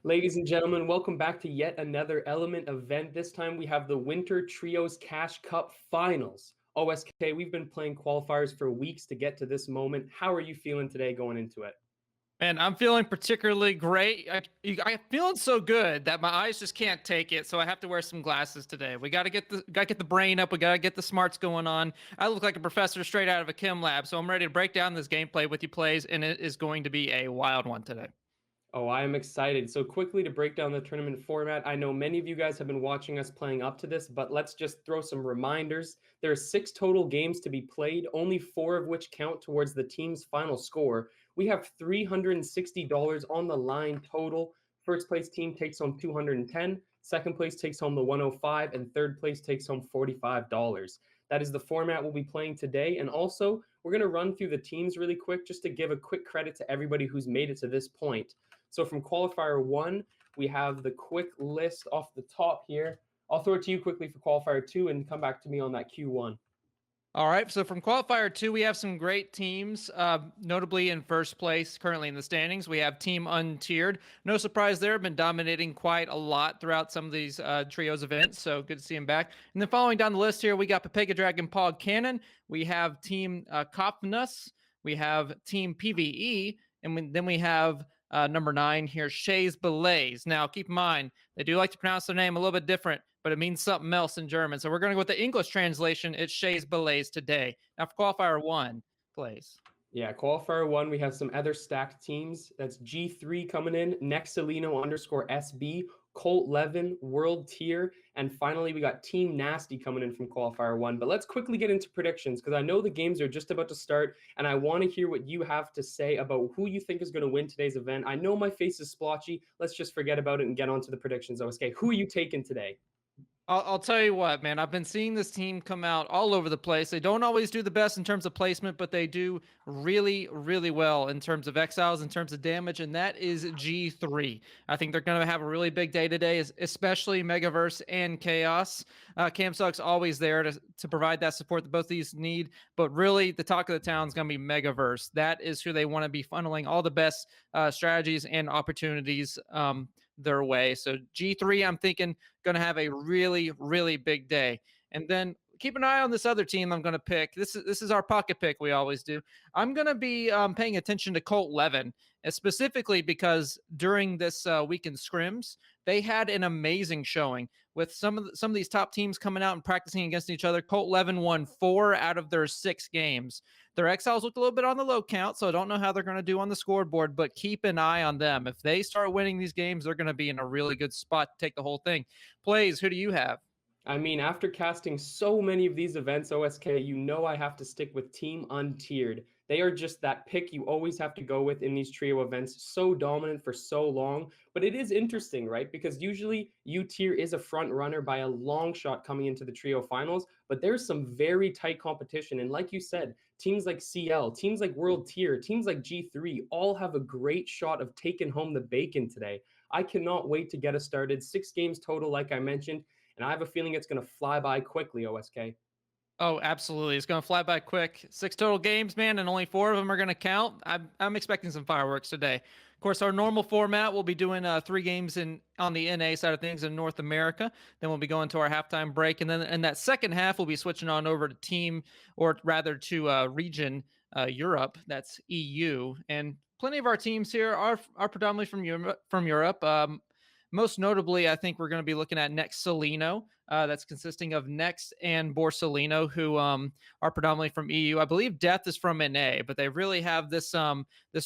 Ladies and gentlemen, welcome back to yet another Element event. This time we have the Winter Trios Cash Cup Finals. OSK, we've been playing qualifiers for weeks to get to this moment. How are you feeling today going into it? And I'm feeling particularly great. I'm feeling so good that my eyes just can't take it, so I have to wear some glasses today. We got to get the brain up. We got to get the smarts going on. I look like a professor straight out of a chem lab, so I'm ready to break down this gameplay with you, plays, and it is going to be a wild one today. Oh, I am excited. So quickly to break down the tournament format, I know many of you guys have been watching us playing up to this, but let's just throw some reminders. There are 6 total games to be played, only 4 of which count towards the team's final score. We have $360 on the line total. First place team takes home 210, second place takes home the 105, and third place takes home $45. That is the format we'll be playing today. And also, we're going to run through the teams really quick just to give a quick credit to everybody who's made it to this point. So from qualifier 1, we have the quick list off the top here. I'll throw it to you quickly for qualifier 2 and come back to me on that Q1. All right, so from qualifier 2, we have some great teams, notably in first place currently in the standings. We have Team Untiered. No surprise there, been dominating quite a lot throughout some of these trios events, so good to see him back. And then following down the list here, we got Papega Dragon Pog Cannon. We have Team Kopfnuss. We have Team PvE. And then we have number 9 here, Shays Belays. Now, keep in mind, they do like to pronounce their name a little bit different, but it means something else in German. So we're going to go with the English translation. It's Shays Belays today. Now, for qualifier 1, please. Yeah, qualifier 1, we have some other stacked teams. That's G3 coming in, Nexalino underscore SB, Colt Levin, World Tier, and finally we got Team Nasty coming in from qualifier 1. But let's quickly get into predictions because I know the games are just about to start and I want to hear what you have to say about who you think is going to win today's event. I know my face is splotchy. Let's just forget about it and get on to the predictions, OSK. Who are you taking today? I'll tell you what, man. I've been seeing this team come out all over the place. They don't always do the best in terms of placement, but they do really, really well in terms of exiles, in terms of damage, and that is G3. I think they're going to have a really big day today, especially Megaverse and Chaos. Camsuck's always there to provide that support that both these need, but really the talk of the town is going to be Megaverse. That is who they want to be funneling all the best strategies and opportunities their way. So G3, I'm thinking, going to have a really, really big day. And then keep an eye on this other team I'm going to pick. This is our pocket pick. We always do. I'm going to be paying attention to Colt Levin, specifically because during this weekend scrims, they had an amazing showing with some of these top teams coming out and practicing against each other. Colt Levin won 4 out of their 6 games. Their exiles looked a little bit on the low count, so I don't know how they're going to do on the scoreboard, but keep an eye on them. If they start winning these games, they're going to be in a really good spot to take the whole thing. Plays, who do you have? I mean, after casting so many of these events, OSK, you know I have to stick with Team Untiered. They are just that pick you always have to go with in these trio events, so dominant for so long. But it is interesting, right? Because usually U-Tier is a front runner by a long shot coming into the trio finals, but there's some very tight competition. And like you said, teams like CL, teams like World Tier, teams like G3 all have a great shot of taking home the bacon today. I cannot wait to get us started. 6 games total, like I mentioned. And I have a feeling it's going to fly by quickly, OSK. Oh, absolutely. It's going to fly by quick. 6 total games, man, and only 4 of them are going to count. I'm expecting some fireworks today. Of course, our normal format, we'll be doing 3 games on the NA side of things in North America. Then we'll be going to our halftime break. And then in that second half, we'll be switching on over to team, or rather to region Europe. That's EU. And plenty of our teams here are predominantly from Europe. Most notably, I think we're going to be looking at Next Salino. That's consisting of Next and Borsalino, who are predominantly from EU. I believe Death is from NA, but they really have this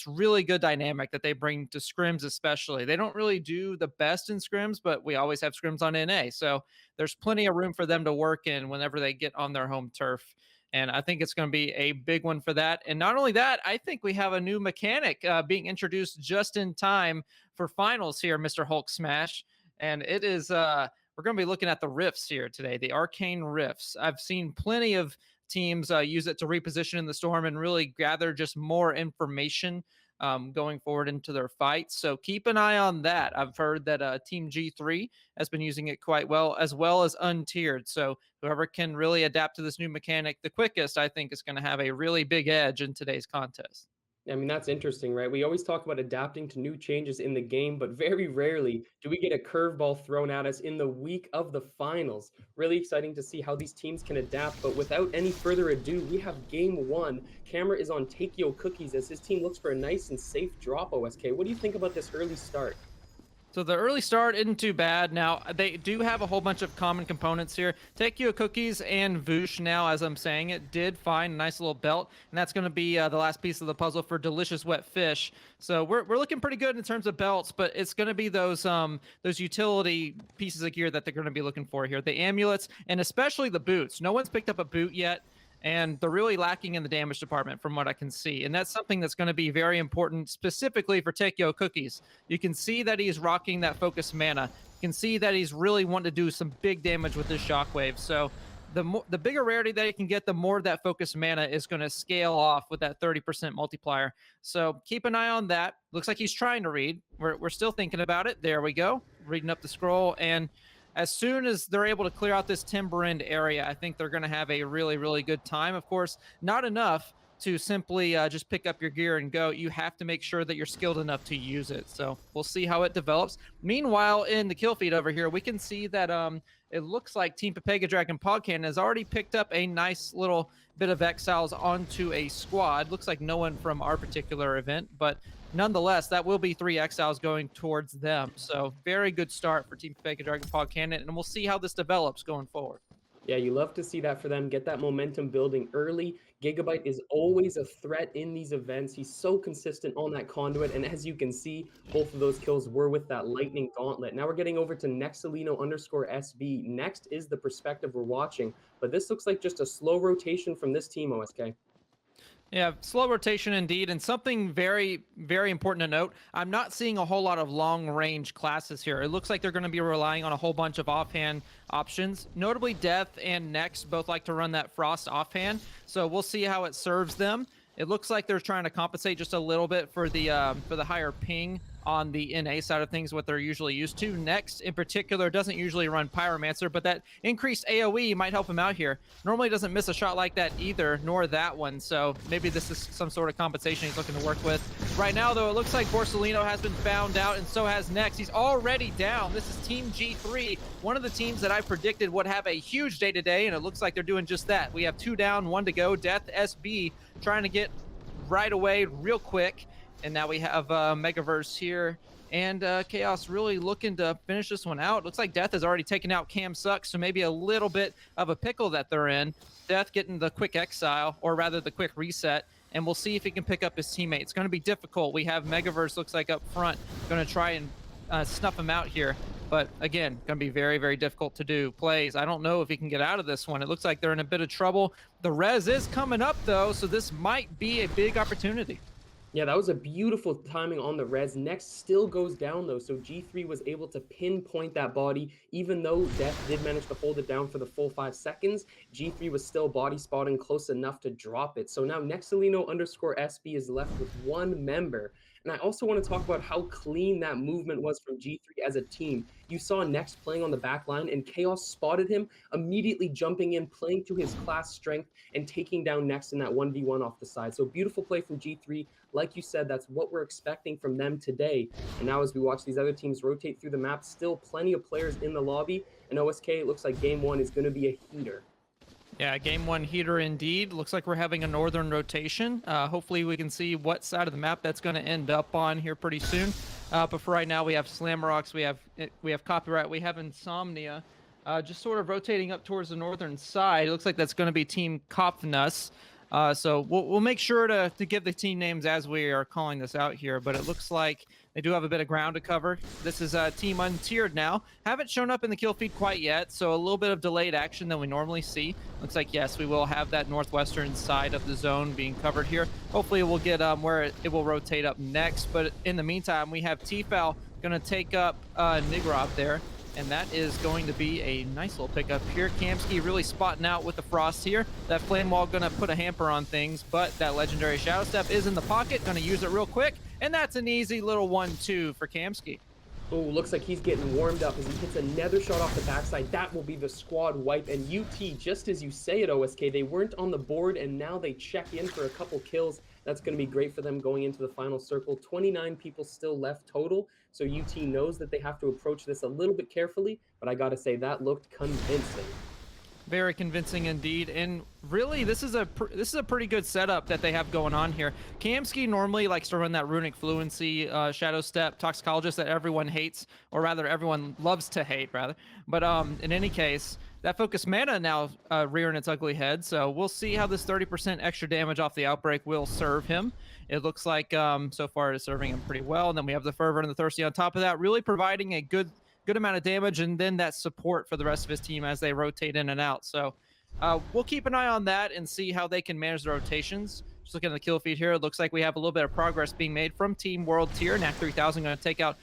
really good dynamic that they bring to scrims, especially. They don't really do the best in scrims, but we always have scrims on NA. So there's plenty of room for them to work in whenever they get on their home turf. And I think it's going to be a big one for that. And not only that, I think we have a new mechanic being introduced just in time for finals here, Mr. Hulk Smash. And it is, we're going to be looking at the rifts here today, the arcane rifts. I've seen plenty of teams use it to reposition in the storm and really gather just more information going forward into their fights. So keep an eye on that. I've heard that Team G3 has been using it quite well as Untiered. So whoever can really adapt to this new mechanic the quickest, I think, is going to have a really big edge in today's contest. I mean, that's interesting, right? We always talk about adapting to new changes in the game, but very rarely do we get a curveball thrown at us in the week of the finals. Really exciting to see how these teams can adapt. But without any further ado, we have game one. Camera is on Takeo Cookies as his team looks for a nice and safe drop, OSK. What do you think about this early start? So the early start isn't too bad. Now they do have a whole bunch of common components here. Take You Cookies and Voosh now, as I'm saying it, did find a nice little belt, and that's going to be the last piece of the puzzle for Delicious Wet Fish. So we're looking pretty good in terms of belts, but it's going to be those utility pieces of gear that they're going to be looking for here. The amulets and especially the boots. No one's picked up a boot yet, and they're really lacking in the damage department from what I can see. And that's something that's going to be very important specifically for Takeo Cookies. You can see that he's rocking that focus mana. You can see that he's really wanting to do some big damage with this shockwave. So the bigger rarity that he can get, the more that focus mana is going to scale off with that 30% multiplier. So keep an eye on that. Looks like he's trying to read. We're still thinking about it. There we go. Reading up the scroll. And as soon as they're able to clear out this timber end area, I think they're going to have a really, really good time. Of course, not enough to simply just pick up your gear and go. You have to make sure that you're skilled enough to use it. So we'll see how it develops. Meanwhile, in the kill feed over here, we can see that it looks like Team Pepega Dragon Podcan has already picked up a nice little bit of exiles onto a squad. Looks like no one from our particular event, but nonetheless, that will be 3 exiles going towards them. So very good start for Team Pepega Dragon Podcan, and we'll see how this develops going forward. Yeah, you love to see that for them. Get that momentum building early. Gigabyte is always a threat in these events. He's so consistent on that conduit. And as you can see, both of those kills were with that lightning gauntlet. Now we're getting over to Nexalino_SB. Next is the perspective we're watching. But this looks like just a slow rotation from this team, OSK. Yeah, slow rotation indeed. And something very, very important to note, I'm not seeing a whole lot of long range classes here. It looks like they're going to be relying on a whole bunch of offhand options. Notably, Death and Next both like to run that Frost offhand. So we'll see how it serves them. It looks like they're trying to compensate just a little bit for the higher ping on the NA side of things, what they're usually used to. Next, in particular, doesn't usually run Pyromancer, but that increased AoE might help him out here. Normally doesn't miss a shot like that either, nor that one, so maybe this is some sort of compensation he's looking to work with. Right now, though, it looks like Borsellino has been found out, and so has Next. He's already down. This is Team G3, one of the teams that I predicted would have a huge day today, and it looks like they're doing just that. We have 2 down, 1 to go. Death SB trying to get right away real quick. And now we have Megaverse here, and Chaos really looking to finish this one out. Looks like Death has already taken out Cam Sucks, so maybe a little bit of a pickle that they're in. Death getting the quick exile, or rather the quick reset, and we'll see if he can pick up his teammate. It's going to be difficult. We have Megaverse, looks like up front, going to try and snuff him out here. But again, going to be very, very difficult to do. Plays, I don't know if he can get out of this one. It looks like they're in a bit of trouble. The res is coming up, though, so this might be a big opportunity. Yeah, that was a beautiful timing on the res. Next still goes down, though, so G3 was able to pinpoint that body. Even though Death did manage to hold it down for the full 5 seconds, G3 was still body spotting close enough to drop it. So now Nexalino_SB is left with 1 member. And I also want to talk about how clean that movement was from G3 as a team. You saw Next playing on the back line, and Chaos spotted him, immediately jumping in, playing to his class strength, and taking down Next in that 1v1 off the side. So beautiful play from G3. Like you said, that's what we're expecting from them today. And now as we watch these other teams rotate through the map, still plenty of players in the lobby. And OSK, it looks like game 1 is going to be a heater. Yeah, game 1 heater indeed. Looks like we're having a northern rotation. Hopefully we can see what side of the map that's going to end up on here pretty soon. But for right now, we have Slamrox, we have Copyright, we have Insomnia. Just sort of rotating up towards the northern side. It looks like that's going to be Team Kopfnuss. So we'll make sure to give the team names as we are calling this out here, but it looks like they do have a bit of ground to cover. This is Team Untiered now. Haven't shown up in the kill feed quite yet, so a little bit of delayed action than we normally see. Looks like, yes, we will have that northwestern side of the zone being covered here. Hopefully we'll get where it will rotate up next, but in the meantime, we have Tfal going to take up Nigrov there. And that is going to be a nice little pickup here. Kamsky really spotting out with the Frost here. That Flame Wall going to put a hamper on things, but that legendary Shadow Step is in the pocket. Going to use it real quick, and that's an easy little 1-2 for Kamsky. Oh, looks like he's getting warmed up as he hits another shot off the backside. That will be the squad wipe. And UT, just as you say it, OSK, they weren't on the board, and now they check in for a couple kills. That's going to be great for them going into the final circle. 29 people still left total, so UT knows that they have to approach this a little bit carefully, but I got to say that looked convincing. Very convincing indeed, and really, this is a pretty good setup that they have going on here. Kamsky normally likes to run that runic fluency, shadow step, toxicologist that everyone hates, or rather, everyone loves to hate, rather. But in any case, that focus mana now rearing its ugly head. So we'll see how this 30% extra damage off the outbreak will serve him. It looks like so far it is serving him pretty well. And then we have the fervor and the thirsty on top of that, really providing a good amount of damage, and then that support for the rest of his team as they rotate in and out. So we'll keep an eye on that and see how they can manage the rotations. Just looking at the kill feed here, it looks like we have a little bit of progress being made from Team World Tier. Knack 3000 going to take out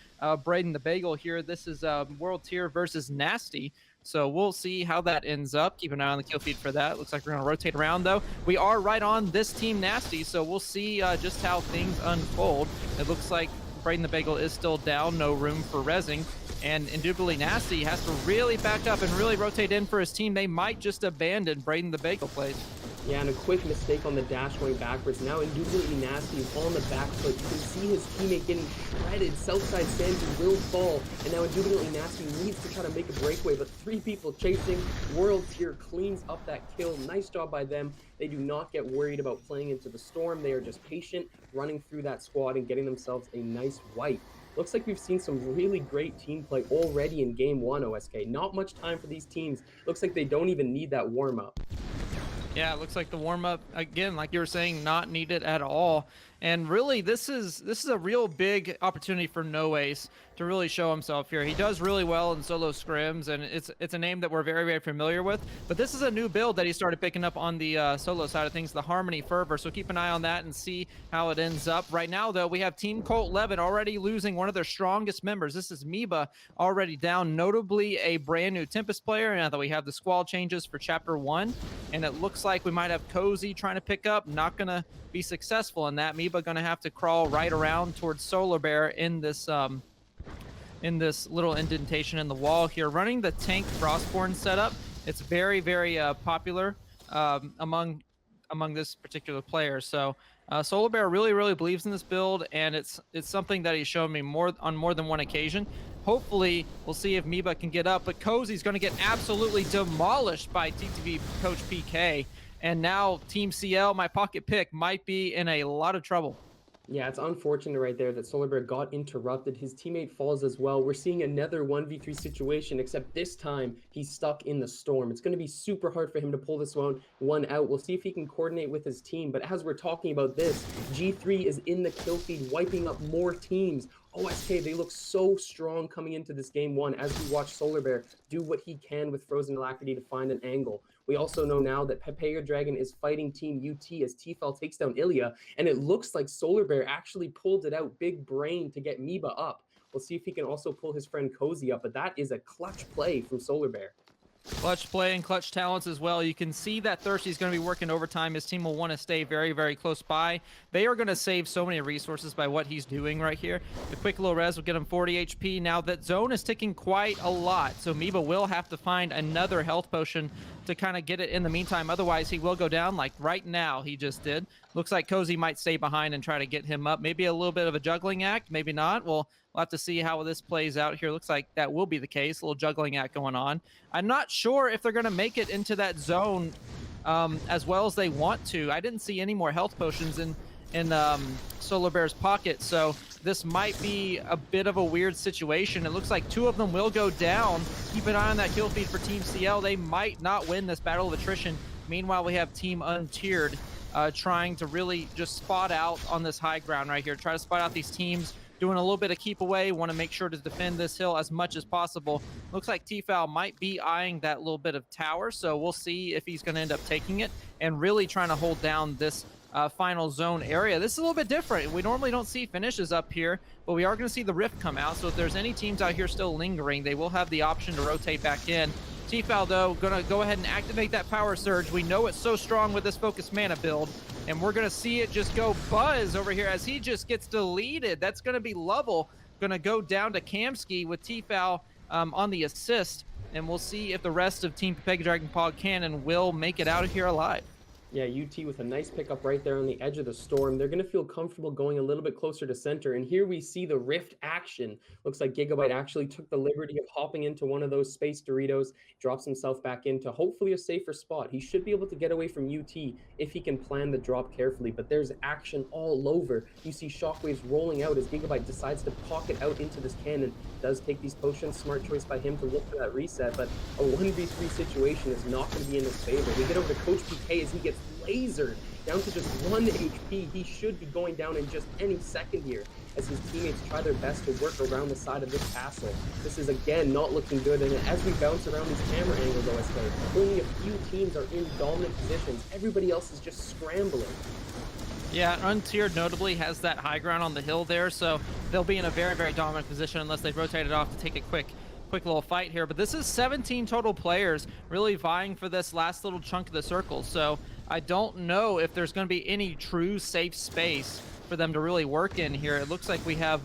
Braden the Bagel here. This is World Tier versus Nasty. So we'll see how that ends up. Keep an eye on the kill feed for that. Looks like we're going to rotate around, though. We are right on this Team Nasty, so we'll see just how things unfold. It looks like Braden the Bagel is still down, no room for rezzing. And indubitably Nasty has to really back up and really rotate in for his team. They might just abandon Braden the Bagel plays. Yeah, and a quick mistake on the dash going backwards. Now indubitably Nasty is on the back foot. You can see his teammate getting shredded. Southside Sandy will fall. And now indubitably Nasty needs to try to make a breakaway, but 3 people chasing. World Tier cleans up that kill. Nice job by them. They do not get worried about playing into the storm. They are just patient, running through that squad and getting themselves a nice wipe. Looks like we've seen some really great team play already in game 1, OSK. Not much time for these teams. Looks like they don't even need that warm-up. Yeah, it looks like the warm-up, again, like you were saying, not needed at all. And really, this is a real big opportunity for No Ace to really show himself here. He does really well in solo scrims, and it's a name that we're very, very familiar with. But this is a new build that he started picking up on the solo side of things, the Harmony Fervor. So keep an eye on that and see how it ends up. Right now, though, we have Team Colt Levin already losing one of their strongest members. This is Meba already down, notably a brand new Tempest player. Now that we have the squad changes for Chapter 1, and it looks like we might have Cozy trying to pick up. Not going to be successful in that. Meba going to have to crawl right around towards Solar Bear in this little indentation in the wall here. Running the tank Frostborn setup, it's very, very popular among this particular player. So Solar Bear really, really believes in this build, and it's something that he's shown me on more than one occasion. Hopefully, we'll see if Meba can get up, but Cozy's going to get absolutely demolished by TTV Coach PK. And now Team CL, my pocket pick, might be in a lot of trouble. Yeah, it's unfortunate right there that Solar Bear got interrupted. His teammate falls as well. We're seeing another 1v3 situation, except this time he's stuck in the storm. It's going to be super hard for him to pull this one out. We'll see if he can coordinate with his team. But as we're talking about this, G3 is in the kill feed, wiping up more teams. OSK, they look so strong coming into this game 1 as we watch Solar Bear do what he can with Frozen Alacrity to find an angle. We also know now that Pepega Dragon is fighting Team UT as T-Fel takes down Ilya, and it looks like Solar Bear actually pulled it out big brain to get Meba up. We'll see if he can also pull his friend Cozy up, but that is a clutch play from Solar Bear. Clutch play and clutch talents as well. You can see that Thirsty's going to be working overtime. His team will want to stay very, very close by. They are going to save so many resources by what he's doing right here. The quick little res will get him 40 HP. Now that zone is ticking quite a lot, so Meba will have to find another health potion to kind of get it in the meantime. Otherwise, he will go down like right now he just did. Looks like Cozy might stay behind and try to get him up. Maybe a little bit of a juggling act, maybe not. We'll have to see how this plays out here. Looks like that will be the case. A little juggling act going on. I'm not sure if they're going to make it into that zone as well as they want to. I didn't see any more health potions in Solar Bear's pocket, so this might be a bit of a weird situation. It looks like 2 of them will go down. Keep an eye on that kill feed for Team CL. They might not win this battle of attrition. Meanwhile, we have Team Untiered trying to really just spot out on this high ground right here. Try to spot out these teams, doing a little bit of keep away. Want to make sure to defend this hill as much as possible. Looks like T-Foul might be eyeing that little bit of tower, so we'll see if he's going to end up taking it and really trying to hold down this final zone area. This is a little bit different. We normally don't see finishes up here, but we are going to see the rift come out. So if there's any teams out here still lingering, they will have the option to rotate back in. T-Foul, though, going to go ahead and activate that power surge. We know it's so strong with this focus mana build, and we're going to see it just go buzz over here as he just gets deleted. That's going to be Lovell going to go down to Kamsky with T-Foul on the assist, and we'll see if the rest of Team Pepega Dragon Pog Cannon will make it out of here alive. Yeah, UT with a nice pickup right there on the edge of the storm. They're going to feel comfortable going a little bit closer to center. And here we see the Rift action. Looks like Gigabyte actually took the liberty of hopping into one of those space Doritos, drops himself back into hopefully a safer spot. He should be able to get away from UT if he can plan the drop carefully. But there's action all over. You see shockwaves rolling out as Gigabyte decides to pocket out into this cannon. Does take these potions. Smart choice by him to look for that reset. But a 1v3 situation is not going to be in his favor. We get over to Coach PK as he gets lasered down to just 1 HP. He should be going down in just any second here as his teammates try their best to work around the side of this castle. This is again not looking good, and as we bounce around these camera angles, OSK, only a few teams are in dominant positions. Everybody else is just scrambling. Yeah, Untiered notably has that high ground on the hill there, so they'll be in a very, very dominant position unless they rotate it off to take a quick little fight here. But this is 17 total players really vying for this last little chunk of the circle, so I don't know if there's going to be any true safe space for them to really work in here. It looks like we have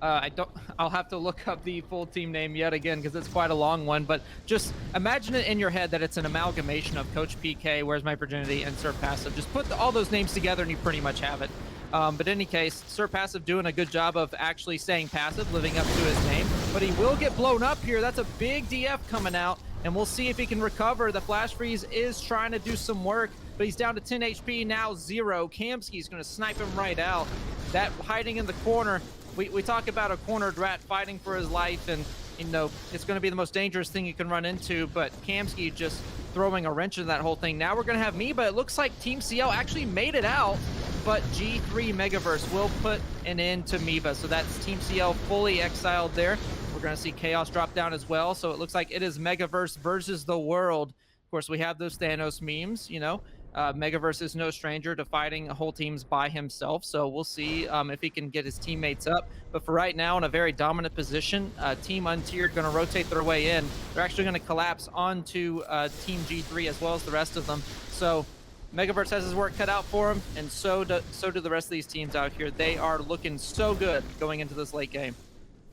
I'll have to look up the full team name yet again because it's quite a long one, but just imagine it in your head that it's an amalgamation of Coach PK, Where's My Virginity, and Sir Passive. Just put all those names together and you pretty much have it. But in any case, Sir Passive doing a good job of actually staying passive, living up to his name, but he will get blown up here. That's a big DF coming out, and we'll see if he can recover. The Flash Freeze is trying to do some work, but he's down to 10 HP, now 0. Kamsky's going to snipe him right out. That hiding in the corner, we talk about a cornered rat fighting for his life, and you know it's going to be the most dangerous thing you can run into, but Kamsky just throwing a wrench in that whole thing. Now we're going to have Meba. It looks like Team CL actually made it out, but G3 Megaverse will put an end to Meba. So that's Team CL fully exiled there. We're going to see Chaos drop down as well. So it looks like it is Megaverse versus the world. Of course, we have those Thanos memes, you know. Megaverse is no stranger to fighting whole teams by himself, so we'll see if he can get his teammates up. But for right now, in a very dominant position, Team Untiered going to rotate their way in. They're actually going to collapse onto Team G3 as well as the rest of them. So Megaverse has his work cut out for him, and so do the rest of these teams out here. They are looking so good going into this late game.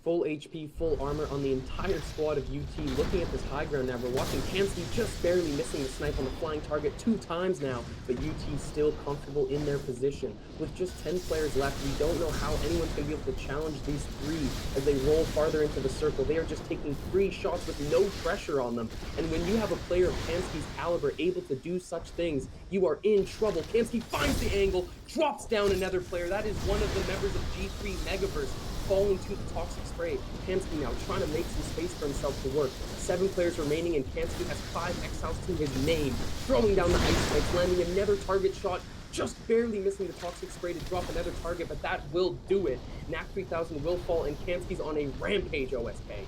Full HP, full armor on the entire squad of UT. Looking at this high ground now, we're watching Kamsky just barely missing the snipe on the flying target 2 times now, but UT still comfortable in their position. With just 10 players left, we don't know how anyone's going to be able to challenge these 3 as they roll farther into the circle. They are just taking free shots with no pressure on them, and when you have a player of Kamsky's caliber able to do such things, you are in trouble. Kamsky finds the angle, drops down another player. That is one of the members of G3 Megaverse falling to the toxic spray. Kamsky now trying to make some space for himself to work. 7 players remaining, and Kamsky has 5 exiles to his name. Throwing down the ice spikes, landing another target shot, just barely missing the toxic spray to drop another target, but that will do it. Knack 3000 will fall, and Kamsky's on a rampage, OSK.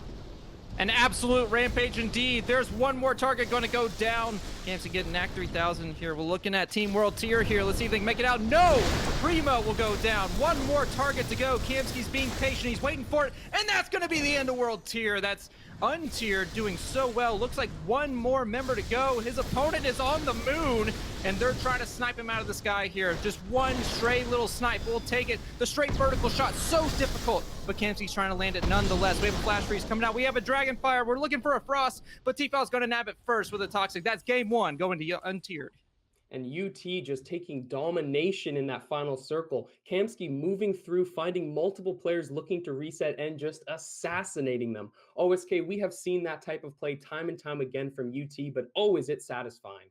An absolute rampage indeed. There's one more target going to go down. Kamsky getting Knack 3000 here. We're looking at Team World Tier here. Let's see if they can make it out. No! Primo will go down. One more target to go. Kamsky's being patient. He's waiting for it. And that's going to be the end of World Tier. That's Untiered doing so well. Looks like one more member to go. His opponent is on the moon, and they're trying to snipe him out of the sky here. Just one stray little snipe. We'll take it. The straight vertical shot, so difficult, but Kamsky's trying to land it nonetheless. We have a Flash Freeze coming out. We have a Dragonfire. We're looking for a Frost, but T-Fal's going to nab it first with a Toxic. That's game 1 going to Untiered. And UT just taking domination in that final circle. Kamsky moving through, finding multiple players looking to reset and just assassinating them. OSK, we have seen that type of play time and time again from UT, but oh, is it satisfying.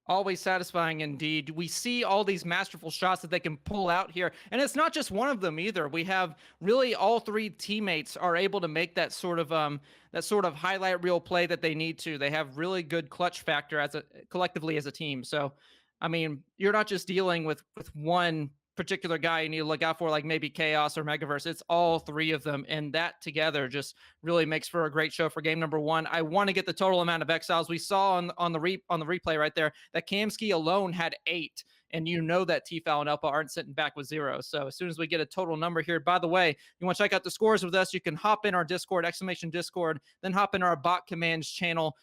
Always satisfying indeed. We see all these masterful shots that they can pull out here. And it's not just one of them either. We have really all 3 teammates are able to make that sort of highlight reel play that they need to. They have really good clutch factor collectively as a team. So, I mean, you're not just dealing with one particular guy you need to look out for, like maybe Chaos or Megaverse. It's all 3 of them, and that together just really makes for a great show for game number 1. I want to get the total amount of exiles. We saw on the replay right there that Kamsky alone had 8, and you know that T-Foul and Elpa aren't sitting back with 0. So as soon as we get a total number here, by the way, you want to check out the scores with us, you can hop in our Discord, !Discord, then hop in our bot commands channel,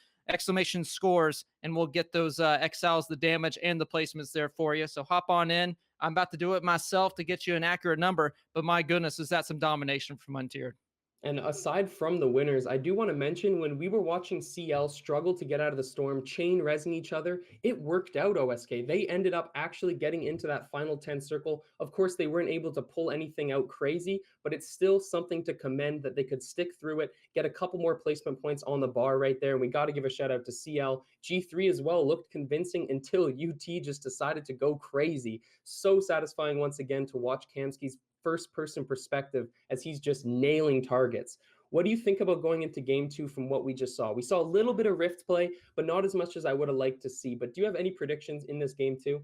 !scores, and we'll get those exiles, the damage, and the placements there for you. So hop on in. I'm about to do it myself to get you an accurate number, but my goodness, is that some domination from Untiered. And aside from the winners, I do want to mention when we were watching CL struggle to get out of the storm, chain resing each other, it worked out OSK. They ended up actually getting into that final 10 circle. Of course, they weren't able to pull anything out crazy, but it's still something to commend that they could stick through it, get a couple more placement points on the bar right there. And we got to give a shout out to CL. G3 as well looked convincing until UT just decided to go crazy. So satisfying once again to watch Kamsky's first person perspective as he's just nailing targets. What do you think about going into game two from what we just saw? We saw a little bit of Rift play, but not as much as I would have liked to see. But do you have any predictions in this game too?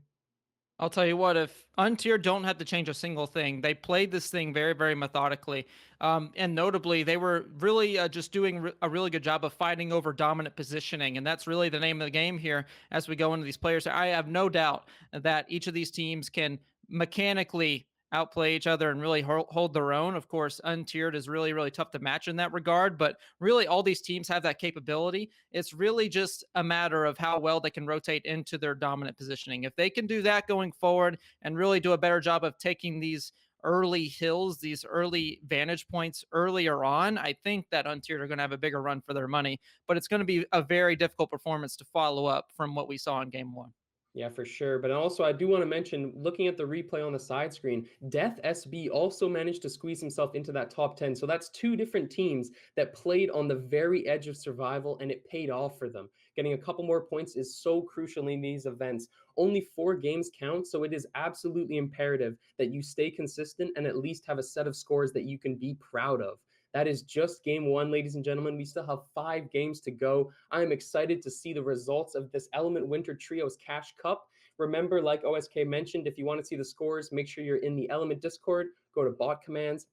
I'll tell you what, if Untier don't have to change a single thing, they played this thing very, very methodically. And notably, they were really just doing a really good job of fighting over dominant positioning. And that's really the name of the game here as we go into these players. I have no doubt that each of these teams can mechanically outplay each other and really hold their own. Of course, untiered is really, really tough to match in that regard, but really all these teams have that capability. It's really just a matter of how well they can rotate into their dominant positioning. If they can do that going forward and really do a better job of taking these early hills, these early vantage points earlier on, I think that untiered are going to have a bigger run for their money, but it's going to be a very difficult performance to follow up from what we saw in game one. Yeah, for sure. But also, I do want to mention, looking at the replay on the side screen, Death SB also managed to squeeze himself into that top 10. So that's two different teams that played on the very edge of survival, and it paid off for them. Getting a couple more points is so crucial in these events. Only 4 games count, so it is absolutely imperative that you stay consistent and at least have a set of scores that you can be proud of. That is just game one, ladies and gentlemen. We still have 5 games to go. I am excited to see the results of this Element Winter Trios Cash Cup. Remember, like OSK mentioned, if you want to see the scores, make sure you're in the Element Discord. Go to bot commands,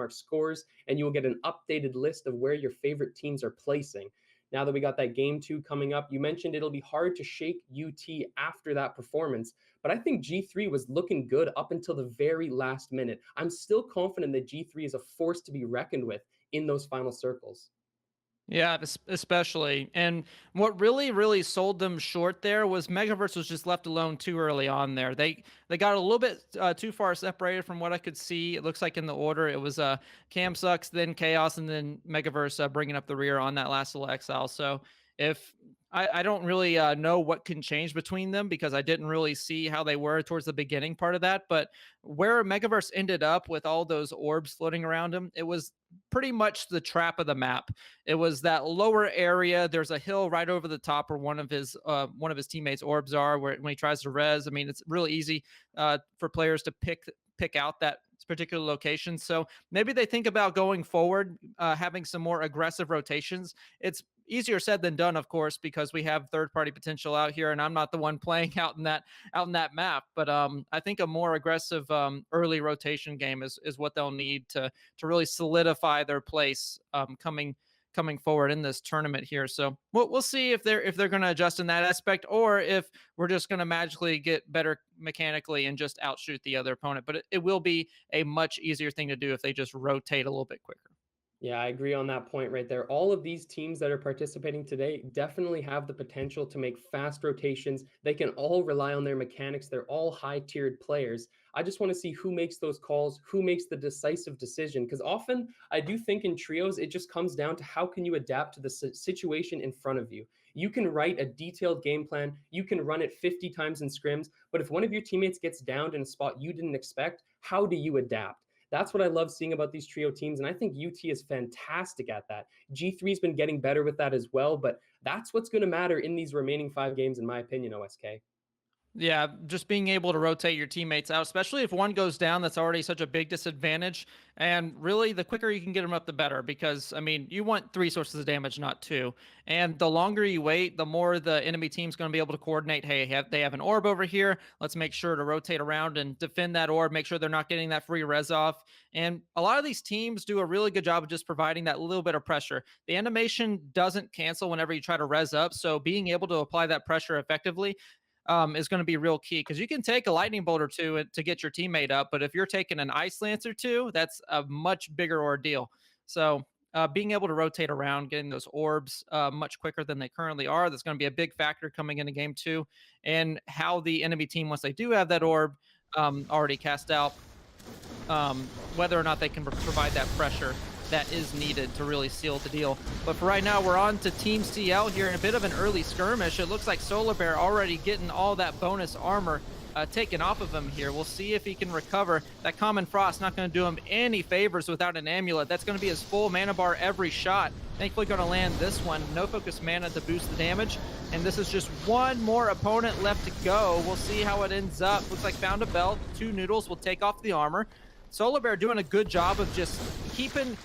!scores, and you will get an updated list of where your favorite teams are placing. Now that we got that game two coming up, you mentioned it'll be hard to shake UT after that performance, but I think G3 was looking good up until the very last minute. I'm still confident that G3 is a force to be reckoned with in those final circles. Yeah, especially. And what really, really sold them short there was Megaverse was just left alone too early on there. They got a little bit too far separated from what I could see. It looks like in the order it was Cam Sucks, then Chaos, and then Megaverse bringing up the rear on that last little exile. So if I don't really know what can change between them because I didn't really see how they were towards the beginning part of that. But where Megaverse ended up with all those orbs floating around him, it was pretty much the trap of the map. It was that lower area. There's a hill right over the top where one of his teammates' orbs are. Where when he tries to res, I mean, it's really easy for players to pick out that particular location. So maybe they think about going forward, having some more aggressive rotations. It's easier said than done, of course, because we have third-party potential out here, and I'm not the one playing out in that map. But I think a more aggressive early rotation game is what they'll need to really solidify their place coming forward in this tournament here. So we'll see if they're going to adjust in that aspect, or if we're just going to magically get better mechanically and just outshoot the other opponent. But it will be a much easier thing to do if they just rotate a little bit quicker. Yeah, I agree on that point right there. All of these teams that are participating today definitely have the potential to make fast rotations. They can all rely on their mechanics. They're all high-tiered players. I just want to see who makes those calls, who makes the decisive decision. Because often I do think in trios, it just comes down to how can you adapt to the situation in front of you. You can write a detailed game plan. You can run it 50 times in scrims. But if one of your teammates gets downed in a spot you didn't expect, how do you adapt? That's what I love seeing about these trio teams, and I think UT is fantastic at that. G3's been getting better with that as well, but that's what's going to matter in these remaining 5 games, in my opinion, OSK. Yeah, just being able to rotate your teammates out, especially if one goes down, that's already such a big disadvantage. And really, the quicker you can get them up, the better. Because I mean, you want 3 sources of damage, not 2. And the longer you wait, the more the enemy team's going to be able to coordinate. Hey, they have an orb over here. Let's make sure to rotate around and defend that orb. Make sure they're not getting that free res off. And a lot of these teams do a really good job of just providing that little bit of pressure. The animation doesn't cancel whenever you try to res up, so being able to apply that pressure effectively is going to be real key because you can take a lightning bolt or two to get your teammate up, but if you're taking an ice lance or two, that's a much bigger ordeal. So being able to rotate around, getting those orbs much quicker than they currently are, that's going to be a big factor coming into game two, and how the enemy team, once they do have that orb already cast out, whether or not they can provide that pressure that is needed to really seal the deal. But for right now, we're on to Team CL here in a bit of an early skirmish. It looks like Solar Bear already getting all that bonus armor taken off of him here. We'll see if he can recover. That Common Frost not going to do him any favors without an amulet. That's going to be his full mana bar every shot. Thankfully going to land this one. No focus mana to boost the damage. And this is just one more opponent left to go. We'll see how it ends up. Looks like found a belt. 2 noodles will take off the armor. Solar Bear doing a good job of just keeping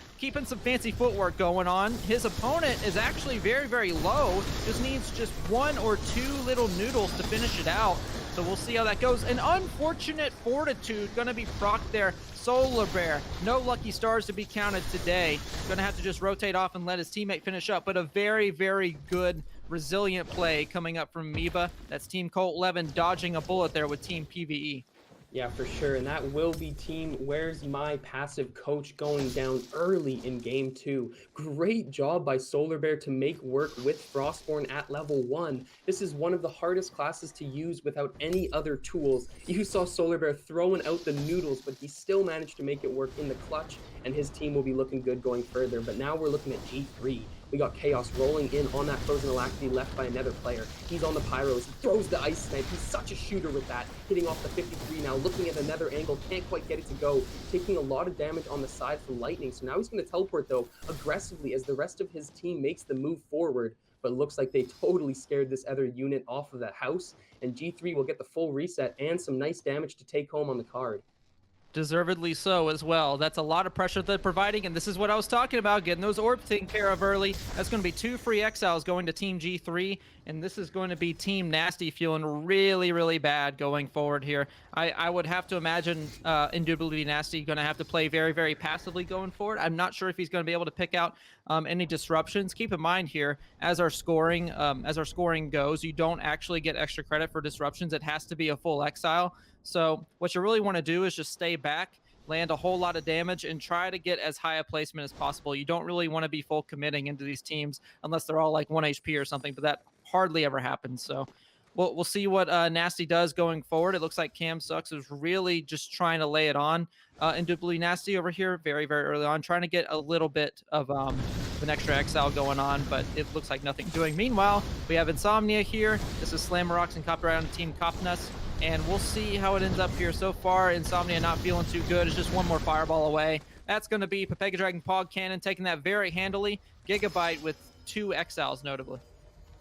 some fancy footwork going on. His opponent is actually very, very low. Just needs just 1 or 2 little noodles to finish it out. So we'll see how that goes. An unfortunate fortitude going to be procced there. Solar Bear, no lucky stars to be counted today. Going to have to just rotate off and let his teammate finish up. But a very, very good, resilient play coming up from Meba. That's Team Colt 11 dodging a bullet there with Team PvE. Yeah, for sure. And that will be Team Where's My Passive Coach going down early in game 2. Great job by Solar Bear to make work with Frostborn at level 1. This is one of the hardest classes to use without any other tools. You saw Solar Bear throwing out the noodles, but he still managed to make it work in the clutch, and his team will be looking good going further. But now we're looking at G3. We got Chaos rolling in on that Frozen Alacrity left by another player. He's on the Pyros. He throws the Ice Snipe. He's such a shooter with that. Hitting off the 53 now, looking at another angle. Can't quite get it to go. Taking a lot of damage on the side from Lightning. So now he's going to teleport, though, aggressively as the rest of his team makes the move forward. But it looks like they totally scared this other unit off of that house. And G3 will get the full reset and some nice damage to take home on the card. Deservedly so as well. That's a lot of pressure they're providing, and this is what I was talking about, getting those orbs taken care of early. That's going to be 2 free exiles going to Team G3, and this is going to be Team Nasty feeling really, really bad going forward here. I would have to imagine Indubitably Nasty going to have to play very, very passively going forward. I'm not sure if he's going to be able to pick out any disruptions. Keep in mind here, as our scoring goes, you don't actually get extra credit for disruptions. It has to be a full exile. So what you really want to do is just stay back, land a whole lot of damage, and try to get as high a placement as possible. You don't really want to be full committing into these teams unless they're all like 1 HP or something, but that hardly ever happens. So we'll see what Nasty does going forward. It looks like Cam Sucks is really just trying to lay it on. Indubitably Nasty over here very, very early on, trying to get a little bit of an extra exile going on, but it looks like nothing doing. Meanwhile, we have Insomnia here. This is Slammerox and Copyright on Team Copnus. And we'll see how it ends up here. So far, Insomnia not feeling too good. It's just 1 more fireball away. That's going to be Pepega Dragon Pog Cannon taking that very handily. Gigabyte with 2 exiles, notably.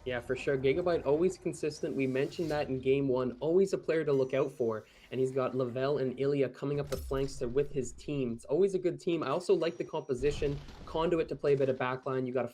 Yeah, for sure. Gigabyte always consistent. We mentioned that in game 1. Always a player to look out for. And he's got Lavelle and Ilya coming up the flanks with his team. It's always a good team. I also like the composition. Conduit to play a bit of backline. You got a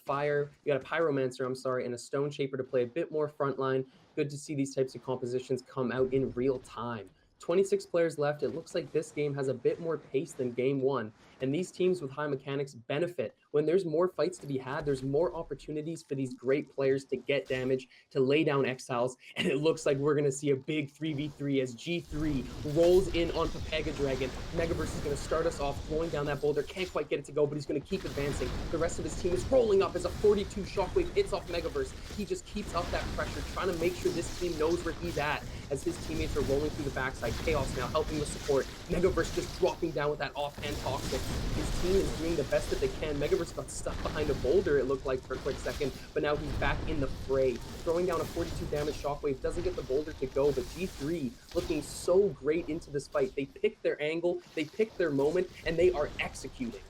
Pyromancer, and a Stone Shaper to play a bit more frontline. Good to see these types of compositions come out in real time. 26 players left. It looks like this game has a bit more pace than game 1. And these teams with high mechanics benefit. When there's more fights to be had, there's more opportunities for these great players to get damage, to lay down exiles, and it looks like we're going to see a big 3v3 as G3 rolls in on Pepega Dragon. Megaverse is going to start us off going down that boulder. Can't quite get it to go, but he's going to keep advancing. The rest of his team is rolling up as a 42 shockwave hits off Megaverse. He just keeps up that pressure, trying to make sure this team knows where he's at as his teammates are rolling through the backside. Chaos now helping with support. Megaverse just dropping down with that offhand Toxic. His team is doing the best that they can. Megaverse got stuck behind a boulder, it looked like, for a quick second, but now he's back in the fray. Throwing down a 42 damage shockwave, doesn't get the boulder to go, but G3 looking so great into this fight. They pick their angle, they pick their moment, and they are executing.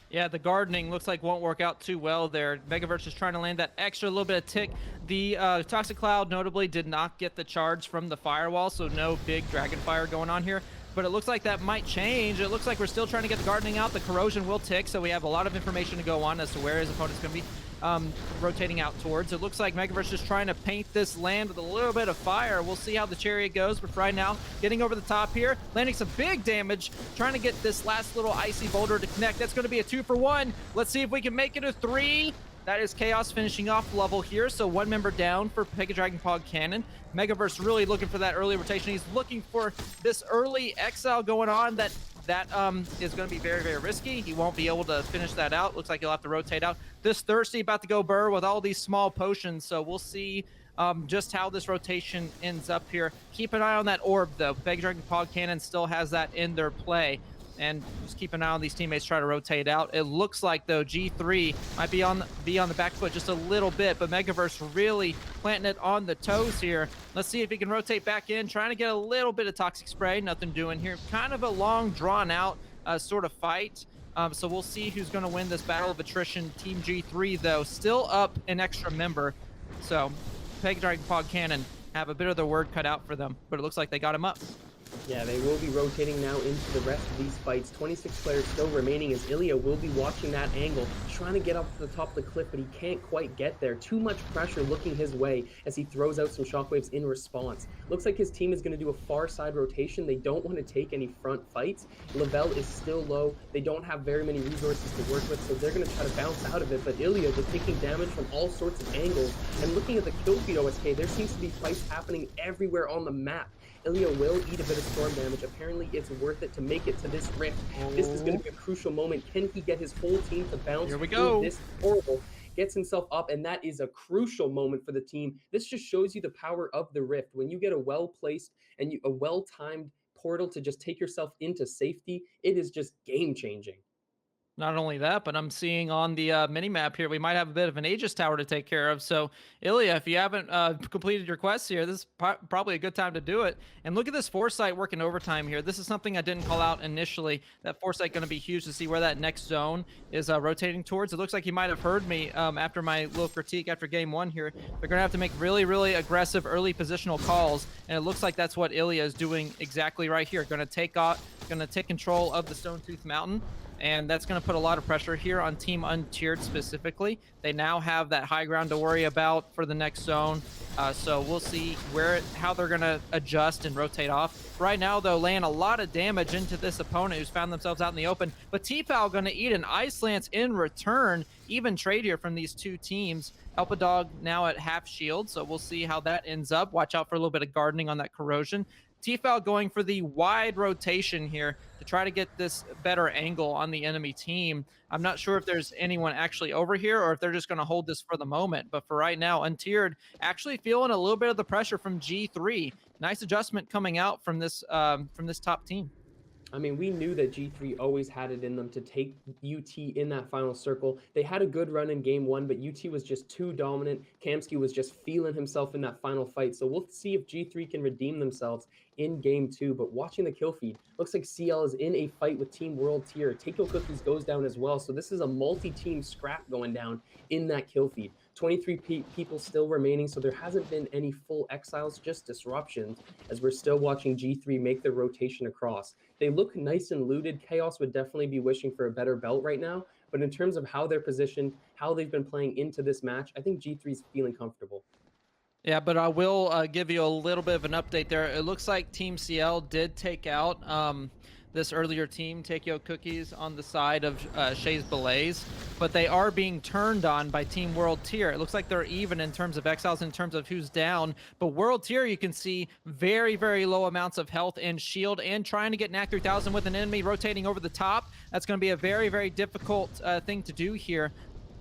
Yeah, the gardening looks like won't work out too well there. Megaverse is trying to land that extra little bit of tick. The Toxic Cloud notably did not get the charge from the firewall, so no big Dragon Fire going on here. But it looks like that might change. It looks like we're still trying to get the gardening out. The corrosion will tick, so we have a lot of information to go on as to where his opponent's going to be rotating out towards. It looks like Megaverse is trying to paint this land with a little bit of fire. We'll see how the chariot goes, but right now, getting over the top here, landing some big damage, trying to get this last little icy boulder to connect. That's going to be a 2 for 1. Let's see if we can make it a 3. That is Chaos finishing off level here, so 1 member down for Pega Dragon Pog Cannon. Megaverse really looking for that early rotation. He's looking for this early exile going on that is going to be very, very risky. He won't be able to finish that out. Looks like he'll have to rotate out. This Thirsty about to go burr with all these small potions, so we'll see just how this rotation ends up here. Keep an eye on that orb, though. Pega Dragon Pog Cannon still has that in their play. and just keep an eye on these teammates try to rotate out. It looks like though G3 might be on the back foot just a little bit, but Megaverse really planting it on the toes here. Let's see if he can rotate back in, trying to get a little bit of toxic spray. Nothing doing here. Kind of a long, drawn out sort of fight. So we'll see who's going to win this battle of attrition. Team G3 though still up an extra member, so Peg Dragon Pod Cannon have a bit of their word cut out for them, but it looks like they got him up. Yeah, they will be rotating now into the rest of these fights. 26 players still remaining as Ilya will be watching that angle, trying to get up to the top of the cliff, but he can't quite get there. Too much pressure looking his way as he throws out some shockwaves in response. Looks like his team is going to do a far side rotation. They don't want to take any front fights. Lavelle is still low. They don't have very many resources to work with, so they're going to try to bounce out of it. But Ilya just taking damage from all sorts of angles. And looking at the kill feed OSK, there seems to be fights happening everywhere on the map. Ilya will eat a bit of storm damage. Apparently, it's worth it to make it to this rift. This is going to be a crucial moment. Can he get his whole team to bounce? Here we go. This horrible. Gets himself up, and that is a crucial moment for the team. This just shows you the power of the rift. When you get a well-placed and a well-timed portal to just take yourself into safety, it is just game-changing. Not only that, but I'm seeing on the mini map here, we might have a bit of an Aegis tower to take care of. So, Ilya, if you haven't completed your quests here, this is probably a good time to do it. And look at this Foresight working overtime here. This is something I didn't call out initially. That Foresight going to be huge to see where that next zone is rotating towards. It looks like you might have heard me after my little critique after game one here. They're going to have to make really, really aggressive early positional calls. And it looks like that's what Ilya is doing exactly right here. Going to take control of the Stone Tooth Mountain. And that's going to put a lot of pressure here on Team Untiered specifically. They now have that high ground to worry about for the next zone. So we'll see how they're going to adjust and rotate off. Right now, though, laying a lot of damage into this opponent who's found themselves out in the open. But T-Foul going to eat an Ice Lance in return. Even trade here from these two teams. Elpadog now at half shield, so we'll see how that ends up. Watch out for a little bit of gardening on that corrosion. T-Foul going for the wide rotation here to try to get this better angle on the enemy team. I'm not sure if there's anyone actually over here or if they're just going to hold this for the moment. But for right now, Untiered actually feeling a little bit of the pressure from G3. Nice adjustment coming out from this top team. I mean, we knew that G3 always had it in them to take UT in that final circle. They had a good run in game one, but UT was just too dominant. Kamsky was just feeling himself in that final fight. So we'll see if G3 can redeem themselves in game two. But watching the kill feed, looks like CL is in a fight with Team World Tier. Takeo Cookies goes down as well. So this is a multi-team scrap going down in that kill feed. 23 people still remaining, so there hasn't been any full exiles, just disruptions, as we're still watching G3 make their rotation across. They look nice and looted. Chaos would definitely be wishing for a better belt right now, but in terms of how they're positioned, how they've been playing into this match, I think G3 is feeling comfortable. Yeah, but I will give you a little bit of an update there. It looks like Team CL did take out this earlier team, Takeo Cookies, on the side of Shays Belays, but they are being turned on by Team World Tier. It looks like they're even in terms of exiles, in terms of who's down, but World Tier, you can see very, very low amounts of health and shield, and trying to get NAC 3000 with an enemy rotating over the top. That's going to be a very, very difficult thing to do here.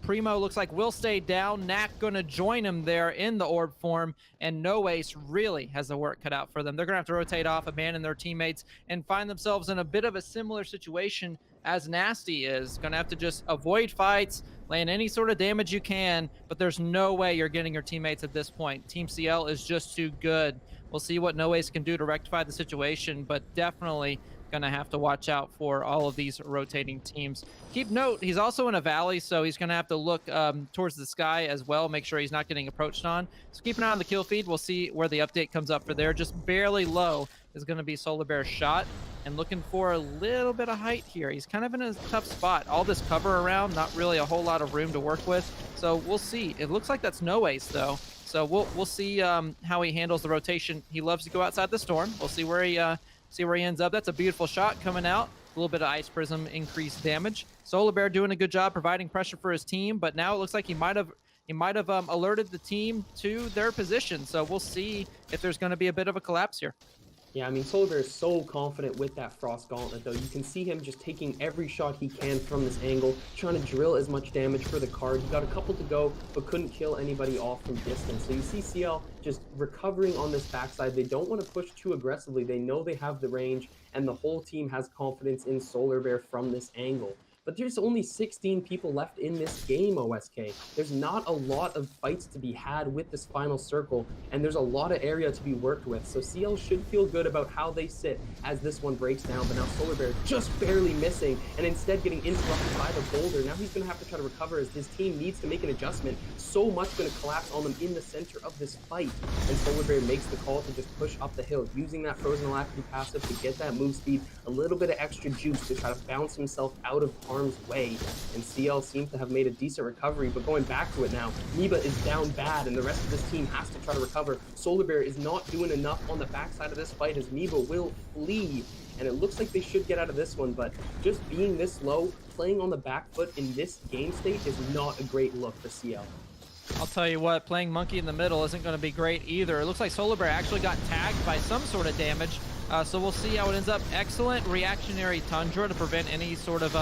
Primo looks like will stay down. Knack going to join him there in the orb form, and No Ace really has the work cut out for them. They're going to have to rotate off, abandon their teammates, and find themselves in a bit of a similar situation as Nasty is. Going to have to just avoid fights, land any sort of damage you can, but there's no way you're getting your teammates at this point. Team CL is just too good. We'll see what No Ace can do to rectify the situation, but definitely going to have to watch out for all of these rotating teams. Keep note, he's also in a valley, so he's going to have to look towards the sky as well, make sure he's not getting approached on. So keep an eye on the kill feed. We'll see where the update comes up for there. Just barely low is going to be Solar Bear's shot, and looking for a little bit of height here. He's kind of in a tough spot. All this cover around, not really a whole lot of room to work with. So we'll see. It looks like that's No Ace, though. So we'll see how he handles the rotation. He loves to go outside the storm. We'll see where he ends up. That's a beautiful shot coming out. A little bit of Ice Prism increased damage. Solar Bear doing a good job providing pressure for his team, but now it looks like he might have alerted the team to their position. So we'll see if there's going to be a bit of a collapse here. Yeah, I mean, Solar Bear is so confident with that Frost Gauntlet, though. You can see him just taking every shot he can from this angle, trying to drill as much damage for the card. He got a couple to go, but couldn't kill anybody off from distance. So you see CL just recovering on this backside. They don't want to push too aggressively. They know they have the range, and the whole team has confidence in Solar Bear from this angle. But there's only 16 people left in this game, OSK. There's not a lot of fights to be had with this final circle, and there's a lot of area to be worked with. So CL should feel good about how they sit as this one breaks down. But now Solar Bear just barely missing, and instead getting interrupted by the boulder. Now he's going to have to try to recover as his team needs to make an adjustment. So much going to collapse on them in the center of this fight. And Solar Bear makes the call to just push up the hill, using that Frozen Alacrity passive to get that move speed, a little bit of extra juice to try to bounce himself out of harm's way. And CL seems to have made a decent recovery, but going back to it now, Niba is down bad, and the rest of this team has to try to recover. Solar Bear is not doing enough on the backside of this fight as Niba will flee. And it looks like they should get out of this one, but just being this low, playing on the back foot in this game state is not a great look for CL. I'll tell you what, playing Monkey in the middle isn't going to be great either. It looks like Solar Bear actually got tagged by some sort of damage, so we'll see how it ends up. Excellent reactionary Tundra to prevent any sort of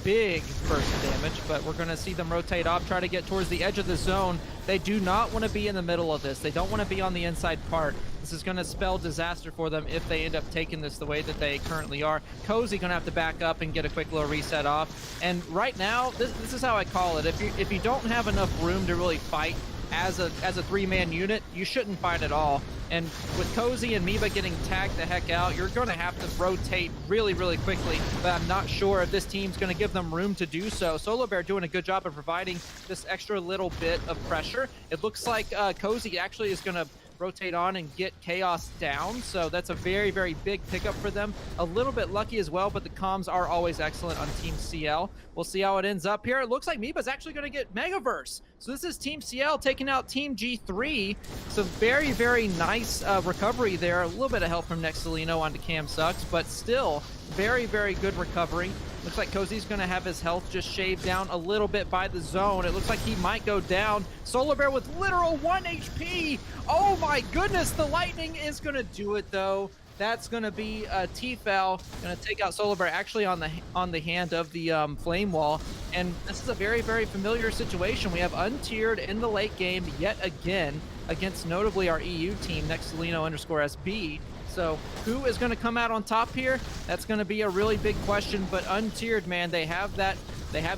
big burst of damage, but we're going to see them rotate off, try to get towards the edge of the zone. They do not want to be in the middle of this. They don't want to be on the inside part. This is going to spell disaster for them if they end up taking this the way that they currently are. Cozy going to have to back up and get a quick little reset off. And right now, this is how I call it. If you don't have enough room to really fight as a three-man unit, you shouldn't fight at all. And with Cozy and Miba getting tagged the heck out, you're going to have to rotate really, really quickly. But I'm not sure if this team's going to give them room to do so. Solar Bear doing a good job of providing this extra little bit of pressure. It looks like Cozy actually is going to rotate on and get Chaos down, so that's a very, very big pickup for them. A little bit lucky as well, but the comms are always excellent on Team CL. We'll see how it ends up here. It looks like Miba's actually going to get Megaverse. So this is Team CL taking out Team G3. So very, very nice recovery there. A little bit of help from Nexalino onto Cam Sucks, but still very, very good recovery. Looks like Cozy's going to have his health just shaved down a little bit by the zone. It looks like he might go down. Solar Bear with literal 1 HP. Oh my goodness, the lightning is going to do it though. That's going to be T-Foul, going to take out Solar Bear actually on the hand of the Flame Wall. And this is a very, very familiar situation. We have untiered in the late game yet again against notably our EU team, Nexalino_SB. So who is going to come out on top here? That's going to be a really big question, but untiered, man, they have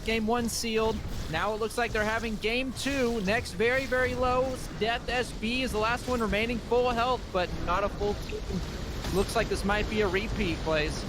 game one sealed. Now it looks like they're having game two. Next, very, very low. Death SB is the last one remaining, full health, but not a full team. Looks like this might be a repeat, plays.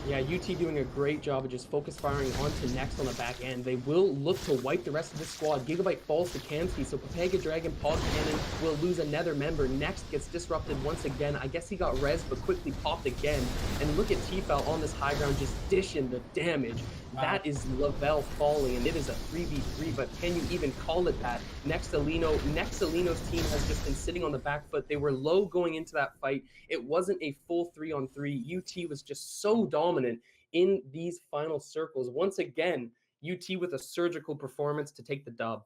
Yeah, UT doing a great job of just focus firing onto Next on the back end. They will look to wipe the rest of the squad. Gigabyte falls to Kamsky, so Papega Dragon, Pog Cannon will lose another member. Next gets disrupted once again. I guess he got res, but quickly popped again. And look at T-Foul on this high ground just dishing the damage. Wow. That is Lavelle falling, and it is a 3v3, but can you even call it that? Nexalino's team has just been sitting on the back foot. They were low going into that fight. It wasn't a full 3-on-3. UT was just so dominant in these final circles. Once again, UT with a surgical performance to take the dub.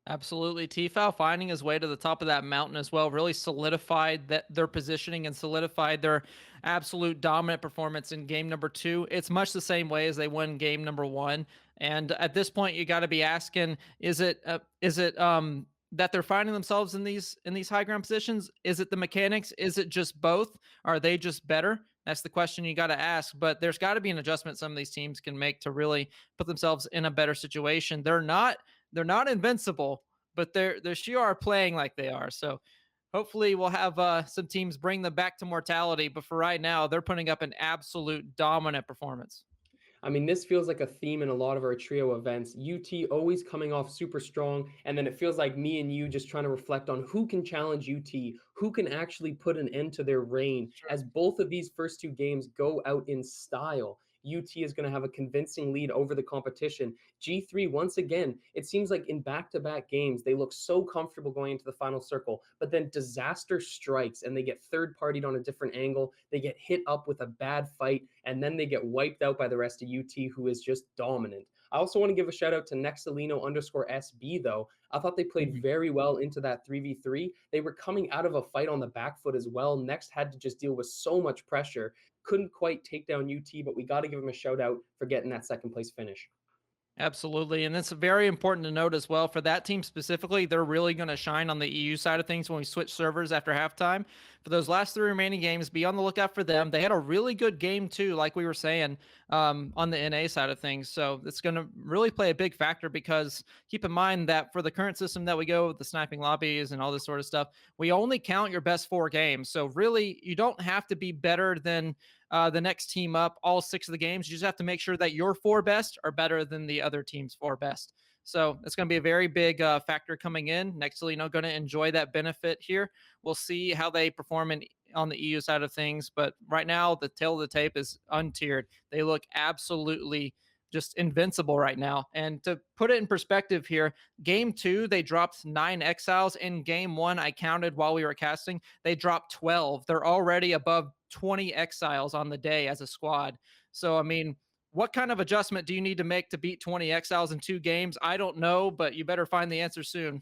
Absolutely. T-Foul finding his way to the top of that mountain as well really solidified their positioning and solidified their absolute dominant performance in game number 2. It's much the same way as they won game number 1. And at this point, you got to be asking, is it that they're finding themselves in these high ground positions? Is it the mechanics? Is it just both? Are they just better? That's the question you got to ask. But there's got to be an adjustment some of these teams can make to really put themselves in a better situation. They're not invincible, but they sure are playing like they are. So hopefully we'll have some teams bring them back to mortality. But for right now, they're putting up an absolute dominant performance. I mean, this feels like a theme in a lot of our trio events. UT always coming off super strong, and then it feels like me and you just trying to reflect on who can challenge UT, who can actually put an end to their reign. Sure. As both of these first two games go out in style. UT is going to have a convincing lead over the competition. G3, once again, it seems like in back-to-back games, they look so comfortable going into the final circle, but then disaster strikes and they get third-partied on a different angle. They get hit up with a bad fight, and then they get wiped out by the rest of UT, who is just dominant. I also want to give a shout out to Nexalino_SB though. I thought they played very well into that 3v3. They were coming out of a fight on the back foot as well. Next had to just deal with so much pressure. Couldn't quite take down UT, but we got to give them a shout out for getting that second place finish. Absolutely. And it's very important to note as well for that team specifically, they're really going to shine on the EU side of things when we switch servers after halftime. For those last three remaining games, be on the lookout for them. They had a really good game too, like we were saying, on the NA side of things. So it's going to really play a big factor because keep in mind that for the current system that we go with the sniping lobbies and all this sort of stuff, we only count your best 4 games. So really, you don't have to be better than the next team up all 6 of the games. You just have to make sure that your 4 best are better than the other team's 4 best. So it's going to be a very big factor coming in. Next, going to enjoy that benefit here. We'll see how they perform on the EU side of things. But right now, the tail of the tape is untiered. They look absolutely just invincible right now. And to put it in perspective here, game 2, they dropped 9 exiles. In game 1, I counted while we were casting, they dropped 12. They're already above 20 exiles on the day as a squad. So, I mean, what kind of adjustment do you need to make to beat 20 exiles in 2 games? I don't know, but you better find the answer soon.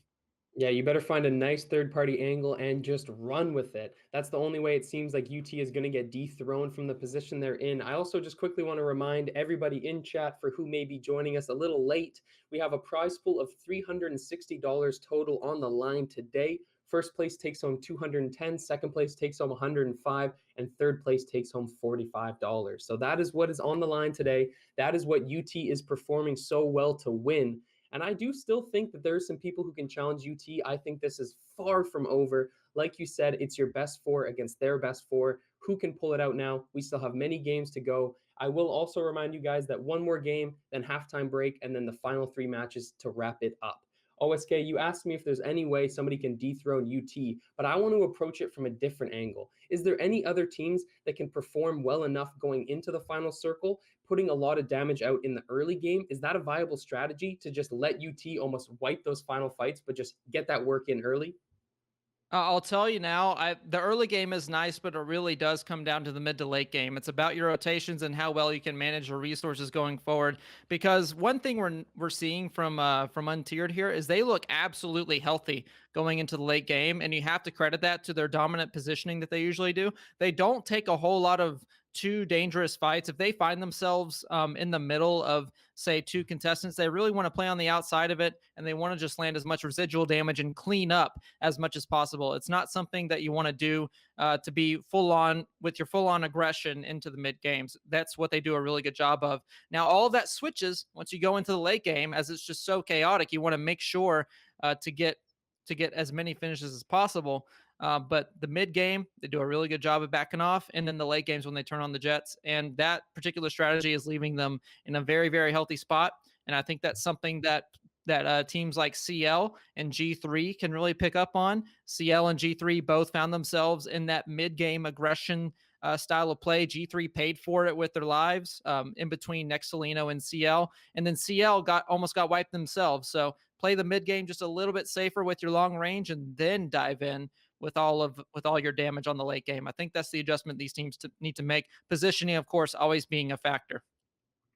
Yeah, you better find a nice third-party angle and just run with it. That's the only way it seems like UT is going to get dethroned from the position they're in. I also just quickly want to remind everybody in chat for who may be joining us a little late, we have a prize pool of $360 total on the line today. First place takes home $210, second place takes home $105, and third place takes home $45. So that is what is on the line today. That is what UT is performing so well to win. And I do still think that there are some people who can challenge UT. I think this is far from over. Like you said, it's your best 4 against their best 4. Who can pull it out now? We still have many games to go. I will also remind you guys that one more game, then halftime break, and then the final 3 matches to wrap it up. OSK, you asked me if there's any way somebody can dethrone UT, but I want to approach it from a different angle. Is there any other teams that can perform well enough going into the final circle, putting a lot of damage out in the early game? Is that a viable strategy to just let UT almost wipe those final fights, but just get that work in early? I'll tell you now, the early game is nice, but it really does come down to the mid to late game. It's about your rotations and how well you can manage your resources going forward. Because one thing we're seeing from Untiered here is they look absolutely healthy going into the late game, and you have to credit that to their dominant positioning that they usually do. They don't take a whole lot of too dangerous fights. If they find themselves in the middle of, say, 2 contestants, they really want to play on the outside of it, and they want to just land as much residual damage and clean up as much as possible. It's not something that you want to do to be full on with your full on aggression into the mid games. That's what they do a really good job of. Now, all of that switches once you go into the late game, as it's just so chaotic. You want to make sure to get as many finishes as possible. But the mid game, they do a really good job of backing off, and then the late games when they turn on the Jets, and that particular strategy is leaving them in a very, very healthy spot. And I think that's something that teams like CL and G3 can really pick up on. CL and G3 both found themselves in that mid game aggression style of play. G3 paid for it with their lives in between Nexalino and CL, and then CL almost got wiped themselves. So play the mid game just a little bit safer with your long range, and then dive in with all your damage on the late game. I think that's the adjustment these teams need to make. Positioning, of course, always being a factor.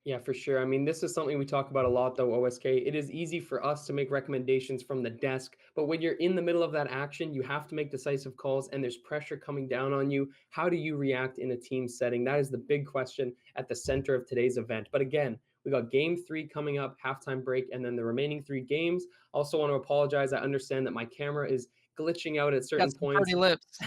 Yeah, for sure. I mean, this is something we talk about a lot, though, OSK. It is easy for us to make recommendations from the desk, but when you're in the middle of that action, you have to make decisive calls and there's pressure coming down on you. How do you react in a team setting? That is the big question at the center of today's event. But again, we got game 3 coming up, halftime break, and then the remaining 3 games. Also want to apologize. I understand that my camera is glitching out at certain Got some points. pretty lips.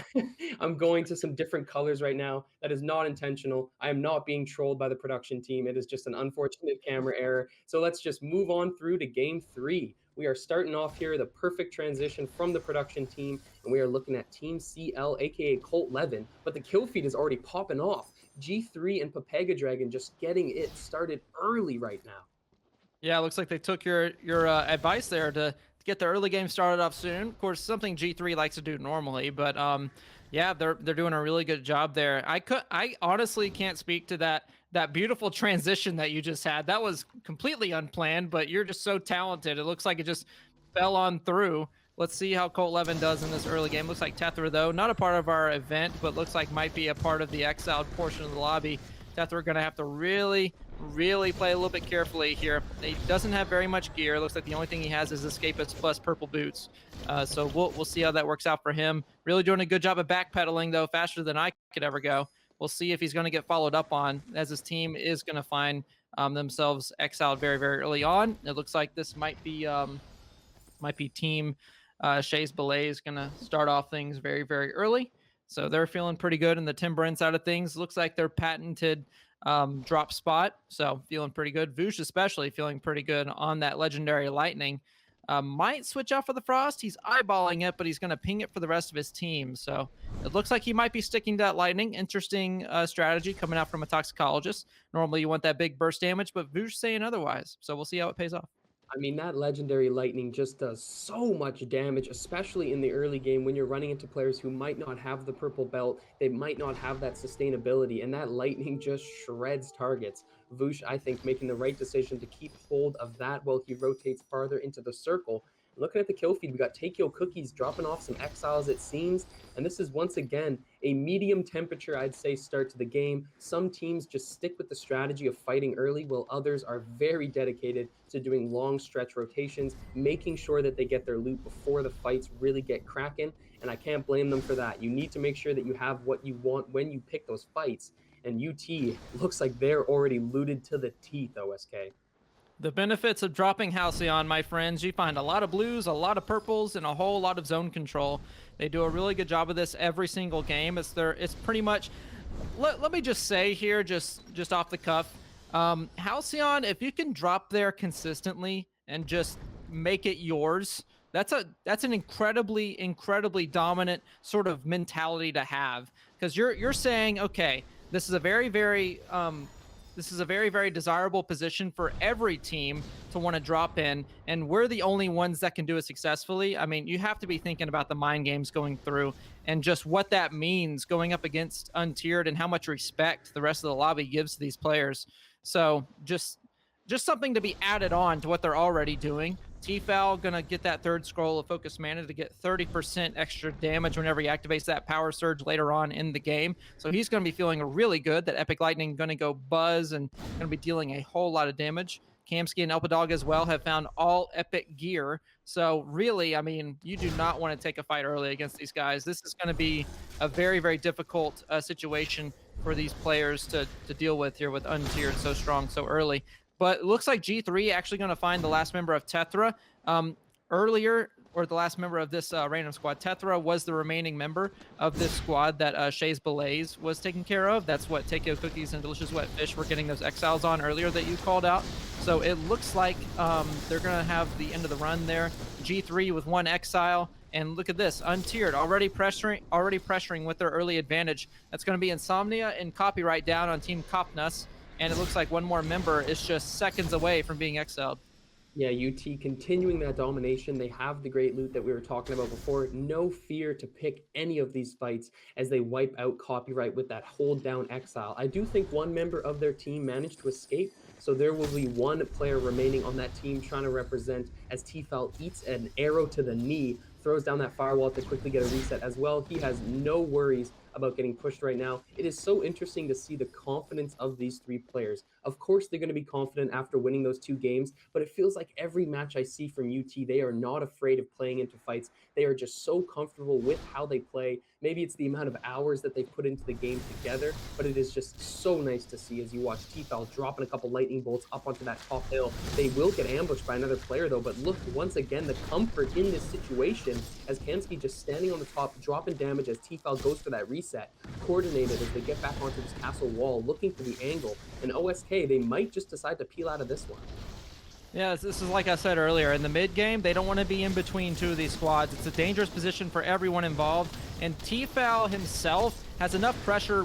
I'm going to some different colors right now. That is not intentional. I am not being trolled by the production team. It is just an unfortunate camera error. So let's just move on through to game 3. We are starting off here, the perfect transition from the production team, and we are looking at Team CL, aka Colt Levin, but the kill feed is already popping off. G3 and Papega Dragon just getting it started early right now. Yeah, it looks like they took your advice there to get the early game started off soon. Of course, something G3 likes to do normally, but yeah, they're doing a really good job there. I honestly can't speak to that beautiful transition that you just had. That was completely unplanned, but you're just so talented. It looks like it just fell on through. Let's see how Colt Levin does in this early game. Looks like Tethra, though, not a part of our event, but looks like might be a part of the exiled portion of the lobby. Tethra going to have to really really play a little bit carefully here. He doesn't have very much gear. Looks like the only thing he has is Escapist plus purple boots. So we'll see how that works out for him. Really doing a good job of backpedaling, though, faster than I could ever go. We'll see if he's going to get followed up on, as his team is going to find themselves exiled very, very early on. It looks like this might be team Shays Belay is going to start off things very, very early. So they're feeling pretty good in the Timber side of things. Looks like their patented drop spot. So feeling pretty good. Voosh especially feeling pretty good on that legendary lightning. Might switch out for the frost. He's eyeballing it, but he's going to ping it for the rest of his team. So it looks like he might be sticking to that lightning. Interesting strategy coming out from a toxicologist. Normally you want that big burst damage, but Voosh saying otherwise. So we'll see how it pays off. I mean, that legendary lightning just does so much damage, especially in the early game when you're running into players who might not have the purple belt. They might not have that sustainability, and that lightning just shreds targets. Voosh, I think, making the right decision to keep hold of that while he rotates farther into the circle. Looking at the kill feed, we got Takeo Cookies dropping off some exiles, it seems. And this is once again a medium temperature, I'd say, start to the game. Some teams just stick with the strategy of fighting early, while others are very dedicated to doing long stretch rotations, making sure that they get their loot before the fights really get cracking. And I can't blame them for that. You need to make sure that you have what you want when you pick those fights. And UT looks like they're already looted to the teeth, OSK. The benefits of dropping Halcyon, my friends, you find a lot of blues, a lot of purples, and a whole lot of zone control. They do a really good job of this every single game. It's pretty much, let me just say here, just off the cuff, Halcyon, if you can drop there consistently and just make it yours, that's an incredibly dominant sort of mentality to have, because you're saying, okay, this is a very desirable position for every team to want to drop in, and we're the only ones that can do it successfully. I mean, you have to be thinking about the mind games going through and just what that means going up against Untiered and how much respect the rest of the lobby gives to these players. So just something to be added on to what they're already doing. Tfal gonna get that third scroll of focus mana to get 30% extra damage whenever he activates that power surge later on in the game. So he's gonna be feeling really good. That Epic Lightning gonna go buzz and gonna be dealing a whole lot of damage. Kamsky and Elpadog as well have found all epic gear. So really, I mean, you do not want to take a fight early against these guys. This is going to be a very difficult situation for these players to deal with here with Untiered so strong so early. But it looks like G3 actually going to find the last member of Tetra. Earlier, or the last member of this random squad, Tetra was the remaining member of this squad that Shays Belays was taking care of. That's what Takeo Cookies and Delicious Wet Fish were getting those exiles on earlier that you called out. So it looks like they're going to have the end of the run there. G3 with one exile. And look at this, Untiered already pressuring with their early advantage. That's going to be Insomnia and Copyright down on Team Copnus. And it looks like one more member is just seconds away from being exiled. Yeah, UT continuing that domination. They have the great loot that we were talking about before. No fear to pick any of these fights as they wipe out Copyright with that hold down exile. I do think one member of their team managed to escape, so there will be one player remaining on that team trying to represent as Tfal eats an arrow to the knee, throws down that firewall to quickly get a reset as well. He has no worries about getting pushed right now. It is so interesting to see the confidence of these three players. Of course, they're going to be confident after winning those two games, but it feels like every match I see from UT, they are not afraid of playing into fights. They are just so comfortable with how they play. Maybe it's the amount of hours that they've put into the game together, but it is just so nice to see as you watch Tfal dropping a couple lightning bolts up onto that top hill. They will get ambushed by another player though, but look, once again, the comfort in this situation as Kamsky just standing on the top, dropping damage as Tfal goes for that reset, coordinated as they get back onto this castle wall, looking for the angle. And OSK, they might just decide to peel out of this one. Yeah, this is like I said earlier. In the mid game, they don't want to be in between two of these squads. It's a dangerous position for everyone involved. And Tfal himself has enough pressure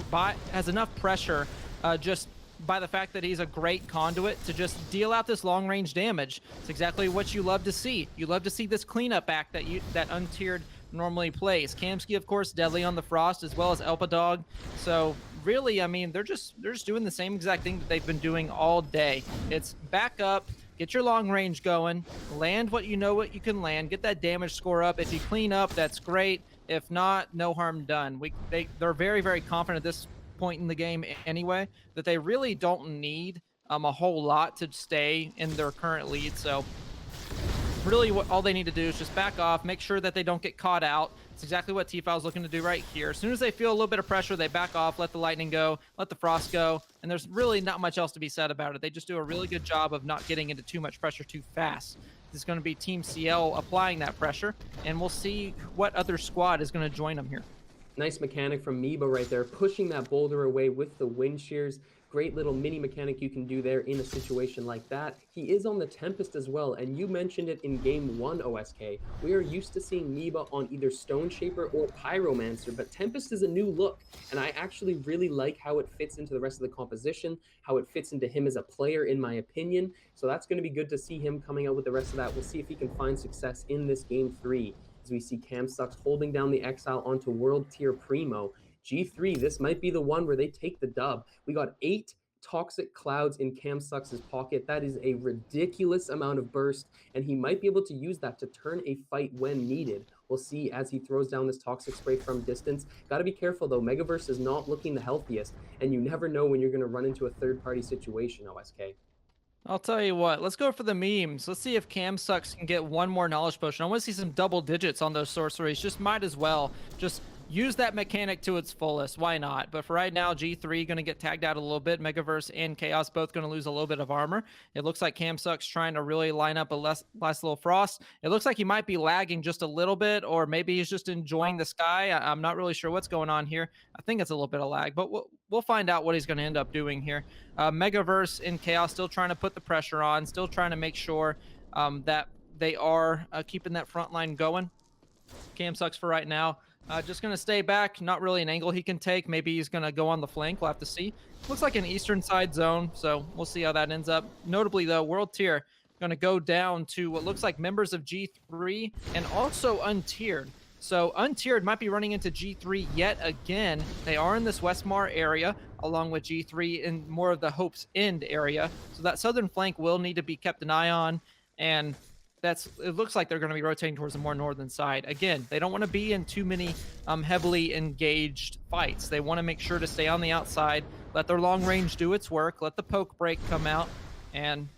just by the fact that he's a great conduit to just deal out this long range damage. It's exactly what you love to see. You love to see this cleanup act that Untiered normally plays. Kamsky, of course, deadly on the frost, as well as Elpadog. So really, I mean, they're just doing the same exact thing that they've been doing all day. It's back up, get your long range going, land what you know what you can land, get that damage score up. If you clean up, that's great. If not, no harm done. They're very confident at this point in the game anyway that they really don't need a whole lot to stay in their current lead. So really all they need to do is just back off, make sure that they don't get caught out. It's exactly what T-Foul's looking to do right here. As soon as they feel a little bit of pressure, they back off, let the lightning go, let the frost go, and there's really not much else to be said about it. They just do a really good job of not getting into too much pressure too fast. This is going to be Team CL applying that pressure, and we'll see what other squad is going to join them here. Nice mechanic from Meba right there, pushing that boulder away with the wind shears. Great little mini mechanic you can do there in a situation like that. He is on the Tempest as well, and you mentioned it in game 1, OSK. We are used to seeing Meba on either Stone Shaper or Pyromancer, but Tempest is a new look, and I actually really like how it fits into the rest of the composition, how it fits into him as a player, in my opinion. So that's going to be good to see him coming out with the rest of that. We'll see if he can find success in this game 3, as we see Camsucks holding down the Exile onto World Tier Primo. G3, this might be the one where they take the dub. We got 8 Toxic Clouds in Camsucks' pocket. That is a ridiculous amount of burst, and he might be able to use that to turn a fight when needed. We'll see as he throws down this Toxic Spray from distance. Got to be careful, though. Megaverse is not looking the healthiest, and you never know when you're going to run into a third-party situation, OSK. I'll tell you what, let's go for the memes. Let's see if Camsucks can get one more knowledge potion. I want to see some double digits on those sorceries. Just might as well just use that mechanic to its fullest. Why not? But for right now, G3 going to get tagged out a little bit. Megaverse and Chaos both going to lose a little bit of armor. It looks like Camsucks trying to really line up a last little frost. It looks like he might be lagging just a little bit, or maybe he's just enjoying the sky. I'm not really sure what's going on here. I think it's a little bit of lag, but we'll find out what he's going to end up doing here. Megaverse and Chaos still trying to put the pressure on, still trying to make sure that they are keeping that front line going. Camsucks for right now. Just going to stay back. Not really an angle he can take. Maybe he's going to go on the flank. We'll have to see. Looks like an eastern side zone, so we'll see how that ends up. Notably, though, World Tier going to go down to what looks like members of G3 and also Untiered. So Untiered might be running into G3 yet again. They are in this Westmar area, along with G3 in more of the Hope's End area. So that southern flank will need to be kept an eye on, and it looks like they're going to be rotating towards the more northern side. Again, they don't want to be in too many heavily engaged fights. They want to make sure to stay on the outside, let their long range do its work, let the poke break come out, and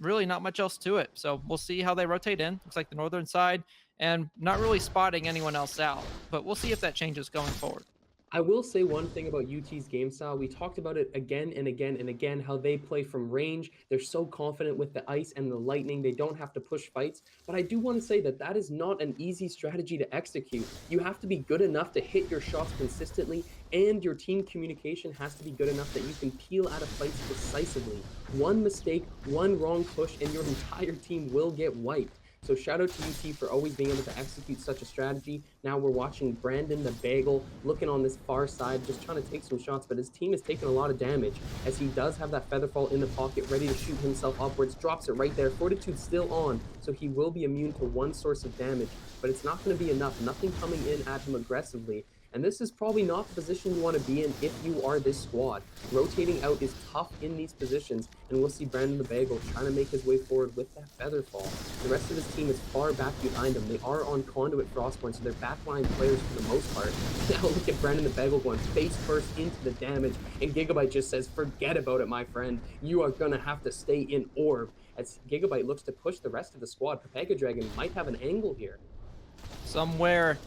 really not much else to it. So we'll see how they rotate in. Looks like the northern side, and not really spotting anyone else out. But we'll see if that changes going forward. I will say one thing about UT's game style. We talked about it again and again and again, how they play from range. They're so confident with the ice and the lightning. They don't have to push fights. But I do want to say that that is not an easy strategy to execute. You have to be good enough to hit your shots consistently, and your team communication has to be good enough that you can peel out of fights decisively. One mistake, one wrong push, and your entire team will get wiped. So shout out to UT for always being able to execute such a strategy. Now we're watching Brandon the Bagel looking on this far side, just trying to take some shots, but his team is taking a lot of damage as he does have that Featherfall in the pocket, ready to shoot himself upwards, drops it right there. Fortitude still on, so he will be immune to one source of damage, but it's not going to be enough. Nothing coming in at him aggressively. And this is probably not the position you want to be in if you are this squad. Rotating out is tough in these positions, and we'll see Brandon the Bagel trying to make his way forward with that Featherfall. The rest of his team is far back behind him. They are on Conduit Frostborn, so they're backline players for the most part. Now look at Brandon the Bagel going face first into the damage, and Gigabyte just says, forget about it, my friend. You are going to have to stay in Orb. As Gigabyte looks to push the rest of the squad, Pepega Dragon might have an angle here. Somewhere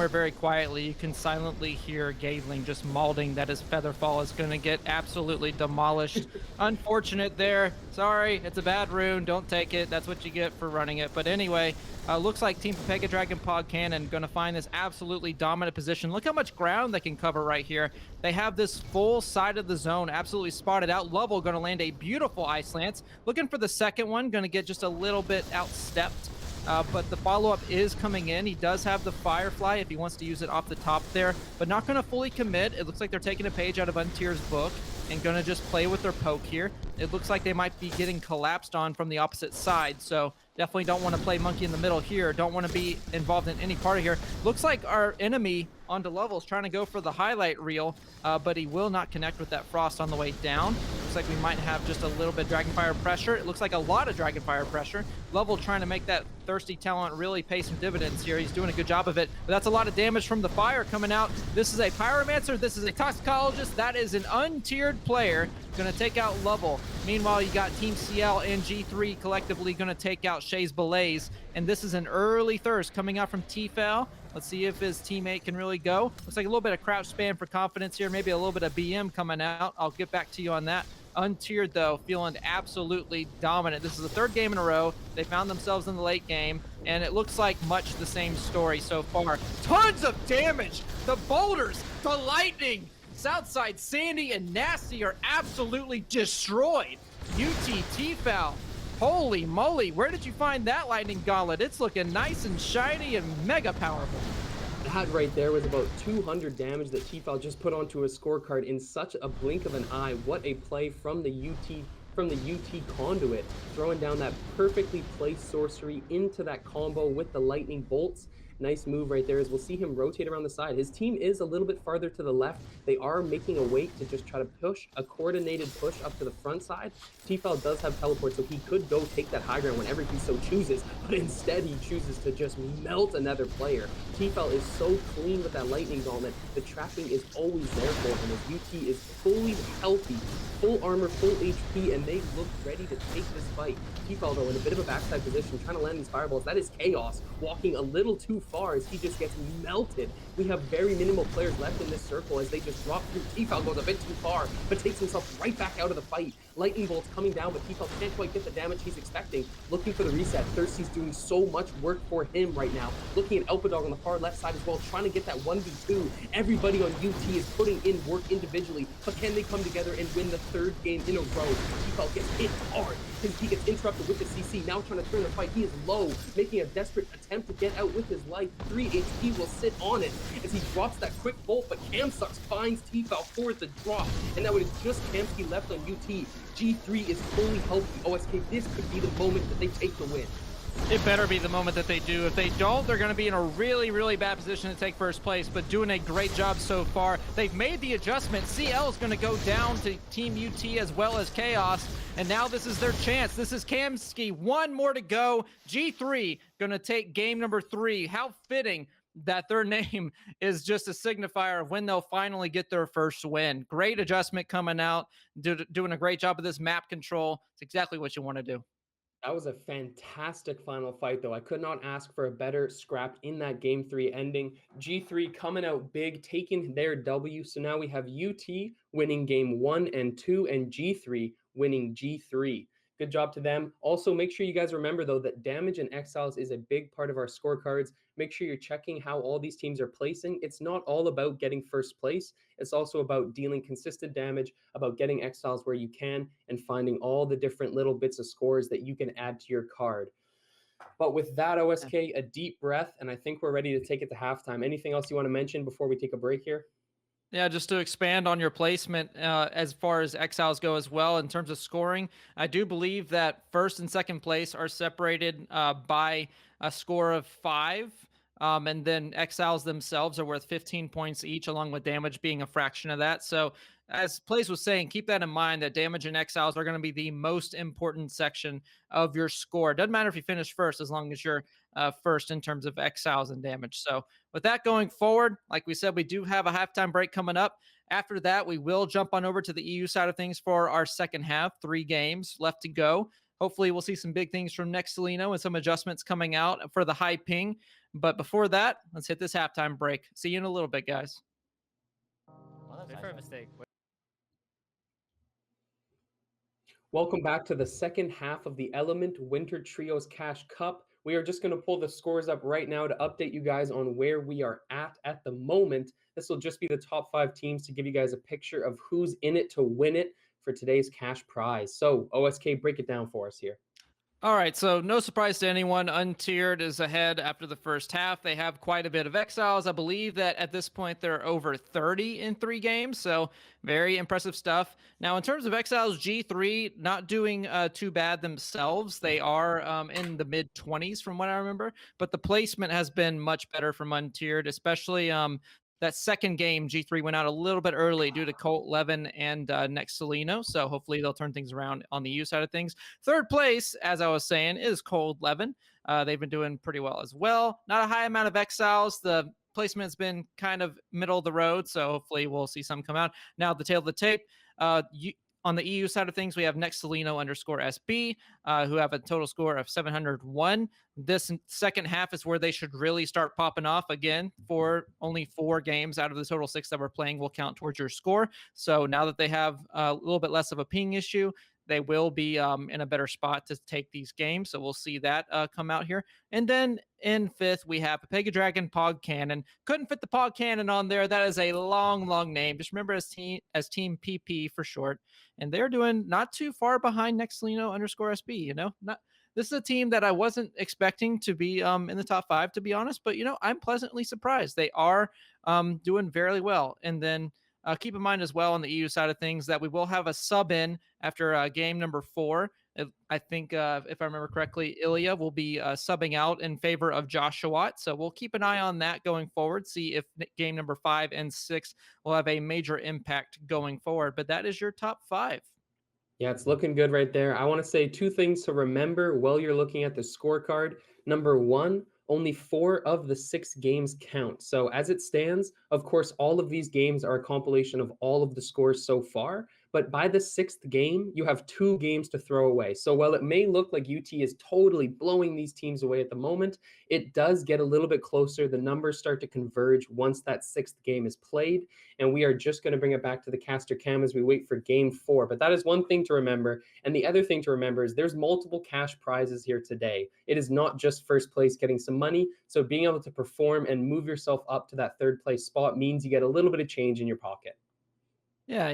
very quietly, you can silently hear Gatling just mauling that his Featherfall is going to get absolutely demolished. Unfortunate there. Sorry, it's a bad rune. Don't take it. That's what you get for running it. But anyway, looks like Team Pepega Dragon Pod Cannon going to find this absolutely dominant position. Look how much ground they can cover right here. They have this full side of the zone absolutely spotted out. Lovell going to land a beautiful Ice Lance. Looking for the second one. Going to get just a little bit outstepped. But the follow-up is coming in. He does have the Firefly if he wants to use it off the top there, but not going to fully commit. It looks like they're taking a page out of Untier's book and going to just play with their poke here. It looks like they might be getting collapsed on from the opposite side, so definitely don't want to play monkey in the middle here. Don't want to be involved in any part of here. Looks like our enemy onto levels trying to go for the highlight reel, but he will not connect with that frost on the way down. Looks like we might have just a little bit Dragonfire pressure. It looks like a lot of Dragonfire pressure. Level trying to make that thirsty talent really pay some dividends here. He's doing a good job of it, but that's a lot of damage from the fire coming out. This is a pyromancer. This is a toxicologist. That is an untiered player going to take out Lovell. Meanwhile, you got Team CL and G3 collectively going to take out Shays Belays, and this is an early thirst coming out from T-Fel. Let's see if his teammate can really go. Looks like a little bit of crouch spam for confidence here, maybe a little bit of BM coming out. I'll get back to you on that. Untiered, though, feeling absolutely dominant. This is the third game in a row. They found themselves in the late game, and it looks like much the same story so far. Tons of damage. The boulders, the lightning. Southside Sandy and Nasty are absolutely destroyed. UT T-Foul. Holy moly, where did you find that lightning gauntlet? It's looking nice and shiny and mega powerful. That right there was about 200 damage that T-Foul just put onto his scorecard in such a blink of an eye. What a play from the UT conduit, throwing down that perfectly placed sorcery into that combo with the lightning bolts. Nice move right there, as we'll see him rotate around the side. His team is a little bit farther to the left. They are making a wait to just try to push a coordinated push up to the front side. T-Foul does have teleport, so he could go take that high ground whenever he so chooses, but instead he chooses to just melt another player. T-Foul is so clean with that lightning gauntlet. The trapping is always there for him, as UT is fully healthy, full armor, full HP, and they look ready to take this fight. T-Foul, though, in a bit of a backside position, trying to land these fireballs. That is Chaos, walking a little too far as he just gets melted. We have very minimal players left in this circle as they just drop through. T-Foul goes a bit too far, but takes himself right back out of the fight. Lightning bolts coming down, but T-Foul can't quite get the damage he's expecting. Looking for the reset. Thirsty's doing so much work for him right now. Looking at Elpadog on the far left side as well, trying to get that 1v2. Everybody on UT is putting in work individually, but can they come together and win the third game in a row? T-Foul gets hit hard. He gets interrupted with the CC, now trying to turn the fight. He is low, making a desperate attempt to get out with his life. 3 HP will sit on it as he drops that quick bolt, but Camsucks finds T-Foul for the drop, and that was just Kamsky left on UT. G3 is fully healthy. OSK, this could be the moment that they take the win. It better be the moment that they do. If they don't, they're going to be in a really, really bad position to take first place, but doing a great job so far. They've made the adjustment. CL is going to go down to Team UT as well as Chaos, and now this is their chance. This is Kamsky. One more to go. G3 going to take game number 3. How fitting that their name is just a signifier of when they'll finally get their first win. Great adjustment coming out, doing a great job of this map control. It's exactly what you want to do. That was a fantastic final fight, though. I could not ask for a better scrap in that Game 3 ending. G3 coming out big, taking their W. So now we have UT winning Game 1 and 2, and G3 winning G3. Good job to them. Also, make sure you guys remember, though, that damage and exiles is a big part of our scorecards. Make sure you're checking how all these teams are placing. It's not all about getting first place. It's also about dealing consistent damage, about getting exiles where you can, and finding all the different little bits of scores that you can add to your card. But with that, OSK, a deep breath, and I think we're ready to take it to halftime. Anything else you want to mention before we take a break here? Yeah, just to expand on your placement as far as exiles go as well, in terms of scoring, I do believe that first and second place are separated by a score of 5. And then exiles themselves are worth 15 points each, along with damage being a fraction of that. So as Plays was saying, keep that in mind, that damage and exiles are going to be the most important section of your score. It doesn't matter if you finish first, as long as you're first in terms of exiles and damage. So with that going forward, like we said, we do have a halftime break coming up. After that, we will jump on over to the EU side of things for our second half. 3 games left to go. Hopefully we'll see some big things from Nextelino and some adjustments coming out for the high ping. But before that, let's hit this halftime break. See you in a little bit, guys. Wait for a mistake. Welcome back to the second half of the Element Winter Trios Cash Cup. We are just going to pull the scores up right now to update you guys on where we are at the moment. This will just be the top 5 teams to give you guys a picture of who's in it to win it for today's cash prize. So, OSK, break it down for us here. All right, so no surprise to anyone, Untiered is ahead after the first half. They have quite a bit of exiles. I believe that at this point they're over 30 in 3 games, so very impressive stuff. Now, in terms of exiles, G3 not doing too bad themselves. They are in the mid-20s from what I remember, but the placement has been much better from Untiered, especially that second game. G3 went out a little bit early due to Colt Levin and Nextelino, so hopefully they'll turn things around on the U side of things. Third place, as I was saying, is Colt Levin. They've been doing pretty well as well. Not a high amount of exiles. The placement's been kind of middle of the road, so hopefully we'll see some come out. Now, the tail of the tape. On the EU side of things, we have Nextelino underscore SB, who have a total score of 701. This second half is where they should really start popping off again. For only 4 games out of the total 6 that we're playing will count towards your score. So now that they have a little bit less of a ping issue, they will be in a better spot to take these games. So we'll see that come out here. And then in 5th, we have Pega Dragon Pog Cannon. Couldn't fit the Pog Cannon on there. That is a long, long name. Just remember as Team PP for short. And they're doing not too far behind Nextelino underscore SB. Not this is a team that I wasn't expecting to be in the top 5, to be honest. But I'm pleasantly surprised. They are doing very well. And then keep in mind as well on the EU side of things that we will have a sub in after game number 4. I think if I remember correctly, Ilya will be subbing out in favor of Joshua. So we'll keep an eye on that going forward. See if game number 5 and 6 will have a major impact going forward. But that is your top 5. Yeah, it's looking good right there. I want to say 2 things to remember while you're looking at the scorecard. Number 1, only 4 of the 6 games count. So as it stands, of course, all of these games are a compilation of all of the scores so far. But by the 6th game, you have 2 games to throw away. So while it may look like UT is totally blowing these teams away at the moment, it does get a little bit closer. The numbers start to converge once that 6th game is played. And we are just going to bring it back to the caster cam as we wait for game 4. But that is one thing to remember. And the other thing to remember is there's multiple cash prizes here today. It is not just first place getting some money. So being able to perform and move yourself up to that 3rd place spot means you get a little bit of change in your pocket. Yeah,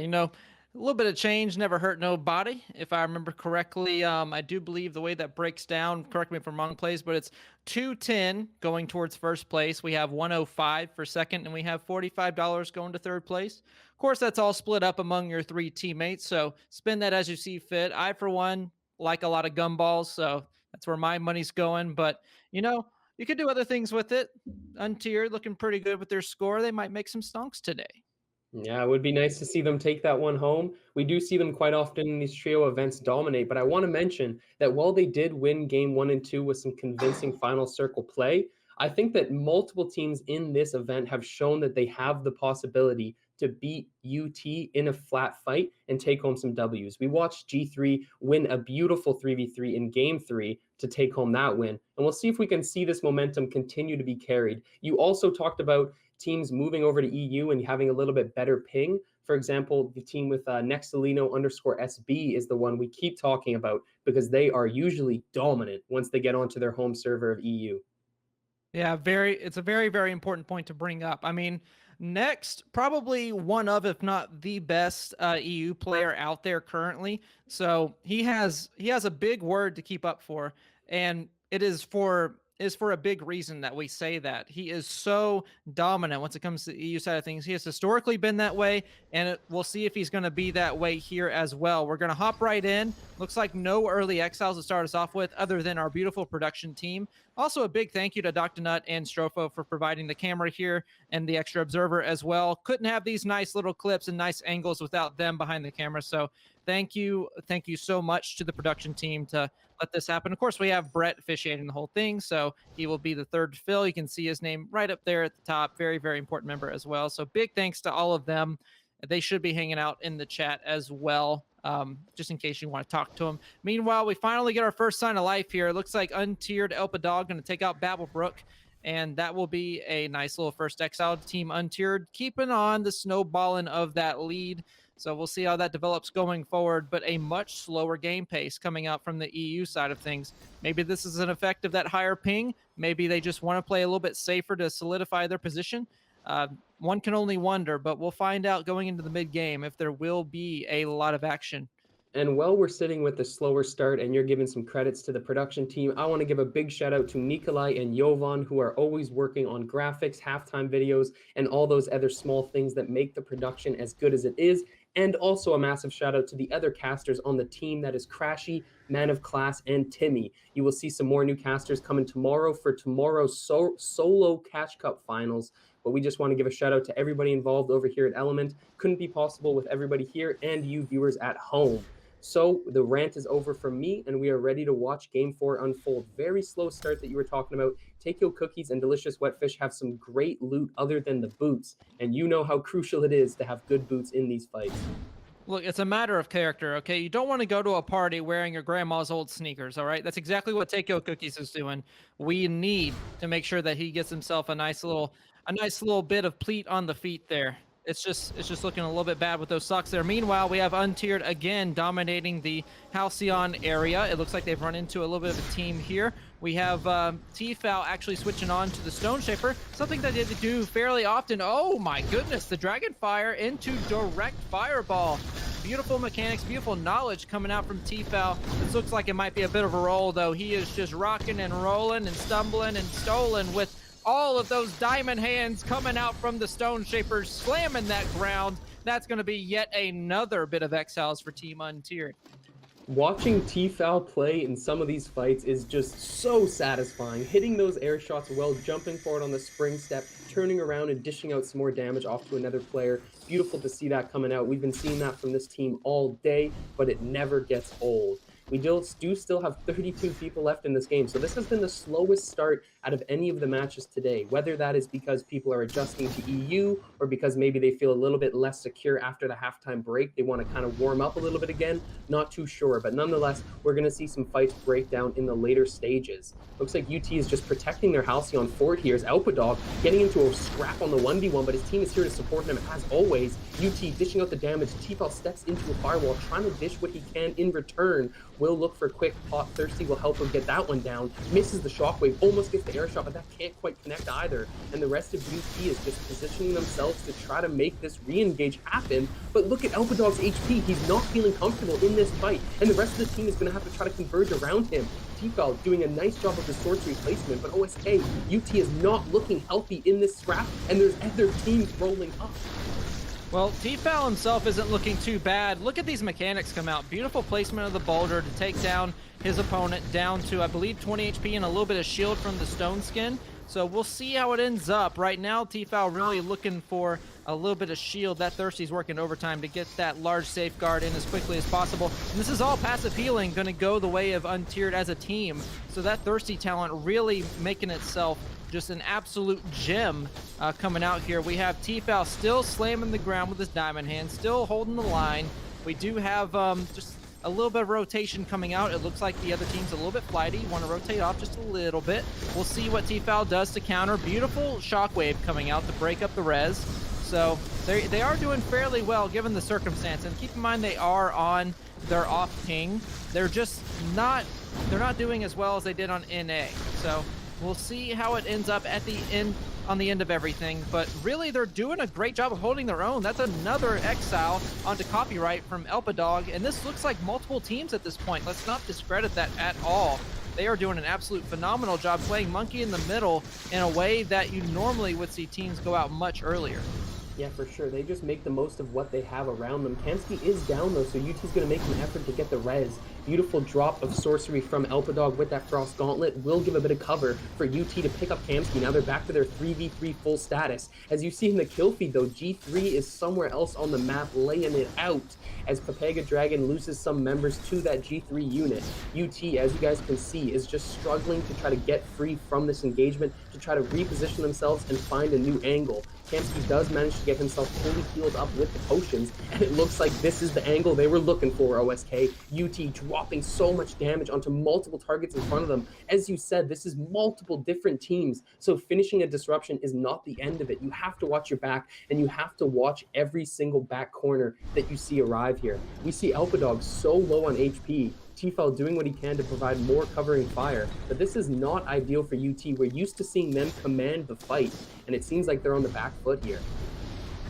a little bit of change never hurt nobody. If I remember correctly, I do believe the way that breaks down, correct me if I'm wrong, plays, but it's 210 going towards first place. We have 105 for second, and we have $45 going to 3rd place. Of course, that's all split up among your 3 teammates, so spend that as you see fit. I, for one, like a lot of gumballs, so that's where my money's going. But, you could do other things with it. Untiered looking pretty good with their score. They might make some stonks today. Yeah, it would be nice to see them take that one home. We do see them quite often in these trio events dominate, but I want to mention that while they did win game 1 and 2 with some convincing final circle play, I think that multiple teams in this event have shown that they have the possibility to beat UT in a flat fight and take home some W's. We watched G3 win a beautiful 3v3 in game 3 to take home that win. And we'll see if we can see this momentum continue to be carried. You also talked about teams moving over to EU and having a little bit better ping. For example, the team with Nextelino underscore SB is the one we keep talking about because they are usually dominant once they get onto their home server of EU. Yeah, it's a very, very important point to bring up. I mean, Next, probably one of, if not the best EU player out there currently. So he has a big word to keep up for, and it is for a big reason that we say that. He is so dominant once it comes to the EU side of things. He has historically been that way, and we'll see if he's going to be that way here as well. We're going to hop right in. Looks like no early exiles to start us off with other than our beautiful production team. Also, a big thank you to Dr. Nut and Strofo for providing the camera here and the extra observer as well. Couldn't have these nice little clips and nice angles without them behind the camera. So thank you so much to the production team to let this happen. Of course, we have Brett officiating the whole thing, so he will be the third fill. You can see his name right up there at the top. Very, very important member as well. So big thanks to all of them. They should be hanging out in the chat as well, just in case you want to talk to them. Meanwhile, we finally get our first sign of life here. It looks like Untiered Elpa Dog going to take out Babblebrook, and that will be a nice little first exile to Team Untiered, keeping on the snowballing of that lead. So we'll see how that develops going forward, but a much slower game pace coming out from the EU side of things. Maybe this is an effect of that higher ping. Maybe they just want to play a little bit safer to solidify their position. One can only wonder, but we'll find out going into the mid-game if there will be a lot of action. And while we're sitting with the slower start and you're giving some credits to the production team, I want to give a big shout out to Nikolai and Jovan, who are always working on graphics, halftime videos, and all those other small things that make the production as good as it is. And also a massive shout out to the other casters on the team, that is Crashy, Man of Class, and Timmy. You will see some more new casters coming tomorrow for tomorrow's solo Catch Cup finals. But we just want to give a shout out to everybody involved over here at Element. Couldn't be possible with everybody here and you viewers at home. So the rant is over from me, and we are ready to watch Game 4 unfold. Very slow start that you were talking about. Takeo Cookies and Delicious Wetfish have some great loot other than the boots, and you know how crucial it is to have good boots in these fights. Look, it's a matter of character, okay? You don't want to go to a party wearing your grandma's old sneakers, all right? That's exactly what Takeo Cookies is doing. We need to make sure that he gets himself a nice little bit of pleat on the feet there. It's just looking a little bit bad with those socks there. Meanwhile, we have Untiered again dominating the Halcyon area. It looks like they've run into a little bit of a team here. We have T-Foul actually switching on to the Stone Shaper, something that they do fairly often. Oh my goodness, the Dragon Fire into direct Fireball. Beautiful mechanics, beautiful knowledge coming out from T-Foul. This looks like it might be a bit of a roll, though. He is just rocking and rolling and stumbling and stolen with all of those diamond hands coming out from the Stone Shaper, slamming that ground. That's going to be yet another bit of exiles for Team Untiered. Watching T-Foul play in some of these fights is just so satisfying. Hitting those air shots well, jumping forward on the spring step, turning around and dishing out some more damage off to another player. Beautiful to see that coming out. We've been seeing that from this team all day, but it never gets old. We do still have 32 people left in this game, so this has been the slowest start out of any of the matches today, whether that is because people are adjusting to EU or because maybe they feel a little bit less secure after the halftime break. They want to kind of warm up a little bit again. Not too sure, but nonetheless, we're going to see some fights break down in the later stages. Looks like UT is just protecting their Halcyon fort here as Elpadog getting into a scrap on the 1v1, but his team is here to support him as always. UT dishing out the damage. T-Foul steps into a firewall, trying to dish what he can in return. Will look for a quick pot. Thirsty will help him get that one down. Misses the shockwave, almost gets the air shot, but that can't quite connect either. And the rest of UT is just positioning themselves to try to make this re-engage happen. But look at Elpadog's HP. He's not feeling comfortable in this fight, and the rest of the team is going to have to try to converge around him. T-Foul doing a nice job of the sorcery placement, but OSK, UT is not looking healthy in this scrap, and there's other teams rolling up. Well, T-Foul himself isn't looking too bad. Look at these mechanics come out. Beautiful placement of the boulder to take down his opponent down to, I believe, 20 HP and a little bit of shield from the stone skin. So we'll see how it ends up. Right now, T-Foul really looking for a little bit of shield. That Thirsty's working overtime to get that large safeguard in as quickly as possible. And this is all passive healing, going to go the way of Untiered as a team. So that Thirsty talent really making itself just an absolute gem coming out here. We have T-Foul still slamming the ground with his diamond hand, still holding the line. We do have just a little bit of rotation coming out. It looks like the other team's a little bit flighty. Want to rotate off just a little bit. We'll see what T-Foul does to counter. Beautiful shockwave coming out to break up the res. So they are doing fairly well given the circumstance. And keep in mind they are on their off ping. They're just not doing as well as they did on NA. So we'll see how it ends up at the end, on the end of everything, but really they're doing a great job of holding their own. That's another exile onto copyright from Elpadog, and this looks like multiple teams at this point. Let's not discredit that at all. They are doing an absolute phenomenal job playing monkey in the middle in a way that you normally would see teams go out much earlier. Yeah, for sure. They just make the most of what they have around them. Kamsky is down, though, so UT's going to make an effort to get the res. Beautiful drop of sorcery from Elpadog with that Frost Gauntlet will give a bit of cover for UT to pick up Kamsky. Now they're back to their 3v3 full status. As you see in the kill feed, though, G3 is somewhere else on the map laying it out as Papega Dragon loses some members to that G3 unit. UT, as you guys can see, is just struggling to try to get free from this engagement, to try to reposition themselves and find a new angle. Kamsky does manage to get himself fully healed up with the potions, and it looks like this is the angle they were looking for, OSK. UT dropping so much damage onto multiple targets in front of them. As you said, this is multiple different teams, so finishing a disruption is not the end of it. You have to watch your back, and you have to watch every single back corner that you see arrive here. We see Elpadog so low on HP, T-Foul doing what he can to provide more covering fire, but this is not ideal for UT. We're used to seeing them command the fight, and it seems like they're on the back foot here.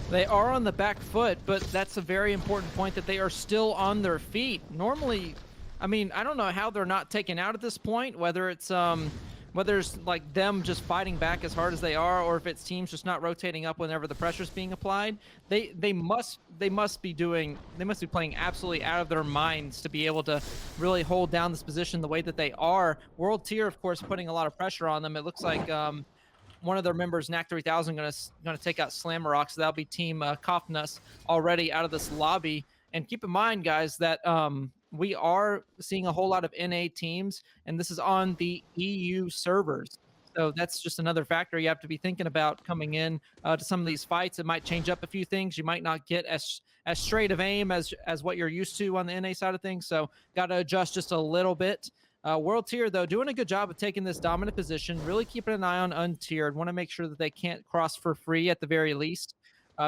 They are on the back foot, but that's a very important point that they are still on their feet. Normally, I mean, I don't know how they're not taken out at this point, whether it's like them just fighting back as hard as they are, or if it's teams just not rotating up whenever the pressure's being applied. They must be playing absolutely out of their minds to be able to really hold down this position the way that they are. World Tier, of course, putting a lot of pressure on them. It looks like one of their members, Knack 3000, gonna take out Slammerok, so that'll be Team Kofnus already out of this lobby. And keep in mind, guys, that we are seeing a whole lot of NA teams, and this is on the EU servers. So that's just another factor you have to be thinking about coming in to some of these fights. It might change up a few things. You might not get as straight of aim as what you're used to on the NA side of things. So got to adjust just a little bit. World tier, though, doing a good job of taking this dominant position, really keeping an eye on untiered. Want to make sure that they can't cross for free at the very least.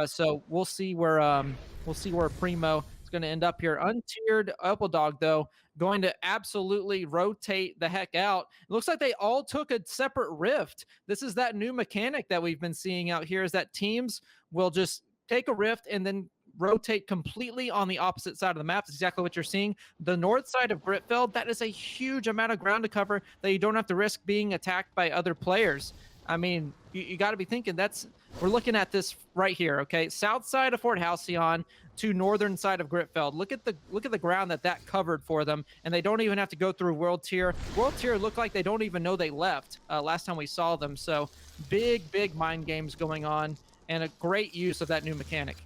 So we'll see where Primo is going to end up here. Untiered Dog, though, going to absolutely rotate the heck out. It looks like they all took a separate rift. This is that new mechanic that we've been seeing out here, is that teams will just take a rift and then rotate completely on the opposite side of the map. That's exactly what you're seeing. The north side of Gritfeld, that is a huge amount of ground to cover that you don't have to risk being attacked by other players. I mean, you got to be thinking we're looking at this right here, okay? South side of Fort Halcyon to northern side of Gritfeld. Look at the ground that covered for them, and they don't even have to go through World Tier. World Tier look like they don't even know they left last time we saw them. So big mind games going on, and a great use of that new mechanic.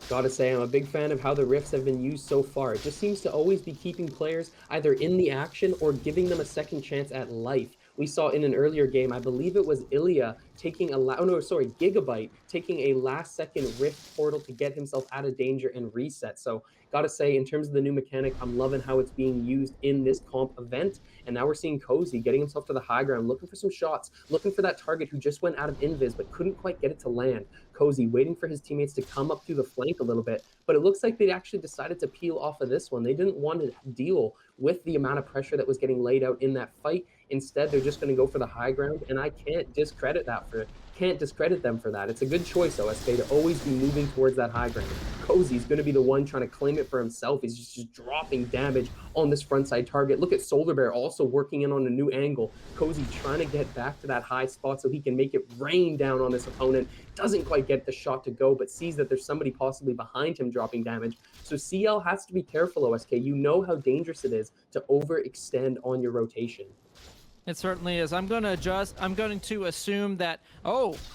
Gotta say, I'm a big fan of how the rifts have been used so far. It just seems to always be keeping players either in the action or giving them a second chance at life. We saw in an earlier game, I believe it was Ilya taking Gigabyte taking a last second rift portal to get himself out of danger and reset. So gotta say, in terms of the new mechanic, I'm loving how it's being used in this comp event. And now we're seeing Cozy getting himself to the high ground, looking for some shots, looking for that target who just went out of invis but couldn't quite get it to land. Cozy waiting for his teammates to come up through the flank a little bit, but it looks like they actually decided to peel off of this one. They didn't want to deal with the amount of pressure that was getting laid out in that fight. Instead, they're just going to go for the high ground, and I can't discredit them for that. It's a good choice, OSK, to always be moving towards that high ground. Cozy's going to be the one trying to claim it for himself. He's just dropping damage on this front side target. Look at Solar Bear also working in on a new angle. Cozy trying to get back to that high spot so he can make it rain down on this opponent. Doesn't quite get the shot to go, but sees that there's somebody possibly behind him dropping damage. So CL has to be careful, OSK. You know how dangerous it is to overextend on your rotation. It certainly is. I'm going to assume that,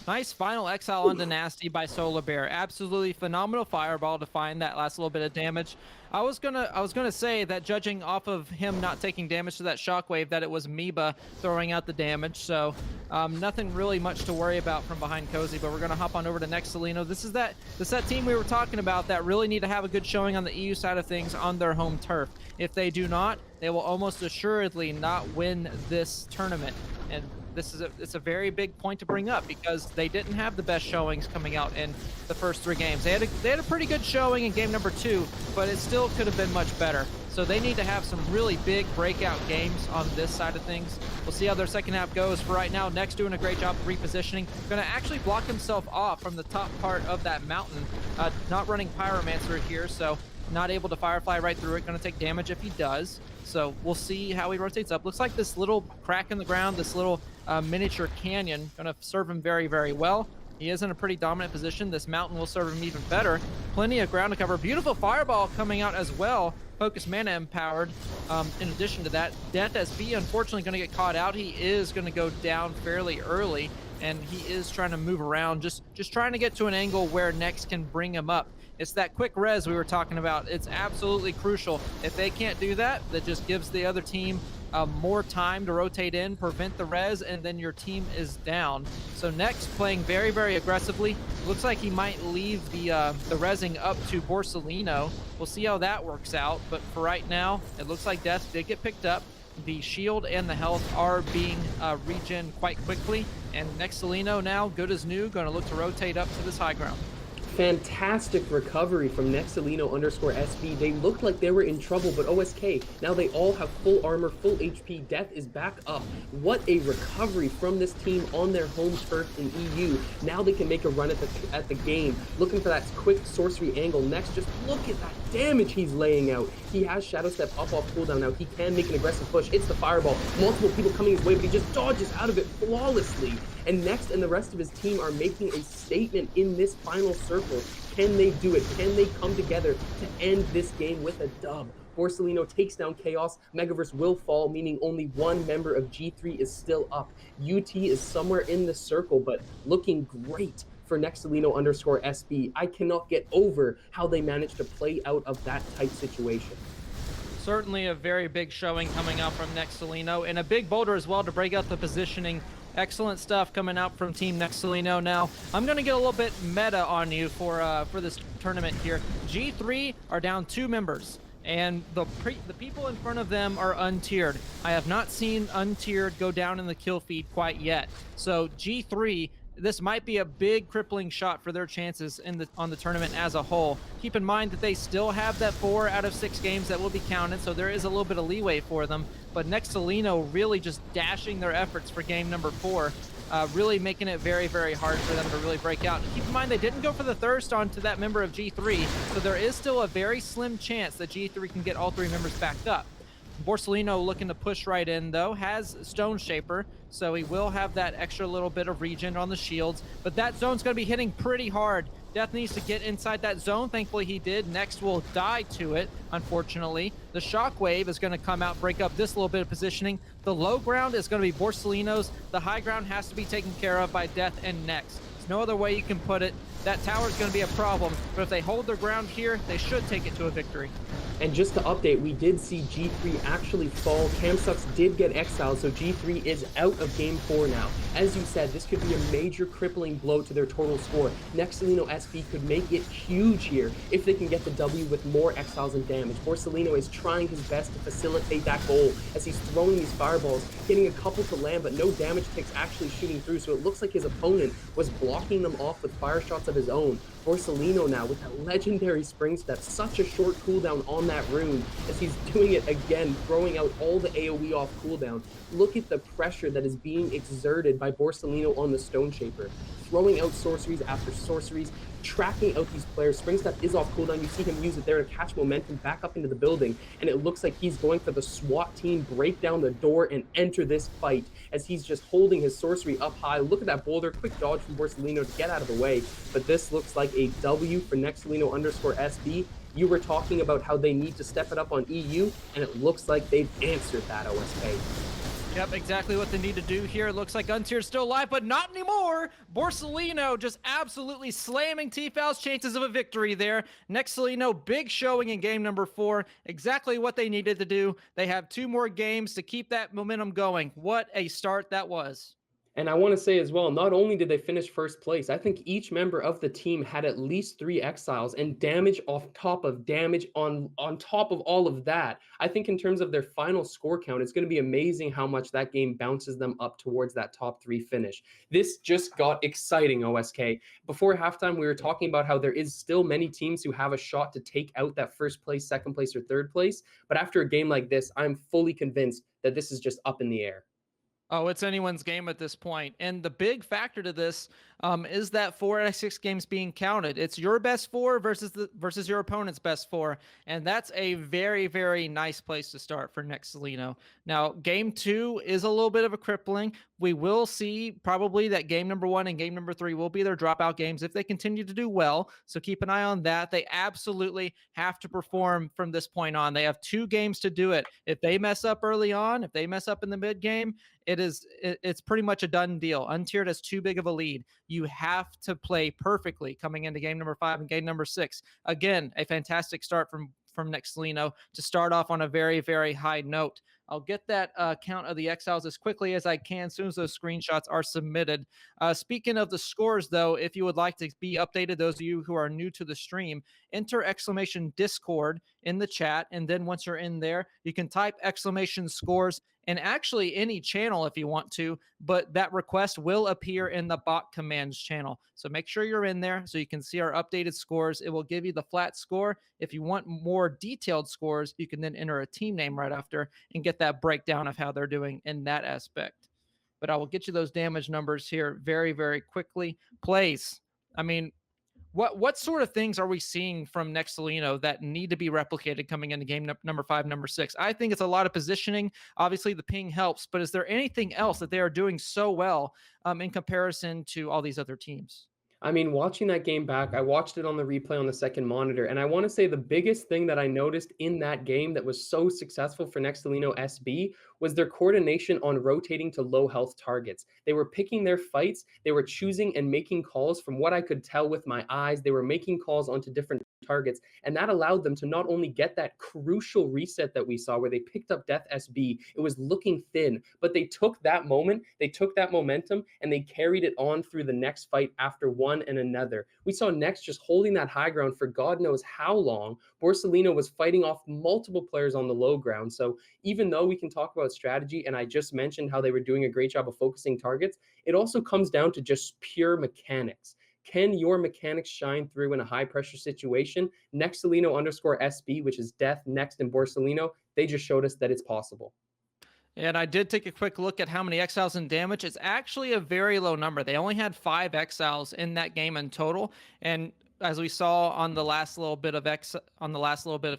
nice final exile onto Nasty by Solar Bear. Absolutely phenomenal fireball to find that last little bit of damage. I was gonna say that judging off of him not taking damage to that shockwave, that it was Meba throwing out the damage. So nothing really much to worry about from behind Cozy, but we're gonna hop on over to Nexalino. This is that team we were talking about that really need to have a good showing on the EU side of things on their home turf. If they do not, they will almost assuredly not win this tournament. And it's a very big point to bring up because they didn't have the best showings coming out in the first 3 games. They had a pretty good showing in game number 2, but it still could have been much better. So they need to have some really big breakout games on this side of things. We'll see how their second half goes. For right now, Nex doing a great job of repositioning. Going to actually block himself off from the top part of that mountain. Not running Pyromancer here, so not able to Firefly right through it. Going to take damage if he does. So we'll see how he rotates up. Looks like this little crack in the ground, this little miniature canyon, going to serve him very, very well. He is in a pretty dominant position. This mountain will serve him even better. Plenty of ground to cover. Beautiful fireball coming out as well. Focus mana empowered. In addition to that, Death SB unfortunately going to get caught out. He is going to go down fairly early, and he is trying to move around, just trying to get to an angle where Nex can bring him up. It's that quick res we were talking about. It's absolutely crucial. If they can't do that, that just gives the other team more time to rotate in, prevent the res, and then your team is down. So Nex playing very, very aggressively. Looks like he might leave the resing up to Borsalino. We'll see how that works out. But for right now, it looks like Death did get picked up. The shield and the health are being regen quite quickly. And Nexalino now, good as new, going to look to rotate up to this high ground. Fantastic recovery from Nexalino_SB. They looked like they were in trouble, but OSK, now they all have full armor, full HP. Death is back up. What a recovery from this team on their home turf in EU. Now they can make a run at the game. Looking for that quick sorcery angle. Next, just look at that damage he's laying out. He has Shadow Step up off cooldown now. He can make an aggressive push. It's the fireball. Multiple people coming his way, but he just dodges out of it flawlessly. And Next and the rest of his team are making a statement in this final circle. Can they do it? Can they come together to end this game with a dub? Borsalino takes down Chaos. Megaverse will fall, meaning only one member of G3 is still up. UT is somewhere in the circle, but looking great for Nexalino_SB. I cannot get over how they managed to play out of that tight situation. Certainly a very big showing coming out from Nextelino, and a big boulder as well to break out the positioning. Excellent stuff coming out from Team Nextelino. Now, I'm going to get a little bit meta on you for this tournament here. G3 are down 2 members, and the people in front of them are untiered. I have not seen untiered go down in the kill feed quite yet. So G3, this might be a big crippling shot for their chances on the tournament as a whole. Keep in mind that they still have that 4 out of 6 games that will be counted, so there is a little bit of leeway for them. But Nextelino really just dashing their efforts for game number 4, really making it very, very hard for them to really break out. Keep in mind they didn't go for the thirst onto that member of G3, so there is still a very slim chance that G3 can get all 3 members back up. Borsalino looking to push right in, though, has Stone Shaper, so he will have that extra little bit of regen on the shields, but that zone's going to be hitting pretty hard. Death needs to get inside that zone. Thankfully he did. Next will die to it, unfortunately. The shockwave is going to come out, break up this little bit of positioning. The low ground is going to be Borsalino's. The high ground has to be taken care of by Death and Next. There's no other way you can put it. That tower is going to be a problem, but if they hold their ground here, they should take it to a victory. And just to update, we did see G3 actually fall. Camsucks did get exiled, so G3 is out of game 4 now. As you said, this could be a major crippling blow to their total score. Nextelino SB could make it huge here if they can get the W with more exiles and damage. Borsalino is trying his best to facilitate that goal as he's throwing these fireballs, getting a couple to land, but no damage ticks actually shooting through, so it looks like his opponent was blocking them off with fire shots of his own. Borsalino now with that legendary spring step, such a short cooldown on that rune as he's doing it again, throwing out all the AoE off cooldown. Look at the pressure that is being exerted by Borsalino on the Stone Shaper, throwing out sorceries after sorceries, tracking out these players. Spring Step is off cooldown. You see him use it there to catch momentum back up into the building, and it looks like he's going for the SWAT team, break down the door and enter this fight as he's just holding his sorcery up high. Look at that boulder, quick dodge from Borsalino to get out of the way, but this looks like a W for Nextelino_SB. You were talking about how they need to step it up on EU, and it looks like they've answered that, OSK. Yep, exactly what they need to do here. It looks like Untier's still alive, but not anymore. Borsalino just absolutely slamming T-Foul's chances of a victory there. Nextelino, big showing in game number 4. Exactly what they needed to do. They have 2 more games to keep that momentum going. What a start that was. And I want to say as well, not only did they finish first place, I think each member of the team had at least 3 exiles and damage off top of damage on top of all of that. I think in terms of their final score count, it's going to be amazing how much that game bounces them up towards that top 3 finish. This just got exciting, OSK. Before halftime, we were talking about how there is still many teams who have a shot to take out that first place, second place, or third place. But after a game like this, I'm fully convinced that this is just up in the air. Oh, it's anyone's game at this point. And the big factor to this is that 4 out of 6 games being counted. It's your best 4 versus your opponent's best 4. And that's a very, very nice place to start for Nextelino. Now, game 2 is a little bit of a crippling. We will see probably that game number 1 and game number 3 will be their dropout games if they continue to do well. So keep an eye on that. They absolutely have to perform from this point on. They have 2 games to do it. If they mess up early on, if they mess up in the mid game, it's pretty much a done deal. Untiered has too big of a lead. You have to play perfectly coming into game number 5 and game number 6. Again, a fantastic start from Nextelino to start off on a very, very high note. I'll get that count of the exiles as quickly as I can as soon as those screenshots are submitted. Speaking of the scores, though, if you would like to be updated, those of you who are new to the stream, enter exclamation Discord in the chat. And then once you're in there, you can type exclamation scores and actually any channel if you want to, but that request will appear in the bot commands channel. So make sure you're in there so you can see our updated scores. It will give you the flat score. If you want more detailed scores, you can then enter a team name right after and get that breakdown of how they're doing in that aspect. But I will get you those damage numbers here very, very quickly. Plays. I mean, what sort of things are we seeing from Nextelino that need to be replicated coming into game number 5, number 6? I think it's a lot of positioning. Obviously, the ping helps, but is there anything else that they are doing so well in comparison to all these other teams? I mean, watching that game back, I watched it on the replay on the second monitor, and I want to say the biggest thing that I noticed in that game that was so successful for Nextelino SB was their coordination on rotating to low health targets. They were picking their fights, they were choosing and making calls. From what I could tell with my eyes, they were making calls onto different targets, and that allowed them to not only get that crucial reset that we saw where they picked up Death SB. It was looking thin, but they took that moment, they took that momentum, and they carried it on through the next fight after one and another. We saw Next just holding that high ground for God knows how long. Borsalino was fighting off multiple players on the low ground. So even though we can talk about strategy, and I just mentioned how they were doing a great job of focusing targets, it also comes down to just pure mechanics. Can your mechanics shine through in a high pressure situation? Nextelino underscore SB, which is Death, Next, and Borsalino, they just showed us that it's possible. And I did take a quick look at how many exiles and damage. It's actually a very low number. They only had 5 exiles in that game in total. And as we saw on the last little bit of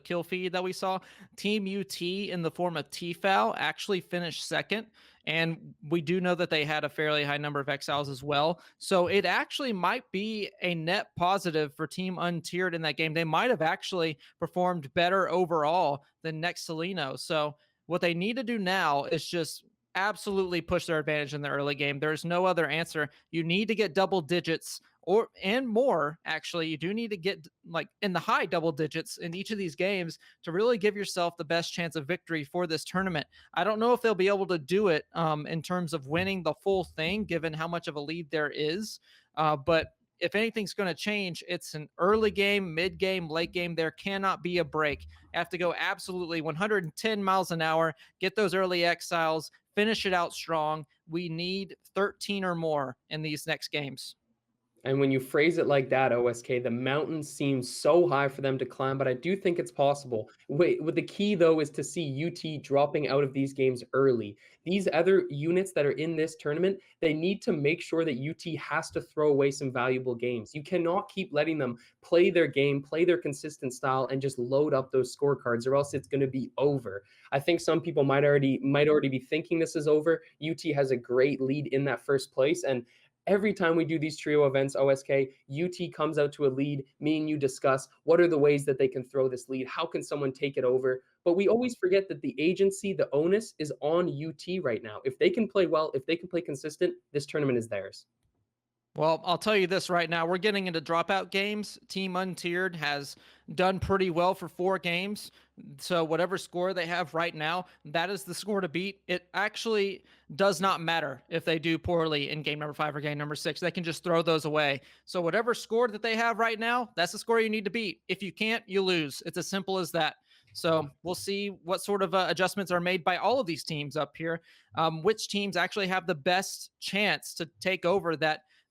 kill feed that we saw, Team UT in the form of Tfal actually finished second. And we do know that they had a fairly high number of exiles as well. So it actually might be a net positive for Team Untiered in that game. They might have actually performed better overall than Nextelino. So what they need to do now is just absolutely push their advantage in the early game. There's no other answer. You need to get double digits and more. Actually, you do need to get like in the high double digits in each of these games to really give yourself the best chance of victory for this tournament. I don't know if they'll be able to do it in terms of winning the full thing, given how much of a lead there is. But if anything's going to change, it's an early game, mid game, late game. There cannot be a break. Have to go absolutely 110 miles an hour, get those early exiles, finish it out strong. We need 13 or more in these next games. And when you phrase it like that, OSK, the mountain seems so high for them to climb, but I do think it's possible. With the key, though, is to see UT dropping out of these games early. These other units that are in this tournament, they need to make sure that UT has to throw away some valuable games. You cannot keep letting them play their game, play their consistent style, and just load up those scorecards, or else it's going to be over. I think some people might already be thinking this is over. UT has a great lead in that first place, and every time we do these trio events, OSK, UT comes out to a lead. Me and you discuss what are the ways that they can throw this lead? How can someone take it over? But we always forget that the agency, the onus is on UT right now. If they can play well, if they can play consistent, this tournament is theirs. Well, I'll tell you this right now. We're getting into dropout games. Team Untiered has done pretty well for 4 games. So whatever score they have right now, that is the score to beat. It actually does not matter if they do poorly in game number 5 or game number 6. They can just throw those away. So whatever score that they have right now, that's the score you need to beat. If you can't, you lose. It's as simple as that. So we'll see what sort of adjustments are made by all of these teams up here. Which teams actually have the best chance to take over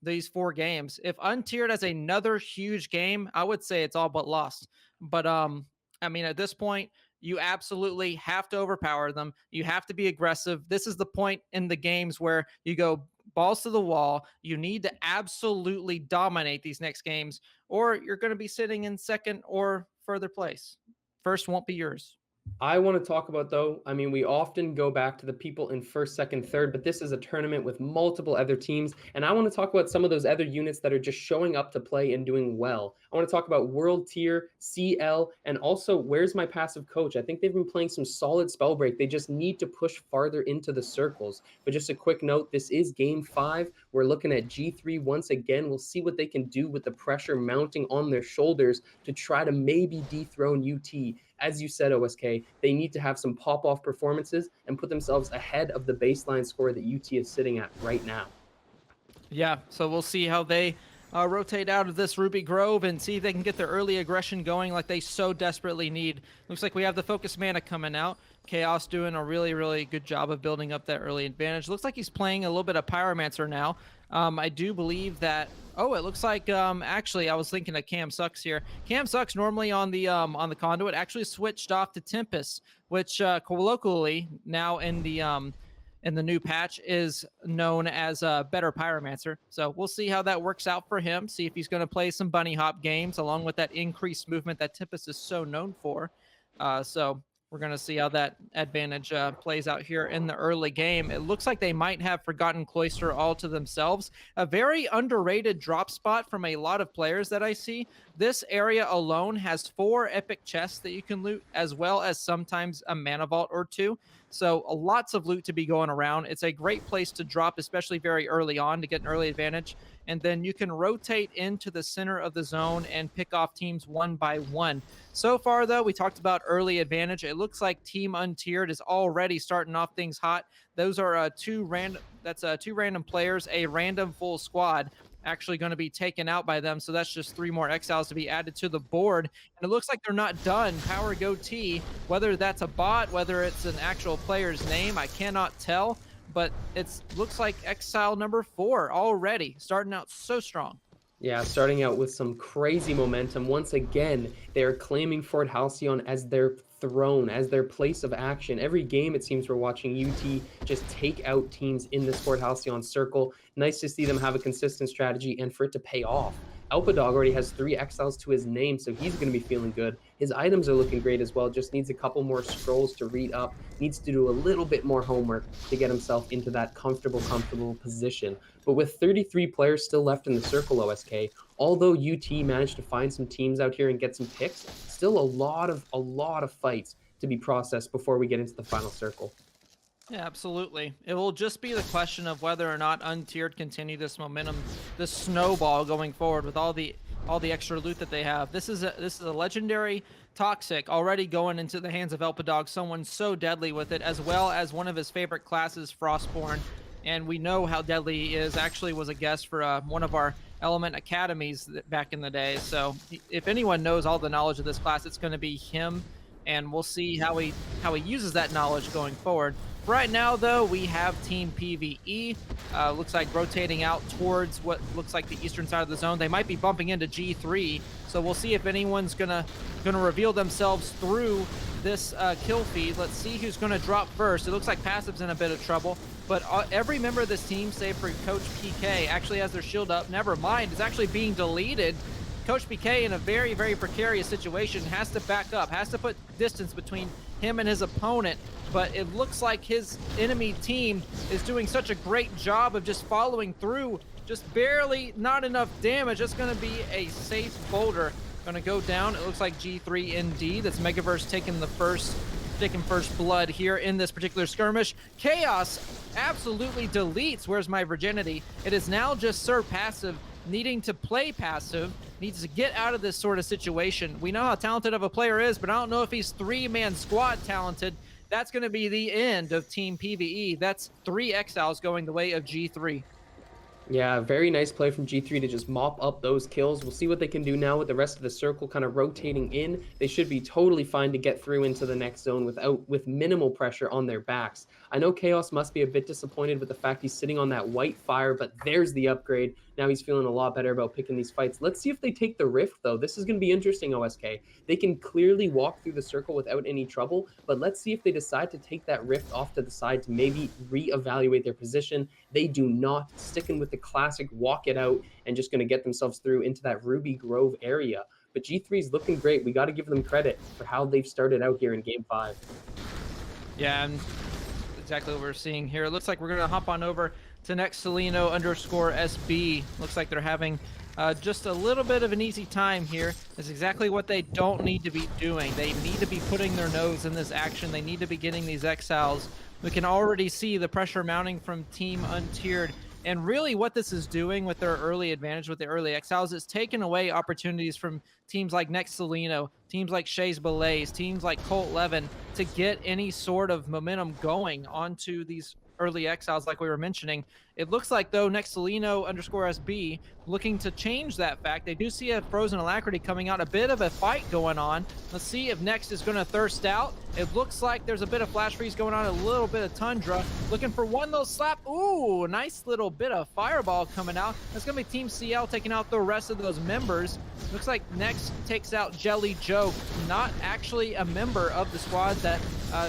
these 4 games. If Untiered has another huge game, I would say it's all but lost. But I mean, at this point, you absolutely have to overpower them. You have to be aggressive. This is the point in the games where you go balls to the wall. You need to absolutely dominate these next games, or you're going to be sitting in second or further place. First won't be yours. I want to talk about, though, I mean, we often go back to the people in first, second, third, but this is a tournament with multiple other teams. And I want to talk about some of those other units that are just showing up to play and doing well. I want to talk about World Tier, CL, and also Where's My Passive Coach? I think they've been playing some solid Spellbreak. They just need to push farther into the circles. But just a quick note, this is game 5. We're looking at G3 once again. We'll see what they can do with the pressure mounting on their shoulders to try to maybe dethrone UT. As you said, OSK, they need to have some pop-off performances and put themselves ahead of the baseline score that UT is sitting at right now. Yeah, so we'll see how they rotate out of this Ruby Grove and see if they can get their early aggression going like they so desperately need. Looks like we have the Focus Mana coming out. Chaos doing a really, really good job of building up that early advantage. Looks like he's playing a little bit of Pyromancer now. I do believe that... Oh, it looks like actually I was thinking of Cam Sucks here. Cam Sucks normally on the Conduit actually switched off to Tempest, which colloquially now in the new patch is known as a better Pyromancer. So we'll see how that works out for him. See if he's going to play some bunny hop games along with that increased movement that Tempest is so known for. So we're going to see how that advantage plays out here in the early game. It looks like they might have Forgotten Cloister all to themselves. A very underrated drop spot from a lot of players that I see, This area alone has 4 epic chests that you can loot, as well as sometimes a mana vault or 2. So lots of loot to be going around. It's a great place to drop, especially very early on to get an early advantage. And then you can rotate into the center of the zone and pick off teams one by one. So far, though, we talked about early advantage. It looks like Team Untiered is already starting off things hot. Those are two random players, a random full squad actually going to be taken out by them. So that's just 3 more exiles to be added to the board. And it looks like they're not done. Power Goatee, whether that's a bot, whether it's an actual player's name, I cannot tell. But it looks like exile number 4 already, starting out so strong. Yeah, starting out with some crazy momentum. Once again, they're claiming Fort Halcyon as their throne, as their place of action. Every game, it seems we're watching UT just take out teams in this Fort Halcyon circle. Nice to see them have a consistent strategy and for it to pay off. Alpadog already has 3 exiles to his name, so he's going to be feeling good. His items are looking great as well, just needs a couple more scrolls to read up, needs to do a little bit more homework to get himself into that comfortable position. But with 33 players still left in the circle, OSK, although UT managed to find some teams out here and get some picks, still a lot of fights to be processed before we get into the final circle. Yeah, absolutely. It will just be the question of whether or not Untiered continue this momentum, this snowball going forward with all the extra loot that they have. This is a legendary Toxic already going into the hands of Elpadog, someone so deadly with it, as well as one of his favorite classes, Frostborn. And we know how deadly he is. Actually was a guest for one of our Element Academies back in the day. So if anyone knows all the knowledge of this class, it's going to be him. And we'll see how he uses that knowledge going forward. Right now, though, we have Team PvE. Looks like rotating out towards what looks like the eastern side of the zone. They might be bumping into G3, so we'll see if anyone's gonna reveal themselves through this kill feed. Let's see who's gonna drop first. It looks like Passive's in a bit of trouble, but every member of this team, save for Coach PK, actually has their shield up. Never mind, it's actually being deleted. Coach PK, in a very, very precarious situation, has to back up, has to put distance between him and his opponent, but it looks like his enemy team is doing such a great job of just following through, just barely, not enough damage. That's going to be a safe boulder going to go down. It looks like G3 indeed. That's Megaverse taking first blood here in this particular skirmish. Chaos absolutely deletes Where's My Virginity. It is now just Sir Passive needing to play passive, needs to get out of this sort of situation. We know how talented of a player is, but I don't know if he's 3-man squad talented. That's going to be the end of Team PvE. That's 3 exiles going the way of G3. Yeah, very nice play from G3 to just mop up those kills. We'll see what they can do now with the rest of the circle kind of rotating in. They should be totally fine to get through into the next zone with minimal pressure on their backs. I know Chaos must be a bit disappointed with the fact he's sitting on that white fire, but there's the upgrade. Now he's feeling a lot better about picking these fights. Let's see if they take the rift, though. This is going to be interesting, OSK. They can clearly walk through the circle without any trouble, but let's see if they decide to take that rift off to the side to maybe reevaluate their position. They do not, sticking with the classic walk it out and just going to get themselves through into that Ruby Grove area. But G3 is looking great. We got to give them credit for how they've started out here in Game 5. Yeah, and exactly what we're seeing here. It looks like we're going to hop on over to Nextcelino_SB. Looks like they're having just a little bit of an easy time here. That's exactly what they don't need to be doing. They need to be putting their nose in this action. They need to be getting these exiles. We can already see the pressure mounting from Team Untiered. And really what this is doing with their early advantage with the early exiles is taking away opportunities from teams like Nextcelino, teams like Shays Belays, teams like Colt Levin to get any sort of momentum going onto these early exiles like we were mentioning. It looks like, though, Nextcelino_SB looking to change that fact. They do see a Frozen Alacrity coming out, a bit of a fight going on. Let's see if Next is going to thirst out. It looks like there's a bit of Flash Freeze going on, a little bit of Tundra. Looking for one little slap. Ooh, nice little bit of Fireball coming out. That's going to be Team CL taking out the rest of those members. Looks like Next takes out Jelly Joe, not actually a member of the squad that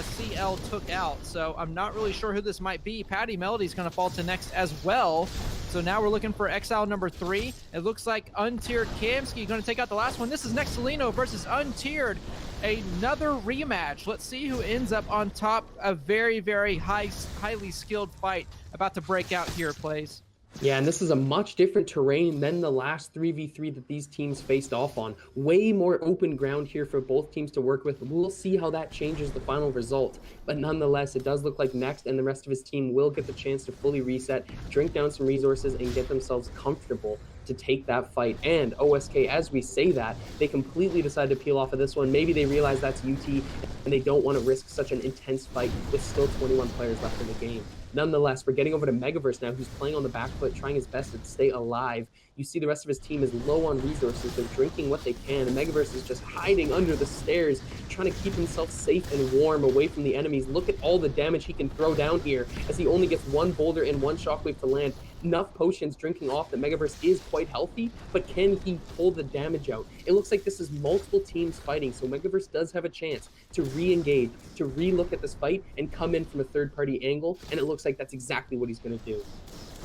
CL took out. So I'm not really sure who this might be. Patty Melody's going to fall to Next as well. So now we're looking for exile number 3. It looks like Untiered Kamsky going to take out the last one. This is Nextcelino versus Untiered. Another rematch. Let's see who ends up on top. A very, very highly skilled fight about to break out here, plays. Yeah, and this is a much different terrain than the last 3v3 that these teams faced off on. Way more open ground here for both teams to work with. We'll see how that changes the final result. But nonetheless, it does look like Next and the rest of his team will get the chance to fully reset, drink down some resources, and get themselves comfortable to take that fight. And OSK, as we say that, they completely decide to peel off of this one. Maybe they realize that's UT and they don't want to risk such an intense fight with still 21 players left in the game. Nonetheless, we're getting over to Megaverse now, who's playing on the back foot, trying his best to stay alive. You see the rest of his team is low on resources. They're drinking what they can, and Megaverse is just hiding under the stairs, trying to keep himself safe and warm away from the enemies. Look at all the damage he can throw down here, as he only gets one boulder and one shockwave to land. Enough potions drinking off that Megaverse is quite healthy, but can he pull the damage out? It looks like this is multiple teams fighting, so Megaverse does have a chance to re-engage, to re-look at this fight, and come in from a third-party angle, and it looks like that's exactly what he's going to do.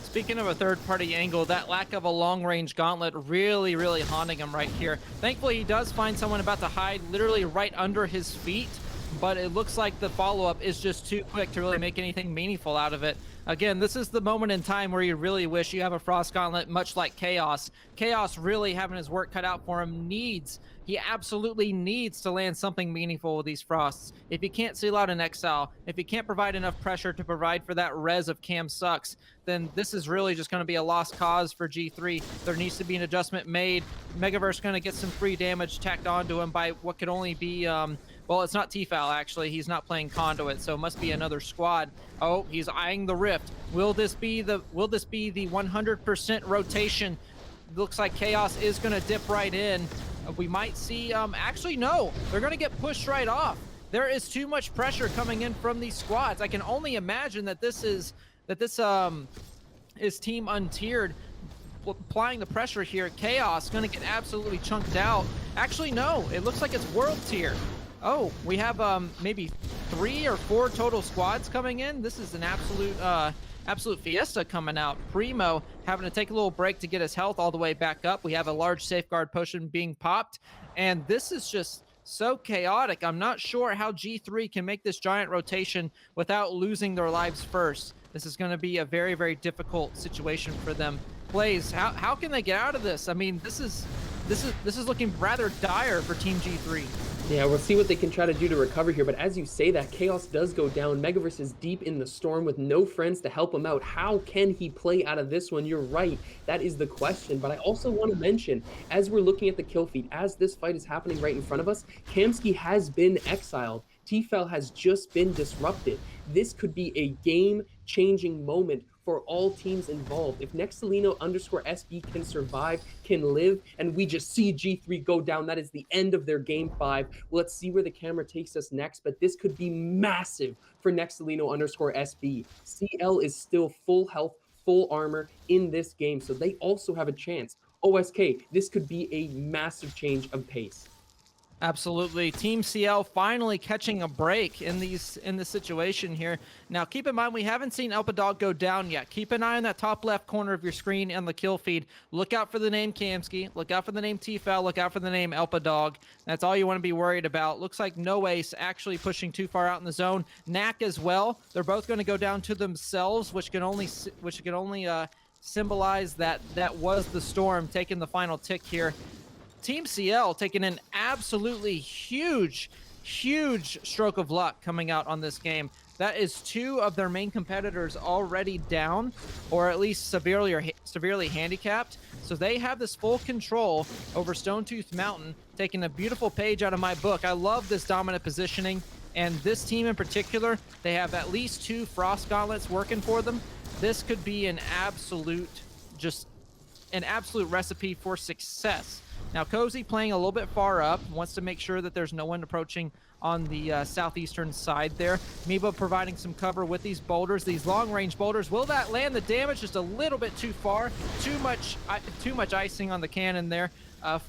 Speaking of a third-party angle, that lack of a long-range gauntlet really haunting him right here. Thankfully, he does find someone about to hide literally right under his feet, but it looks like the follow-up is just too quick to really make anything meaningful out of it. Again, this is the moment in time where you really wish you have a Frost Gauntlet, much like Chaos. Chaos really having his work cut out for him he absolutely needs to land something meaningful with these Frosts. If he can't seal out an Exile, if he can't provide enough pressure to provide for that res of Cam Sucks, then this is really just going to be a lost cause for G3. There needs to be an adjustment made. Megaverse going to get some free damage tacked onto him by what could only be, well, it's not T-Foul, actually. He's not playing Conduit, so it must be another squad. Oh, he's eyeing the Rift. Will this be the 100% rotation? Looks like Chaos is going to dip right in. We might see, actually, no. They're going to get pushed right off. There is too much pressure coming in from these squads. I can only imagine that this is Team Untiered applying the pressure here. Chaos going to get absolutely chunked out. Actually, no. It looks like it's World Tier. Oh, we have maybe 3 or 4 total squads coming in. This is an absolute fiesta coming out. Primo having to take a little break to get his health all the way back up. We have a large safeguard potion being popped, and this is just so chaotic. I'm not sure how G3 can make this giant rotation without losing their lives first. This is going to be a very difficult situation for them. Blaze, how can they get out of this? I mean, this is looking rather dire for Team G3. Yeah, we'll see what they can try to do to recover here, but as you say that, Chaos does go down. Megaverse is deep in the storm with no friends to help him out. How can he play out of this one? You're right, that is the question, but I also want to mention, as we're looking at the kill feed, as this fight is happening right in front of us, Kamsky has been exiled. T-Fel has just been disrupted. This could be a game-changing moment for all teams involved. If Nextelino_SB can survive, can live, and we just see G3 go down, that is the end of their game 5. Let's see where the camera takes us next, but this could be massive for Nextelino_SB. CL is still full health, full armor in this game, so they also have a chance. OSK, this could be a massive change of pace. Absolutely. Team CL finally catching a break in this situation here. Now, keep in mind, we haven't seen Elpadog go down yet. Keep an eye on that top left corner of your screen and the kill feed. Look out for the name Kamsky. Look out for the name T-Fel. Look out for the name Elpadog. That's all you want to be worried about. Looks like No Ace actually pushing too far out in the zone. Knack as well. They're both going to go down to themselves, which can only symbolize that was the storm taking the final tick here. Team CL taking an absolutely huge stroke of luck coming out on this game. That is 2 of their main competitors already down, or at least severely handicapped. So they have this full control over Stonetooth Mountain, taking a beautiful page out of my book. I love this dominant positioning, and this team in particular, they have at least 2 Frost Gauntlets working for them. This could be an absolute recipe for success. Now, Cozy playing a little bit far up, wants to make sure that there's no one approaching on the southeastern side there. Miba providing some cover with these boulders, these long-range boulders. Will that land the damage just a little bit too far? Too much icing on the cannon there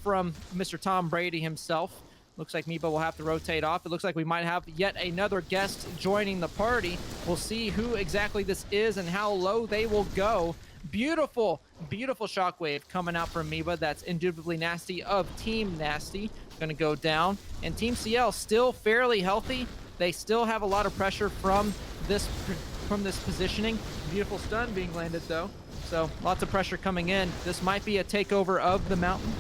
from Mr. Tom Brady himself. Looks like Miba will have to rotate off. It looks like we might have yet another guest joining the party. We'll see who exactly this is and how low they will go. Beautiful shockwave coming out from Miba. That's indubitably Nasty of Team Nasty. Going to go down. And Team CL still fairly healthy. They still have a lot of pressure from this positioning. Beautiful stun being landed, though. So lots of pressure coming in. This might be a takeover of the mountain.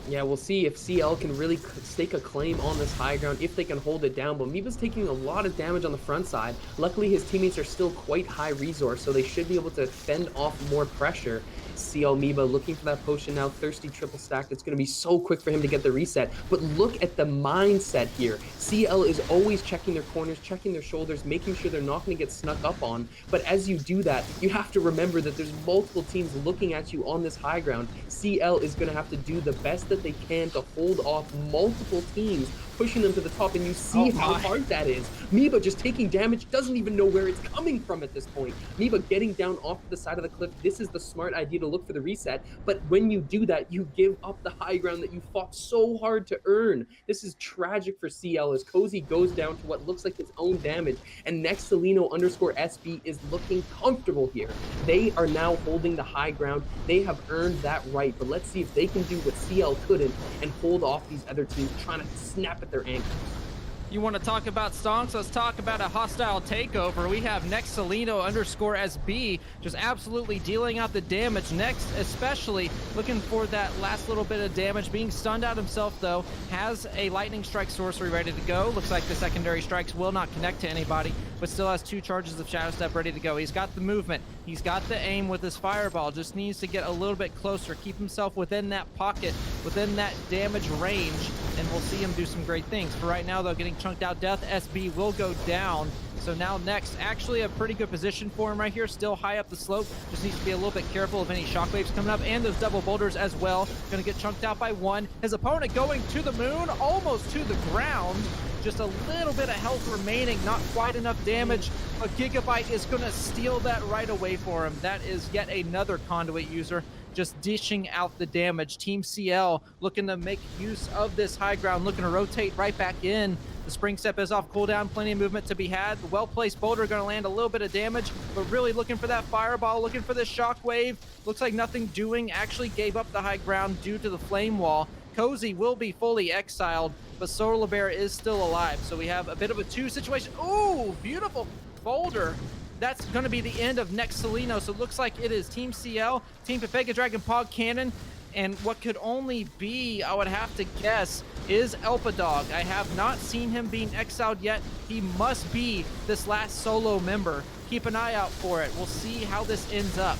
Yeah, we'll see if CL can really stake a claim on this high ground, if they can hold it down. But Miba's taking a lot of damage on the front side. Luckily, his teammates are still quite high resource, so they should be able to fend off more pressure. CL Miba looking for that potion now, thirsty triple stacked. It's going to be so quick for him to get the reset. But look at the mindset here. CL is always checking their corners, checking their shoulders, making sure they're not going to get snuck up on. But as you do that, you have to remember that there's multiple teams looking at you on this high ground. CL is going to have to do the best that they can to hold off multiple teams pushing them to the top, and you see how hard that is. Miba just taking damage, doesn't even know where it's coming from at this point. Miba getting down off the side of the cliff. This is the smart idea to look for the reset, but when you do that, you give up the high ground that you fought so hard to earn. This is tragic for CL as Cozy goes down to what looks like his own damage, and Nextelino_SB is looking comfortable here. They are now holding the high ground. They have earned that right, but let's see if they can do what CL couldn't and hold off these other teams trying to snap at their ankles. You want to talk about stonks? Let's talk about a hostile takeover. We have Nextelino_SB just absolutely dealing out the damage. Next, especially looking for that last little bit of damage. Being stunned out himself, though, has a lightning strike sorcery ready to go. Looks like the secondary strikes will not connect to anybody, but still has 2 charges of Shadow Step ready to go. He's got the movement. He's got the aim with his fireball. Just needs to get a little bit closer, keep himself within that pocket, within that damage range, and we'll see him do some great things. For right now, though, getting chunked out death, SB will go down. So now next, actually a pretty good position for him right here, still high up the slope. Just needs to be a little bit careful of any shockwaves coming up, and those double boulders as well. Gonna get chunked out by 1. His opponent going to the moon, almost to the ground. Just a little bit of health remaining, not quite enough damage, but Gigabyte is gonna steal that right away for him. That is yet another conduit user just dishing out the damage. Team CL looking to make use of this high ground, looking to rotate right back in. The spring step is off cooldown, plenty of movement to be had. The well-placed boulder going to land a little bit of damage, but really looking for that fireball, looking for this shockwave. Looks like nothing doing, actually gave up the high ground due to the flame wall. Cozy will be fully exiled, but Solar Bear is still alive. So we have a bit of a 2 situation. Ooh, beautiful boulder. That's going to be the end of Nextelino. So it looks like it is Team CL, Team Pepega Dragon Pog Cannon, and what could only be, I would have to guess, is Elpadog. I have not seen him being exiled yet. He must be this last solo member. Keep an eye out for it. We'll see how this ends up.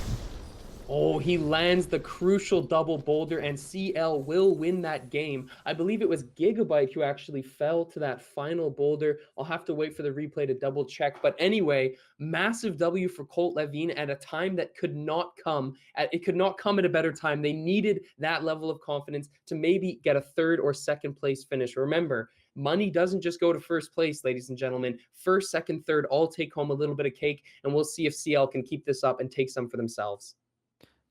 Oh, he lands the crucial double boulder, and CL will win that game. I believe it was Gigabyte who actually fell to that final boulder. I'll have to wait for the replay to double check. But anyway, massive W for Colt Levine at a time that could not come. It could not come at a better time. They needed that level of confidence to maybe get a 3rd or 2nd place finish. Remember, money doesn't just go to 1st place, ladies and gentlemen. 1st, 2nd, 3rd all take home a little bit of cake, and we'll see if CL can keep this up and take some for themselves.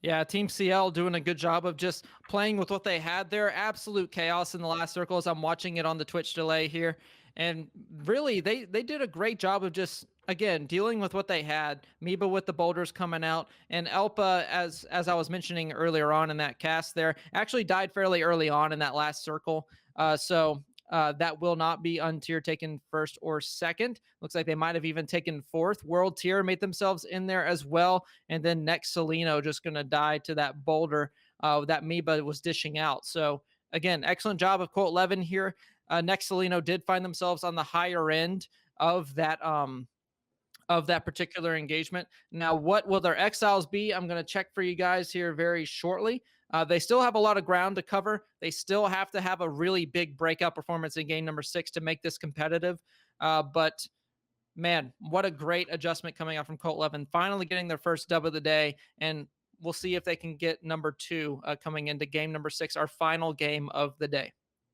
Yeah, Team CL doing a good job of just playing with what they had there. Absolute chaos in the last circle as I'm watching it on the Twitch delay here. And really, they did a great job of just, again, dealing with what they had. Miba with the boulders coming out. And Elpa, as I was mentioning earlier on in that cast there, actually died fairly early on in that last circle. That will not be Untier taken 1st or 2nd. Looks like they might have even taken 4th. World Tier made themselves in there as well. And then Nextelino just going to die to that boulder that Miba was dishing out. So again, excellent job of Colt Levin here. Nextelino did find themselves on the higher end of that particular engagement. Now, what will their exiles be? I'm going to check for you guys here very shortly. They still have a lot of ground to cover. They still have to have a really big breakout performance in game number 6 to make this competitive. But man, what a great adjustment coming out from Colt Levin, finally getting their first dub of the day. And we'll see if they can get number 2 coming into game number 6, our final game of the day.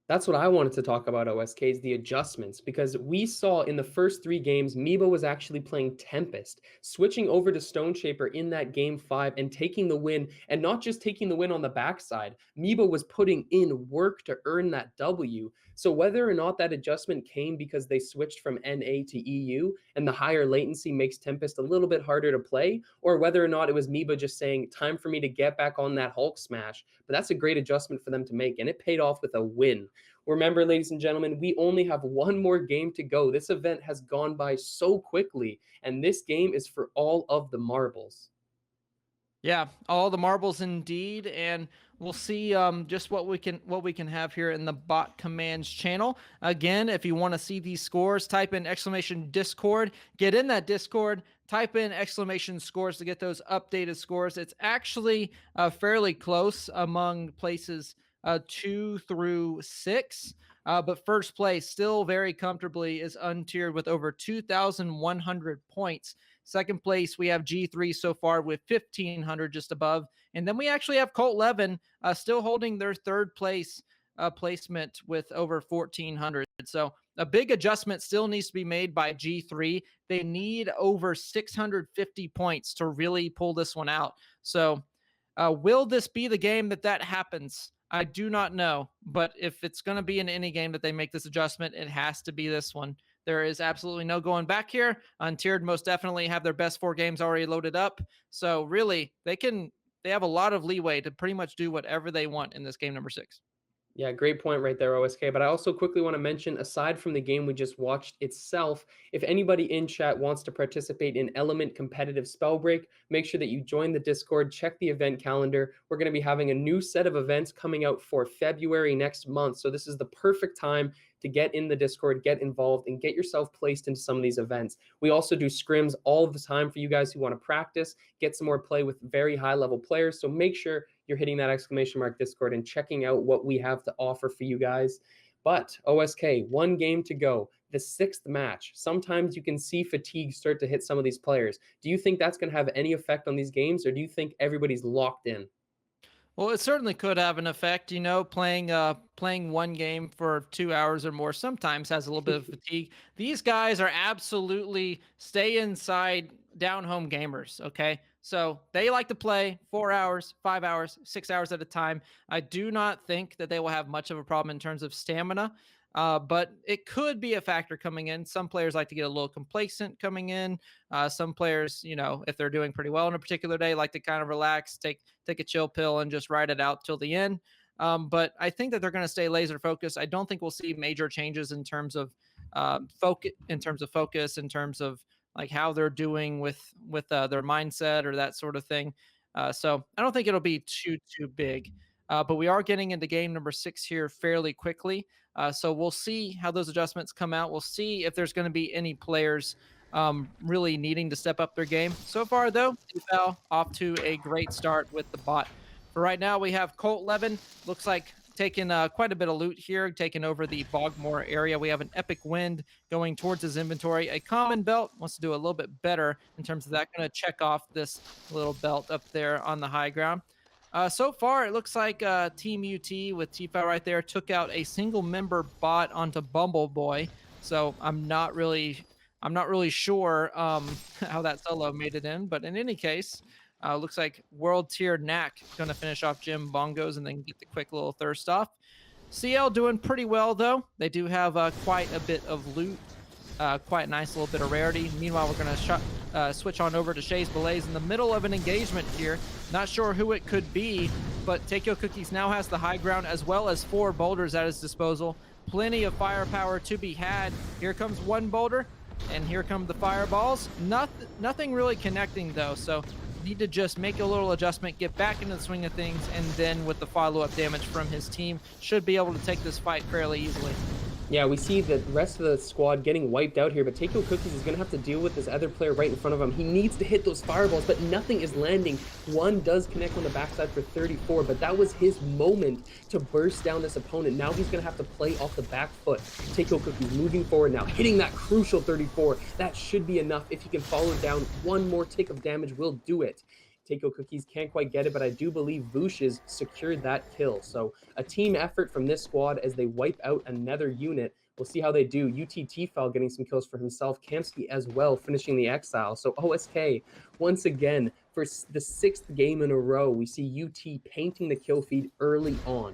That's what I wanted to talk about, OSKs, the adjustments, because we saw in the first 3 games, Miba was actually playing Tempest, switching over to Stone Shaper in that game 5 and taking the win, and not just taking the win on the backside. Miba was putting in work to earn that W. So whether or not that adjustment came because they switched from NA to EU and the higher latency makes Tempest a little bit harder to play, or whether or not it was Miba just saying, time for me to get back on that Hulk smash. But that's a great adjustment for them to make, and it paid off with a win. Remember, ladies and gentlemen, we only have 1 more game to go. This event has gone by so quickly, and this game is for all of the marbles. Yeah, all the marbles indeed, and we'll see just what we can have here in the bot commands channel. Again, if you want to see these scores, type in exclamation Discord. Get in that Discord. Type in exclamation scores to get those updated scores. It's actually fairly close among places 2 through 6. But first place, still very comfortably, is Untiered with over 2,100 points. Second place, we have G3 so far with 1,500 just above. And then we actually have Colt Levin still holding their third place placement with over 1,400. So a big adjustment still needs to be made by G3. They need over 650 points to really pull this one out. So will this be the game that happens? I do not know. But if it's going to be in any game that they make this adjustment, it has to be this one. There is absolutely no going back here. Untiered most definitely have their best 4 games already loaded up. So really, they have a lot of leeway to pretty much do whatever they want in this game number 6. Yeah, great point right there, OSK. But I also quickly want to mention, aside from the game we just watched itself, if anybody in chat wants to participate in Element Competitive Spellbreak, make sure that you join the Discord, check the event calendar. We're going to be having a new set of events coming out for February next month. So this is the perfect time to get in the Discord, get involved, and get yourself placed into some of these events. We also do scrims all the time for you guys who want to practice, get some more play with very high-level players. So make sure you're hitting that exclamation mark Discord and checking out what we have to offer for you guys. But OSK, 1 game to go, the 6th match. Sometimes you can see fatigue start to hit some of these players. Do you think that's going to have any effect on these games, or do you think everybody's locked in? Well, it certainly could have an effect. Playing 1 game for 2 hours or more sometimes has a little bit of fatigue. These guys are absolutely stay inside down home gamers. Okay, so they like to play 4 hours, 5 hours, 6 hours at a time. I do not think that they will have much of a problem in terms of stamina. But it could be a factor coming in. Some players like to get a little complacent coming in. Some players, if they're doing pretty well in a particular day, like to kind of relax, take a chill pill, and just ride it out till the end. But I think that they're going to stay laser focused. I don't think we'll see major changes in terms of focus, in terms of like how they're doing with their mindset or that sort of thing. So I don't think it'll be too big. But we are getting into game number 6 here fairly quickly. So we'll see how those adjustments come out. We'll see if there's going to be any players really needing to step up their game. So far, though, TFL off to a great start with the bot. For right now, we have Colt Levin. Looks like taking quite a bit of loot here, taking over the Bogmore area. We have an Epic Wind going towards his inventory. A Common Belt wants to do a little bit better in terms of that. Going to check off this little belt up there on the high ground. So far, it looks like Team UT with Tifa right there took out a single member bot onto Bumbleboy. So I'm not really sure how that solo made it in. But in any case, looks like World Tier Knack going to finish off Jim Bongos and then get the quick little thirst off. CL doing pretty well, though. They do have quite a bit of loot. Quite a nice little bit of rarity. Meanwhile, we're going to switch on over to Shays Belays in the middle of an engagement here. Not sure who it could be, but Takeo Cookies now has the high ground as well as 4 boulders at his disposal. Plenty of firepower to be had. Here comes 1 boulder, and here come the fireballs. Nothing really connecting, though, so need to just make a little adjustment, get back into the swing of things, and then with the follow-up damage from his team, should be able to take this fight fairly easily. Yeah, we see the rest of the squad getting wiped out here, but Takeo Cookies is going to have to deal with this other player right in front of him. He needs to hit those fireballs, but nothing is landing. One does connect on the backside for 34, but that was his moment to burst down this opponent. Now he's going to have to play off the back foot. Takeo Cookies moving forward now, hitting that crucial 34. That should be enough. If he can follow down, one more tick of damage will do it. Takeo Cookies can't quite get it, but I do believe Voosh's secured that kill. So a team effort from this squad as they wipe out another unit. We'll see how they do. UT Tfal getting some kills for himself. Kamsky as well, finishing the exile. So OSK, once again, for the 6th game in a row, we see UT painting the kill feed early on.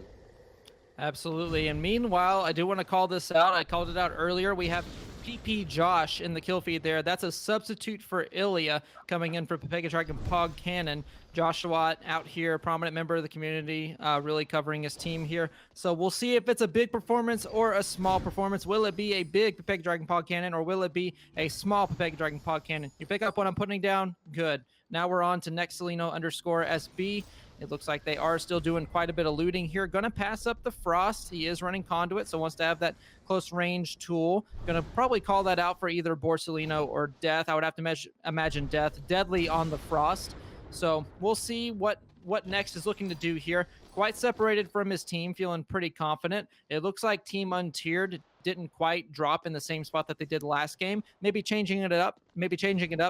Absolutely. And meanwhile, I do want to call this out. I called it out earlier. We have PP Josh in the kill feed there. That's a substitute for Ilya coming in for Pepega Dragon Pog Cannon. Joshua out here, prominent member of the community, really covering his team here. So we'll see if it's a big performance or a small performance. Will it be a big Pepega Dragon Pog Cannon or will it be a small Pepega Dragon Pog Cannon? You pick up what I'm putting down? Good. Now we're on to Nextelino_SB. It looks like they are still doing quite a bit of looting here. Gonna pass up the Frost. He is running Conduit, so wants to have that close range tool. Gonna probably call that out for either Borsalino or Death. I would have to imagine Death. Deadly on the Frost. So we'll see what Next is looking to do here. Quite separated from his team, feeling pretty confident. It looks like Team Untiered didn't quite drop in the same spot that they did last game. Maybe changing it up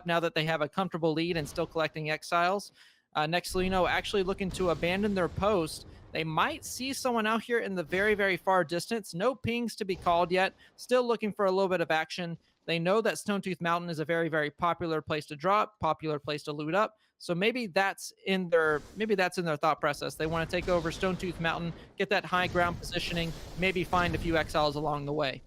now that they have a comfortable lead and still collecting exiles. Nextelino actually looking to abandon their post. They might see someone out here in the very, very far distance. No pings to be called yet. Still looking for a little bit of action. They know that Stonetooth Mountain is a very, very popular place to drop, popular place to loot up. So maybe that's in their thought process. They want to take over Stonetooth Mountain, get that high ground positioning, maybe find a few exiles along the way.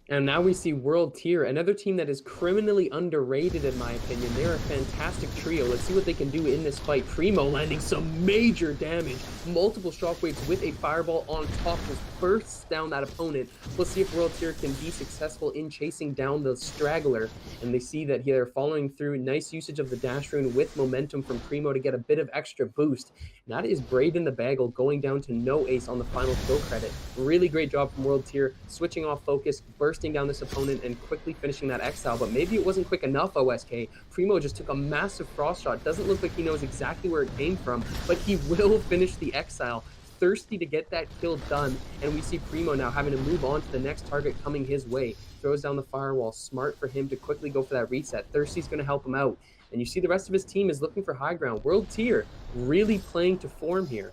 And now we see World Tier, another team that is criminally underrated in my opinion. They're a fantastic trio. Let's see what they can do in this fight. Primo landing some major damage. Multiple shockwaves with a fireball on top just bursts down that opponent. Let's see if World Tier can be successful in chasing down the straggler. And they see that they're following through. Nice usage of the dash rune with momentum from Primo to get a bit of extra boost. And that is Braden the Bagel going down to no ace on the final kill credit. Really great job from World Tier, switching off focus, bursting down this opponent and quickly finishing that exile. But maybe it wasn't quick enough, OSK. Primo just took a massive frost shot. Doesn't look like he knows exactly where it came from, but he will finish the exile. Thirsty to get that kill done, and we see Primo now having to move on to the next target coming his way. Throws down the firewall. Smart for him to quickly go for that reset. Thirsty's going to help him out, and you see the rest of his team is looking for high ground. World Tier really playing to form here.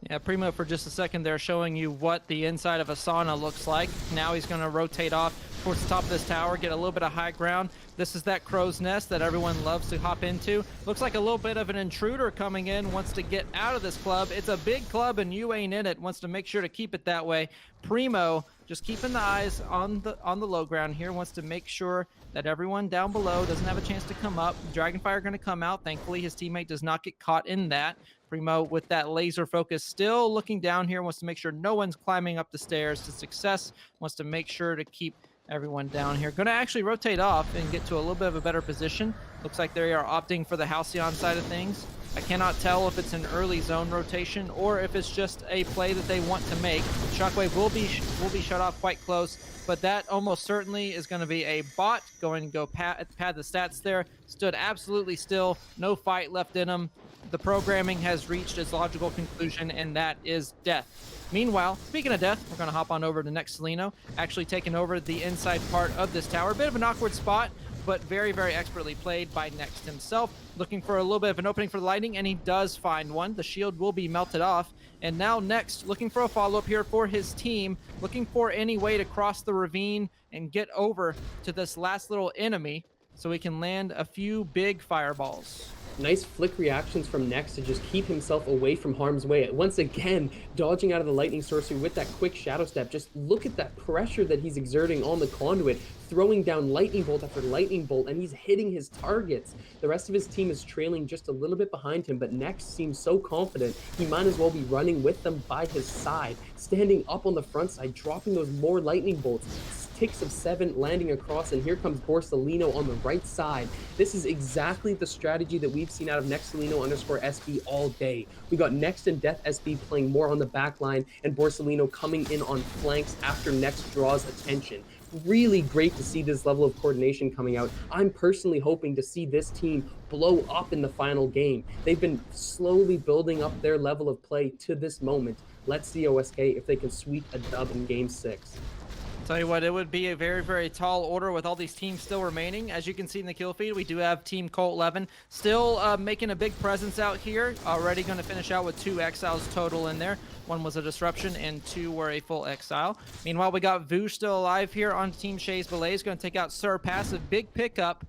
Yeah, Primo for just a second there showing you what the inside of a sauna looks like. Now he's going to rotate off towards the top of this tower, get a little bit of high ground. This is that crow's nest that everyone loves to hop into. Looks like a little bit of an intruder coming in, wants to get out of this club. It's a big club and you ain't in it, wants to make sure to keep it that way. Primo just keeping the eyes on the low ground here, wants to make sure that everyone down below doesn't have a chance to come up. Dragonfire going to come out. Thankfully, his teammate does not get caught in that. Primo with that laser focus, still looking down here, wants to make sure no one's climbing up the stairs to success, wants to make sure to keep everyone down here. Going to actually rotate off and get to a little bit of a better position. Looks like they are opting for the Halcyon side of things. I cannot tell if it's an early zone rotation or if it's just a play that they want to make. Shockwave will be shut off quite close, but that almost certainly is going to be a bot going to go pad the stats there. Stood absolutely still, no fight left in him. The programming has reached its logical conclusion, and that is death. Meanwhile, speaking of death, we're going to hop on over to Nextelino, actually taking over the inside part of this tower. Bit of an awkward spot, but very, very expertly played by Next himself. Looking for a little bit of an opening for the lightning, and he does find one. The shield will be melted off. And now Next, looking for a follow-up here for his team, looking for any way to cross the ravine and get over to this last little enemy so he can land a few big fireballs. Nice flick reactions from Next to just keep himself away from harm's way. Once again, dodging out of the lightning sorcery with that quick shadow step. Just look at that pressure that he's exerting on the conduit, throwing down lightning bolt after lightning bolt, and he's hitting his targets. The rest of his team is trailing just a little bit behind him, but Next seems so confident he might as well be running with them by his side, standing up on the front side, dropping those more lightning bolts. Ticks of 7 landing across, and here comes Borsalino on the right side. This is exactly the strategy that we've seen out of Nextelino_SB all day. We got Next and Death SB playing more on the back line, and Borsalino coming in on flanks after Next draws attention. Really great to see this level of coordination coming out. I'm personally hoping to see this team blow up in the final game. They've been slowly building up their level of play to this moment. Let's see OSK if they can sweep a dub in Game 6. Tell you what, it would be a very, very tall order with all these teams still remaining. As you can see in the kill feed, we do have Team Colt 11 still making a big presence out here. Already going to finish out with 2 exiles total in there. 1 was a disruption and 2 were a full exile. Meanwhile, we got Voosh still alive here on Team Shays Belay. Going to take out Sir Passive. Big pickup.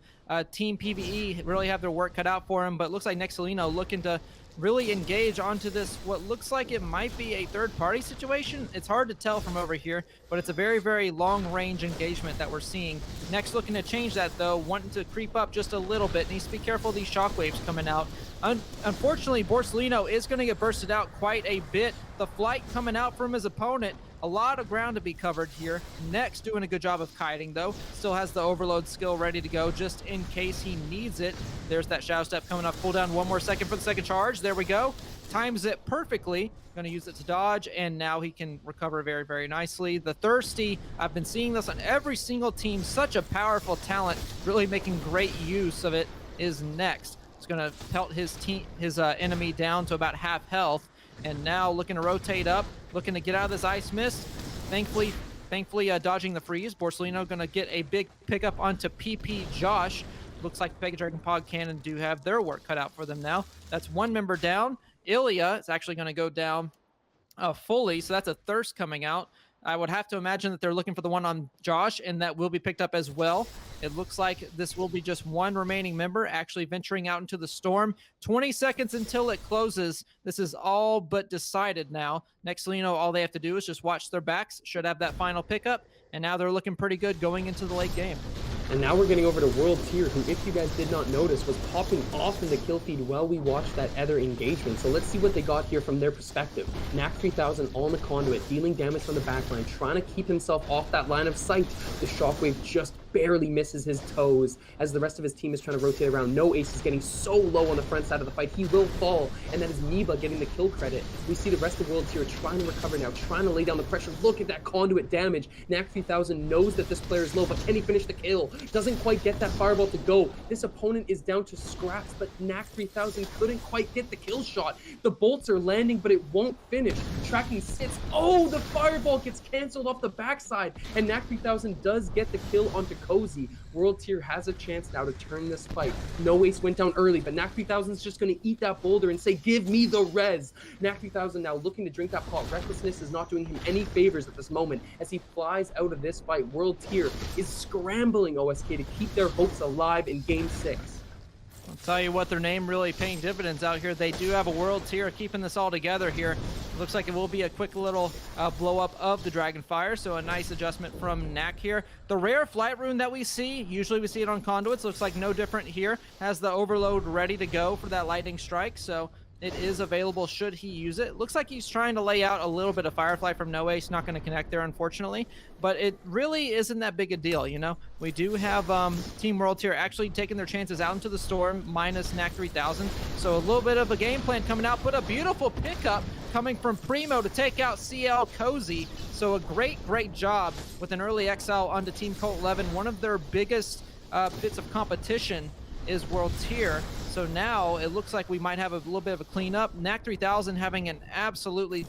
Team PvE really have their work cut out for him, but looks like Nextelino looking to really engage onto this, what looks like it might be a third-party situation. It's hard to tell from over here, but it's a very, very long-range engagement that we're seeing. Next, looking to change that, though, wanting to creep up just a little bit. Needs to be careful of these shockwaves coming out. Unfortunately, Borsellino is going to get bursted out quite a bit. The flight coming out from his opponent. A lot of ground to be covered here. Next, doing a good job of kiting, though. Still has the overload skill ready to go just in case he needs it. There's that shadow step coming up. Pull down 1 more second for the second charge. There we go. Times it perfectly. Going to use it to dodge, and now he can recover very, very nicely. The Thirsty, I've been seeing this on every single team. Such a powerful talent, really making great use of it, is next. It's going to pelt his enemy down to about half health. And now looking to rotate up, looking to get out of this ice mist. Thankfully, dodging the freeze. Borsellino going to get a big pickup onto PP Josh. Looks like Pega Dragon Pod Cannon do have their work cut out for them now. That's 1 member down. Ilya is actually going to go down fully, so that's a Thirst coming out. I would have to imagine that they're looking for the one on Josh, and that will be picked up as well. It looks like this will be just 1 remaining member actually venturing out into the storm. 20 seconds until it closes. This is all but decided now. Next thing you know, all they have to do is just watch their backs. Should have that final pickup, and now they're looking pretty good going into the late game. And now we're getting over to World Tier, who, if you guys did not notice, was popping off in the kill feed while we watched that other engagement. So let's see what they got here from their perspective. Knack 3000 on the conduit, dealing damage from the backline, trying to keep himself off that line of sight. The shockwave just barely misses his toes as the rest of his team is trying to rotate around. No Ace is getting so low on the front side of the fight. He will fall, and that is Niba getting the kill credit. We see the rest of World Tier trying to recover now, trying to lay down the pressure. Look at that conduit damage. Knack 3000 knows that this player is low, but can he finish the kill? Doesn't quite get that fireball to go. This opponent is down to scraps, but Knack 3000 couldn't quite get the kill shot. The bolts are landing, but it won't finish. Tracking sits. Oh, the fireball gets canceled off the backside, and Knack 3000 does get the kill onto Cozy. World Tier has a chance now to turn this fight. No Ace went down early, but Knack 3000 is just going to eat that boulder and say, give me the res. Knack 3000 now looking to drink that pot. Recklessness is not doing him any favors at this moment as he flies out of this fight. World Tier is scrambling OSK to keep their hopes alive in Game 6. I'll tell you what, their name really paying dividends out here. They do have a World Tier keeping this all together here. Looks like it will be a quick little blow up of the Dragonfire, so a nice adjustment from Knack here. The rare flight rune that we see, usually we see it on conduits, looks like no different here. Has the overload ready to go for that lightning strike, so it is available should he use it. Looks like he's trying to lay out a little bit of Firefly from No Ace. Not going to connect there, unfortunately. But it really isn't that big a deal, you know? We do have Team World Tier actually taking their chances out into the storm, minus Knack 3000. So a little bit of a game plan coming out, but a beautiful pickup coming from Primo to take out CL Cozy. So a great job with an early exile onto Team Colt 11. One of their biggest bits of competition is World Tier. So now it looks like we might have a little bit of a cleanup. Knack 3000 having an absolutely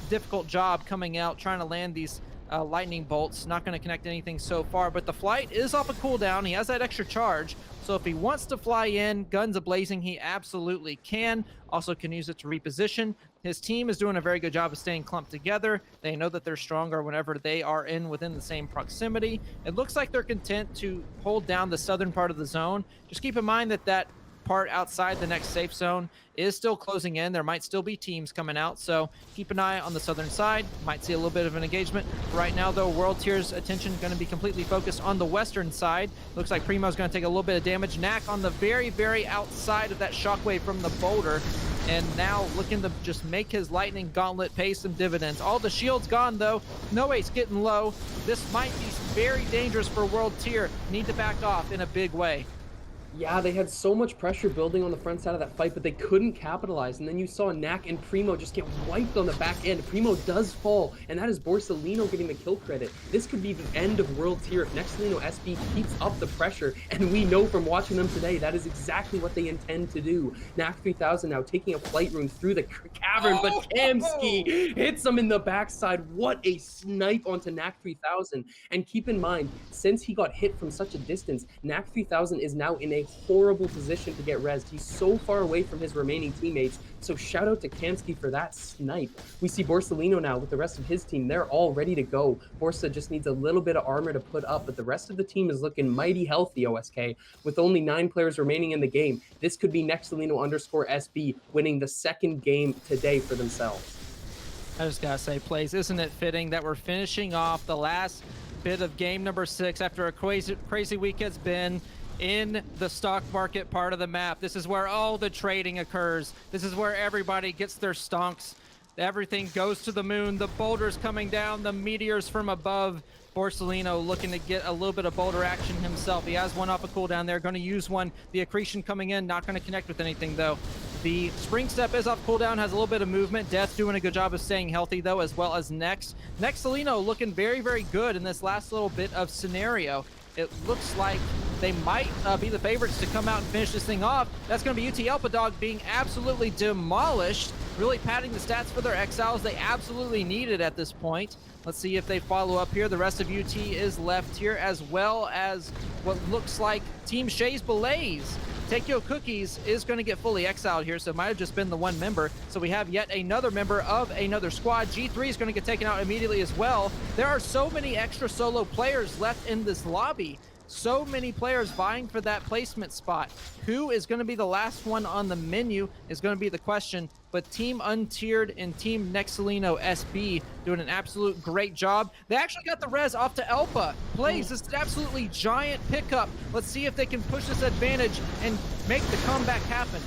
difficult job coming out, trying to land these lightning bolts. Not going to connect anything so far, but the flight is off a cooldown. He has that extra charge. So if he wants to fly in, guns a-blazing, he absolutely can. Also can use it to reposition. His team is doing a very good job of staying clumped together. They know that they're stronger whenever they are within the same proximity. It looks like they're content to hold down the southern part of the zone. Just keep in mind that that part outside the next safe zone is still closing in. There might still be teams coming out, so keep an eye on the southern side. Might see a little bit of an engagement. Right now, though, World Tier's attention is going to be completely focused on the western side. Looks like Primo's going to take a little bit of damage. Knack on the very outside of that shockwave from the boulder, and now looking to just make his lightning gauntlet pay some dividends. All the shields gone, though. No Ace getting low. This might be very dangerous for World Tier. Need to back off in a big way. Yeah, they had so much pressure building on the front side of that fight, but they couldn't capitalize. And then you saw Knack and Primo just get wiped on the back end. Primo does fall, and that is Borsellino getting the kill credit. This could be the end of World Tier if Nextelino SB keeps up the pressure, and we know from watching them today that is exactly what they intend to do. Knack 3000 now taking a flight rune through the cavern, but Kamski hits him in the backside. What a snipe onto Knack 3000. And keep in mind, since he got hit from such a distance, Knack 3000 is now in a horrible position to get rezzed. He's so far away from his remaining teammates, so shout out to Kamsky for that snipe. We see Borsalino now with the rest of his team. They're all ready to go. Borsa just needs a little bit of armor to put up, but the rest of the team is looking mighty healthy, OSK. With only 9 players remaining in the game, this could be Nexalino_SB winning the second game today for themselves. I just gotta say, Plays, isn't it fitting that we're finishing off the last bit of game number 6 after a crazy week has been in the stock market part of the map. This is where all the trading occurs. This is where everybody gets their stonks. Everything goes to the moon. The boulders coming down, the meteors from above. Borsalino looking to get a little bit of boulder action himself. He has one off a cooldown there, going to use one. The accretion coming in, not going to connect with anything though. The spring step is off cooldown, has a little bit of movement. Death doing a good job of staying healthy though, as well as Nexalino looking very, very good in this last little bit of scenario. It looks like they might be the favorites to come out and finish this thing off. That's going to be UT Elpadog being absolutely demolished, really padding the stats for their exiles. They absolutely need it at this point. Let's see if they follow up here. The rest of UT is left here, as well as what looks like Team Shay's Belays. Takeo Cookies is going to get fully exiled here, so it might have just been the one member. So we have yet another member of another squad. G3 is going to get taken out immediately as well. There are so many extra solo players left in this lobby. So many players vying for that placement spot. Who is going to be the last one on the menu is going to be the question. But Team Untiered and Team Nexalino SB doing an absolute great job. They actually got the res off to Elpa. Plays this absolutely giant pickup. Let's see if they can push this advantage and make the comeback happen.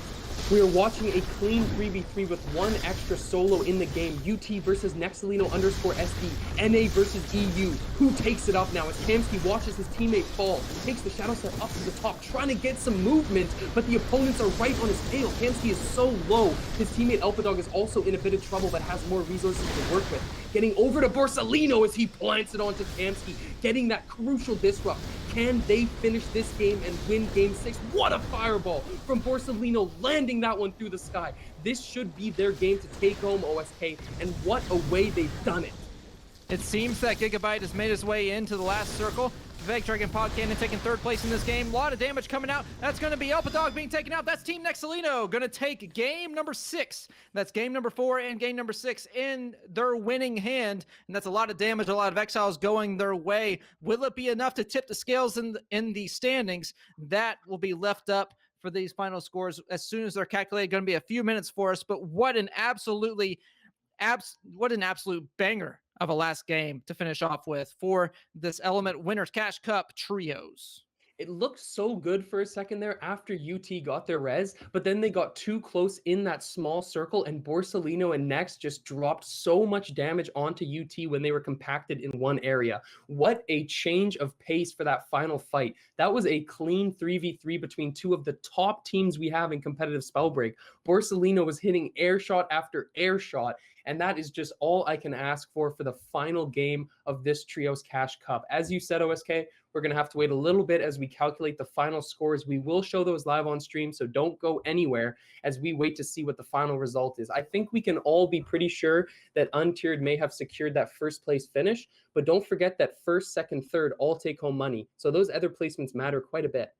We are watching a clean 3v3 with one extra solo in the game. UT versus Nexalino_SB. NA versus EU. Who takes it up now as Kamsky watches his teammate fall? Takes the shadow step up to the top, trying to get some movement, but the opponents are right on his tail. Kamsky is so low. His teammate Elpadog is also in a bit of trouble, but has more resources to work with. Getting over to Borsalino as he plants it onto Kamsky, getting that crucial disrupt. Can they finish this game and win game 6? What a fireball from Borsalino, landing that one through the sky. This should be their game to take home, OSK, and what a way they've done it. It seems that Gigabyte has made his way into the last circle. Veg Dragon Pod Cannon taking 3rd place in this game. A lot of damage coming out. That's going to be Elpadog being taken out. That's Team Nexalino going to take game number 6. That's game number 4 and game number 6 in their winning hand. And that's a lot of damage, a lot of exiles going their way. Will it be enough to tip the scales in the standings? That will be left up for these final scores as soon as they're calculated. Going to be a few minutes for us, but what an absolute banger of a last game to finish off with for this Element Winners Cash Cup trios. It looked so good for a second there after UT got their res, but then they got too close in that small circle, and Borsalino and Nex just dropped so much damage onto UT when they were compacted in one area. What a change of pace for that final fight. That was a clean 3v3 between two of the top teams we have in competitive Spellbreak. Borsalino was hitting air shot after air shot, and that is just all I can ask for the final game of this Trios Cash Cup. As you said, OSK, we're going to have to wait a little bit as we calculate the final scores. We will show those live on stream, so don't go anywhere as we wait to see what the final result is. I think we can all be pretty sure that Untiered may have secured that first place finish, but don't forget that first, second, third all take home money. So those other placements matter quite a bit.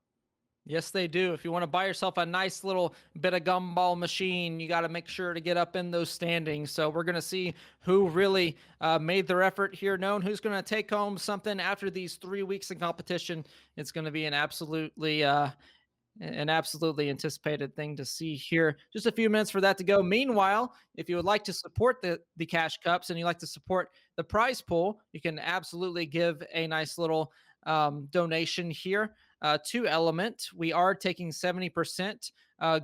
Yes, they do. If you want to buy yourself a nice little bit of gumball machine, you got to make sure to get up in those standings. So we're going to see who really made their effort here known, who's going to take home something after these 3 weeks of competition. It's going to be an absolutely anticipated thing to see here. Just a few minutes for that to go. Meanwhile, if you would like to support the Cash Cups and you like to support the prize pool, you can absolutely give a nice little donation here to Element. We are taking 70%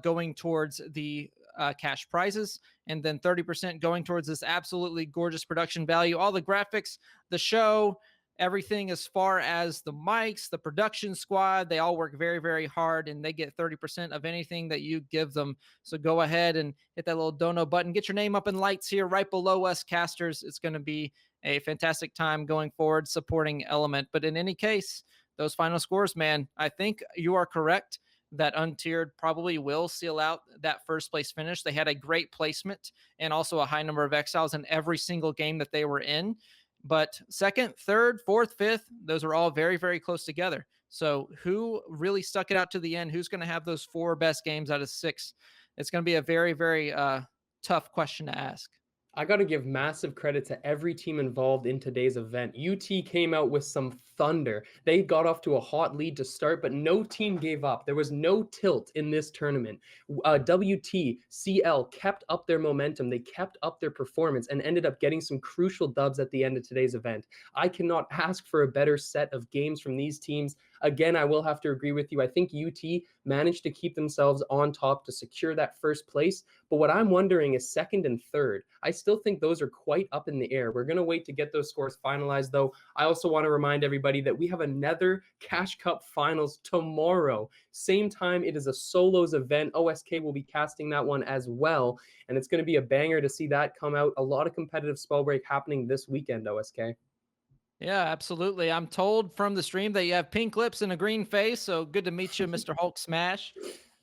going towards the cash prizes, and then 30% going towards this absolutely gorgeous production value. All the graphics, the show, everything as far as the mics, the production squad, they all work very, very hard, and they get 30% of anything that you give them. So go ahead and hit that little dono button. Get your name up in lights here right below us, casters. It's going to be a fantastic time going forward supporting Element. But in any case, those final scores, man, I think you are correct that Untiered probably will seal out that first place finish. They had a great placement and also a high number of exiles in every single game that they were in. But second, third, fourth, fifth, those are all very, very close together. So who really stuck it out to the end? Who's going to have those 4 best games out of 6? It's going to be a very, very tough question to ask. I got to give massive credit to every team involved in today's event. UT came out with some thunder. They got off to a hot lead to start, but no team gave up. There was no tilt in this tournament. WT, CL kept up their momentum. They kept up their performance and ended up getting some crucial dubs at the end of today's event. I cannot ask for a better set of games from these teams. Again, I will have to agree with you. I think UT managed to keep themselves on top to secure that first place. But what I'm wondering is second and third. I still think those are quite up in the air. We're going to wait to get those scores finalized, though. I also want to remind everybody that we have another Cash Cup finals tomorrow. Same time, it is a solos event. OSK will be casting that one as well. And it's going to be a banger to see that come out. A lot of competitive Spellbreak happening this weekend, OSK. Yeah, absolutely. I'm told from the stream that you have pink lips and a green face. So good to meet you, Mr. Hulk Smash.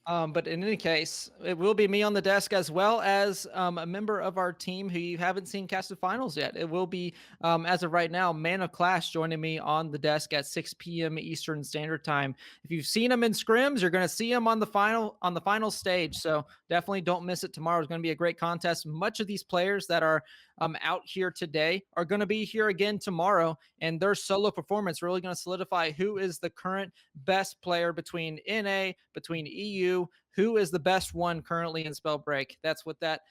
But in any case, it will be me on the desk as well as a member of our team who you haven't seen casted finals yet. It will be, as of right now, Man of Clash joining me on the desk at 6 p.m. Eastern Standard Time. If you've seen him in scrims, you're going to see him on the final stage. So definitely don't miss it. Tomorrow is going to be a great contest. Much of these players that are out here today are going to be here again tomorrow, and their solo performance really going to solidify who is the current best player between NA, between EU, who is the best one currently in Spellbreak. That's what that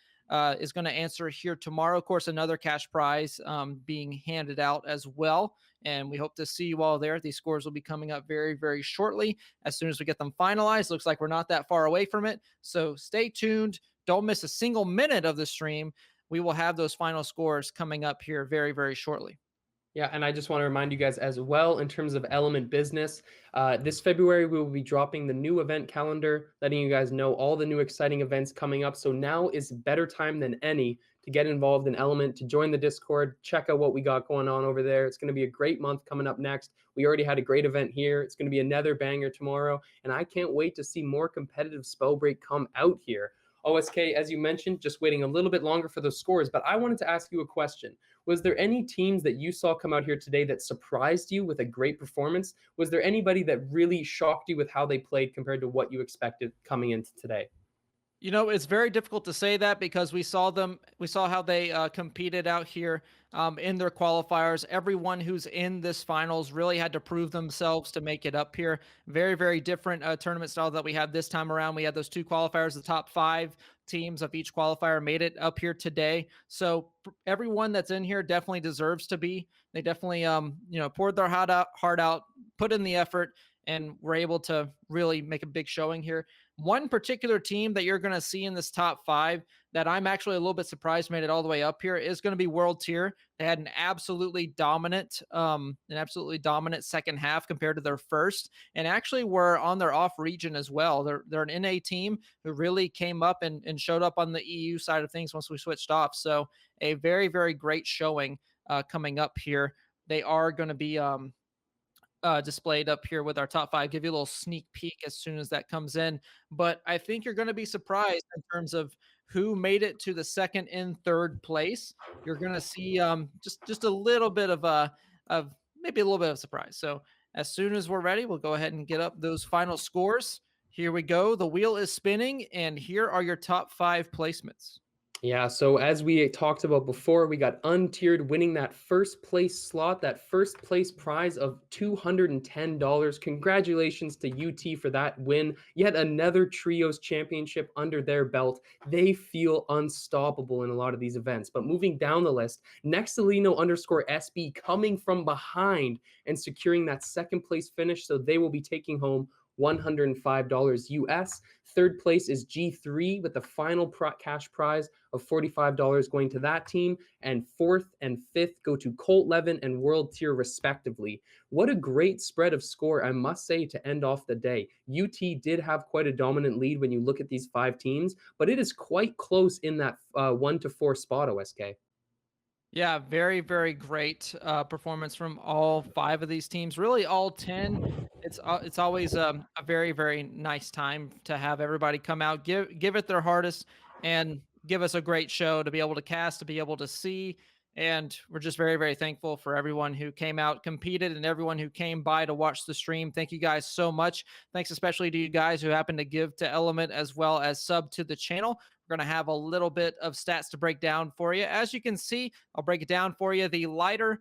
is going to answer here tomorrow. Of course, another cash prize being handed out as well. And we hope to see you all there. These scores will be coming up very, very shortly. As soon as we get them finalized, looks like we're not that far away from it. So stay tuned. Don't miss a single minute of the stream. We will have those final scores coming up here very, very shortly. Yeah, and I just want to remind you guys as well, in terms of Element Business, this February we will be dropping the new event calendar, letting you guys know all the new exciting events coming up. So now is better time than any to get involved in Element, to join the Discord, check out what we got going on over there. It's going to be a great month coming up next. We already had a great event here. It's going to be another banger tomorrow, and I can't wait to see more competitive Spellbreak come out here. OSK, as you mentioned, just waiting a little bit longer for those scores, but I wanted to ask you a question. Was there any teams that you saw come out here today that surprised you with a great performance? Was there anybody that really shocked you with how they played compared to what you expected coming into today? You know, it's very difficult to say that because we saw how they competed out here in their qualifiers. Everyone who's in this finals really had to prove themselves to make it up here. Very, very different tournament style that we had this time around. We had those 2 qualifiers, the top 5 teams of each qualifier made it up here today. So everyone that's in here definitely deserves to be. They definitely, poured their heart out, put in the effort, and were able to really make a big showing here. One particular team that you're going to see in this top 5 that I'm actually a little bit surprised made it all the way up here is going to be World Tier. They had an absolutely dominant second half compared to their first, and actually were on their off region as well. They're an NA team who really came up and showed up on the EU side of things once we switched off. So a very, very great showing coming up here. They are going to be displayed up here with our top 5. Give you a little sneak peek as soon as that comes in. But I think you're going to be surprised in terms of who made it to the second and third place. You're going to see just a little bit of maybe a little bit of surprise. So as soon as we're ready, we'll go ahead and get up those final scores. Here we go. The wheel is spinning, and here are your top 5 placements. Yeah, so as we talked about before, we got Untiered winning that first place slot, that first place prize of $210. Congratulations to UT for that win. Yet another Trios championship under their belt. They feel unstoppable in a lot of these events. But moving down the list, Nextelino_SB coming from behind and securing that second place finish. So they will be taking home $105 US. Third place is G3 with the final cash prize of $45 going to that team. And fourth and fifth go to Colt Levin and World Tier respectively. What a great spread of score, I must say, to end off the day. UT did have quite a dominant lead when you look at these 5 teams, but it is quite close in that 1 to 4 spot, OSK. Yeah, very, very great performance from all 5 of these teams. Really, all 10. It's always a very, very nice time to have everybody come out, give it their hardest, and give us a great show to be able to cast, to be able to see. And we're just very, very thankful for everyone who came out, competed, and everyone who came by to watch the stream. Thank you guys so much. Thanks especially to you guys who happen to give to Element as well as sub to the channel. We're going to have a little bit of stats to break down for you. As you can see, I'll break it down for you. The lighter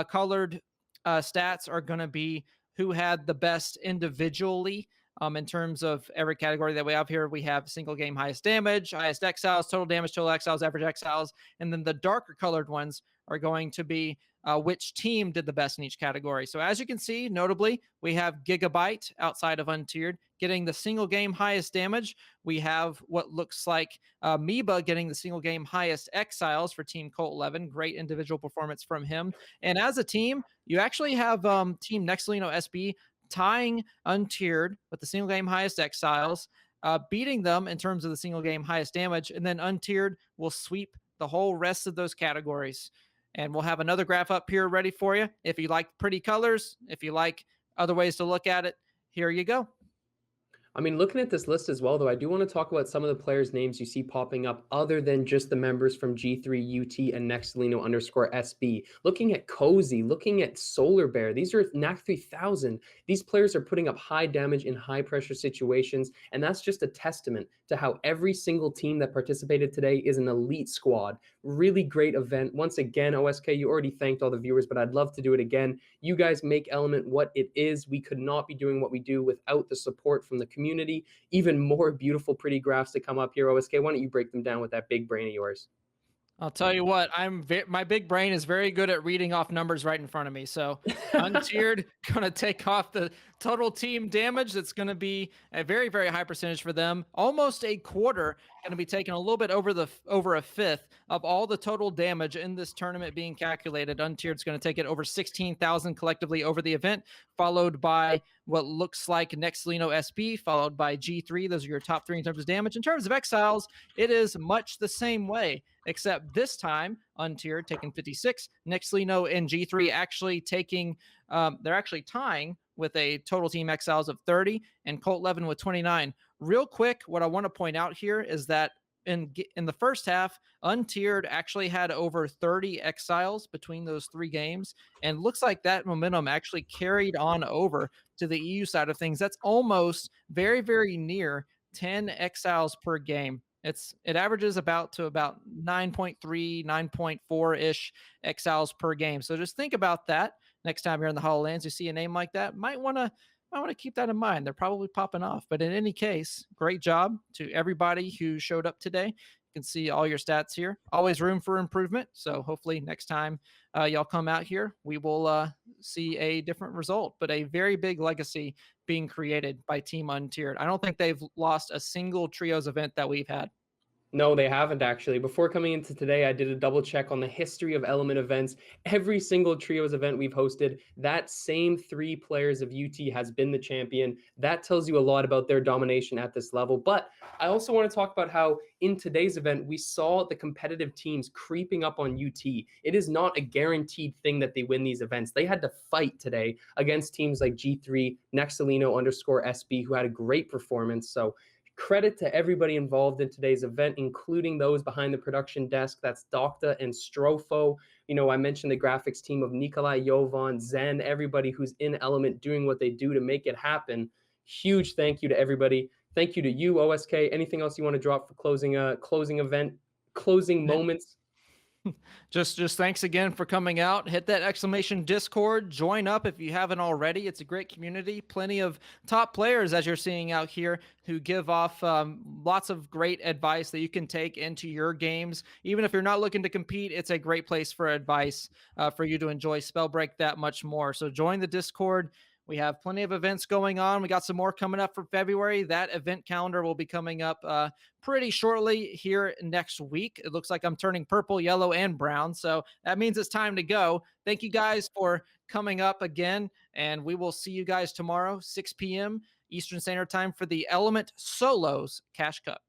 colored stats are going to be who had the best individually. In terms of every category that we have here, we have single game highest damage, highest exiles, total damage, total exiles, average exiles, and then the darker colored ones are going to be which team did the best in each category. So as you can see, notably, we have Gigabyte outside of Untiered getting the single game highest damage. We have what looks like Meba getting the single game highest exiles for Team Colt 11. Great individual performance from him. And as a team, you actually have Team Nextelino SB tying Untiered with the single game highest exiles, beating them in terms of the single game highest damage, and then Untiered will sweep the whole rest of those categories. And we'll have another graph up here ready for you. If you like pretty colors, if you like other ways to look at it, here you go. I mean, looking at this list as well, though, I do want to talk about some of the players' names you see popping up other than just the members from G3 UT and Nextelino _ SB. Looking at Cozy, looking at Solar Bear, these are NAC 3000. These players are putting up high damage in high pressure situations, and that's just a testament to how every single team that participated today is an elite squad. Really great event. Once again, OSK, you already thanked all the viewers, but I'd love to do it again. You guys make Element what it is. We could not be doing what we do without the support from the community. Even more beautiful, pretty graphs to come up here. OSK, why don't you break them down with that big brain of yours? I'll tell you what, my big brain is very good at reading off numbers right in front of me. So Untiered gonna take off the total team damage. That's gonna be a very, very high percentage for them. Almost a quarter, gonna be taking a little bit over a fifth of all the total damage in this tournament being calculated. Untiered's gonna take it over 16,000 collectively over the event, followed by what looks like Nextelino SB, followed by G3. Those are your top three in terms of damage. In terms of exiles, it is much the same way, except this time Untiered taking 56, Nextelino and G3 actually taking, they're actually tying with a total team exiles of 30 and Colt 11 with 29. Real quick, what I want to point out here is that in the first half, Untiered actually had over 30 exiles between those three games, and looks like that momentum actually carried on over to the EU side of things. That's almost very, very near 10 exiles per game. It averages about 9.3, 9.4 ish exiles per game. So just think about that next time you're in the HoloLens. You see a name like that, might want to keep that in mind. They're probably popping off. But in any case, great job to everybody who showed up today. You can see all your stats here. Always room for improvement. So hopefully next time y'all come out here, we will see a different result. But a very big legacy being created by Team Untiered. I don't think they've lost a single trios event that we've had. No, they haven't actually. Before coming into today, I did a double check on the history of Element events. Every single trios event we've hosted, that same three players of UT has been the champion. That tells you a lot about their domination at this level. But I also want to talk about how in today's event, we saw the competitive teams creeping up on UT. It is not a guaranteed thing that they win these events. They had to fight today against teams like G3, Nextelino _ SB, who had a great performance. So credit to everybody involved in today's event, including those behind the production desk. That's Docta and Strofo. You know, I mentioned the graphics team of Nikolai, Jovan, Zen, everybody who's in Element doing what they do to make it happen. Huge thank you to everybody. Thank you to you, OSK. Anything else you want to drop for closing moments? Just thanks again for coming out. Hit that exclamation Discord. Join up if you haven't already. It's a great community. Plenty of top players, as you're seeing out here, who give off lots of great advice that you can take into your games. Even if you're not looking to compete, it's a great place for advice for you to enjoy Spellbreak that much more. So join the Discord. We have plenty of events going on. We got some more coming up for February. That event calendar will be coming up pretty shortly here next week. It looks like I'm turning purple, yellow, and brown. So that means it's time to go. Thank you guys for coming up again. And we will see you guys tomorrow, 6 p.m. Eastern Standard Time for the Element Solos Cash Cup.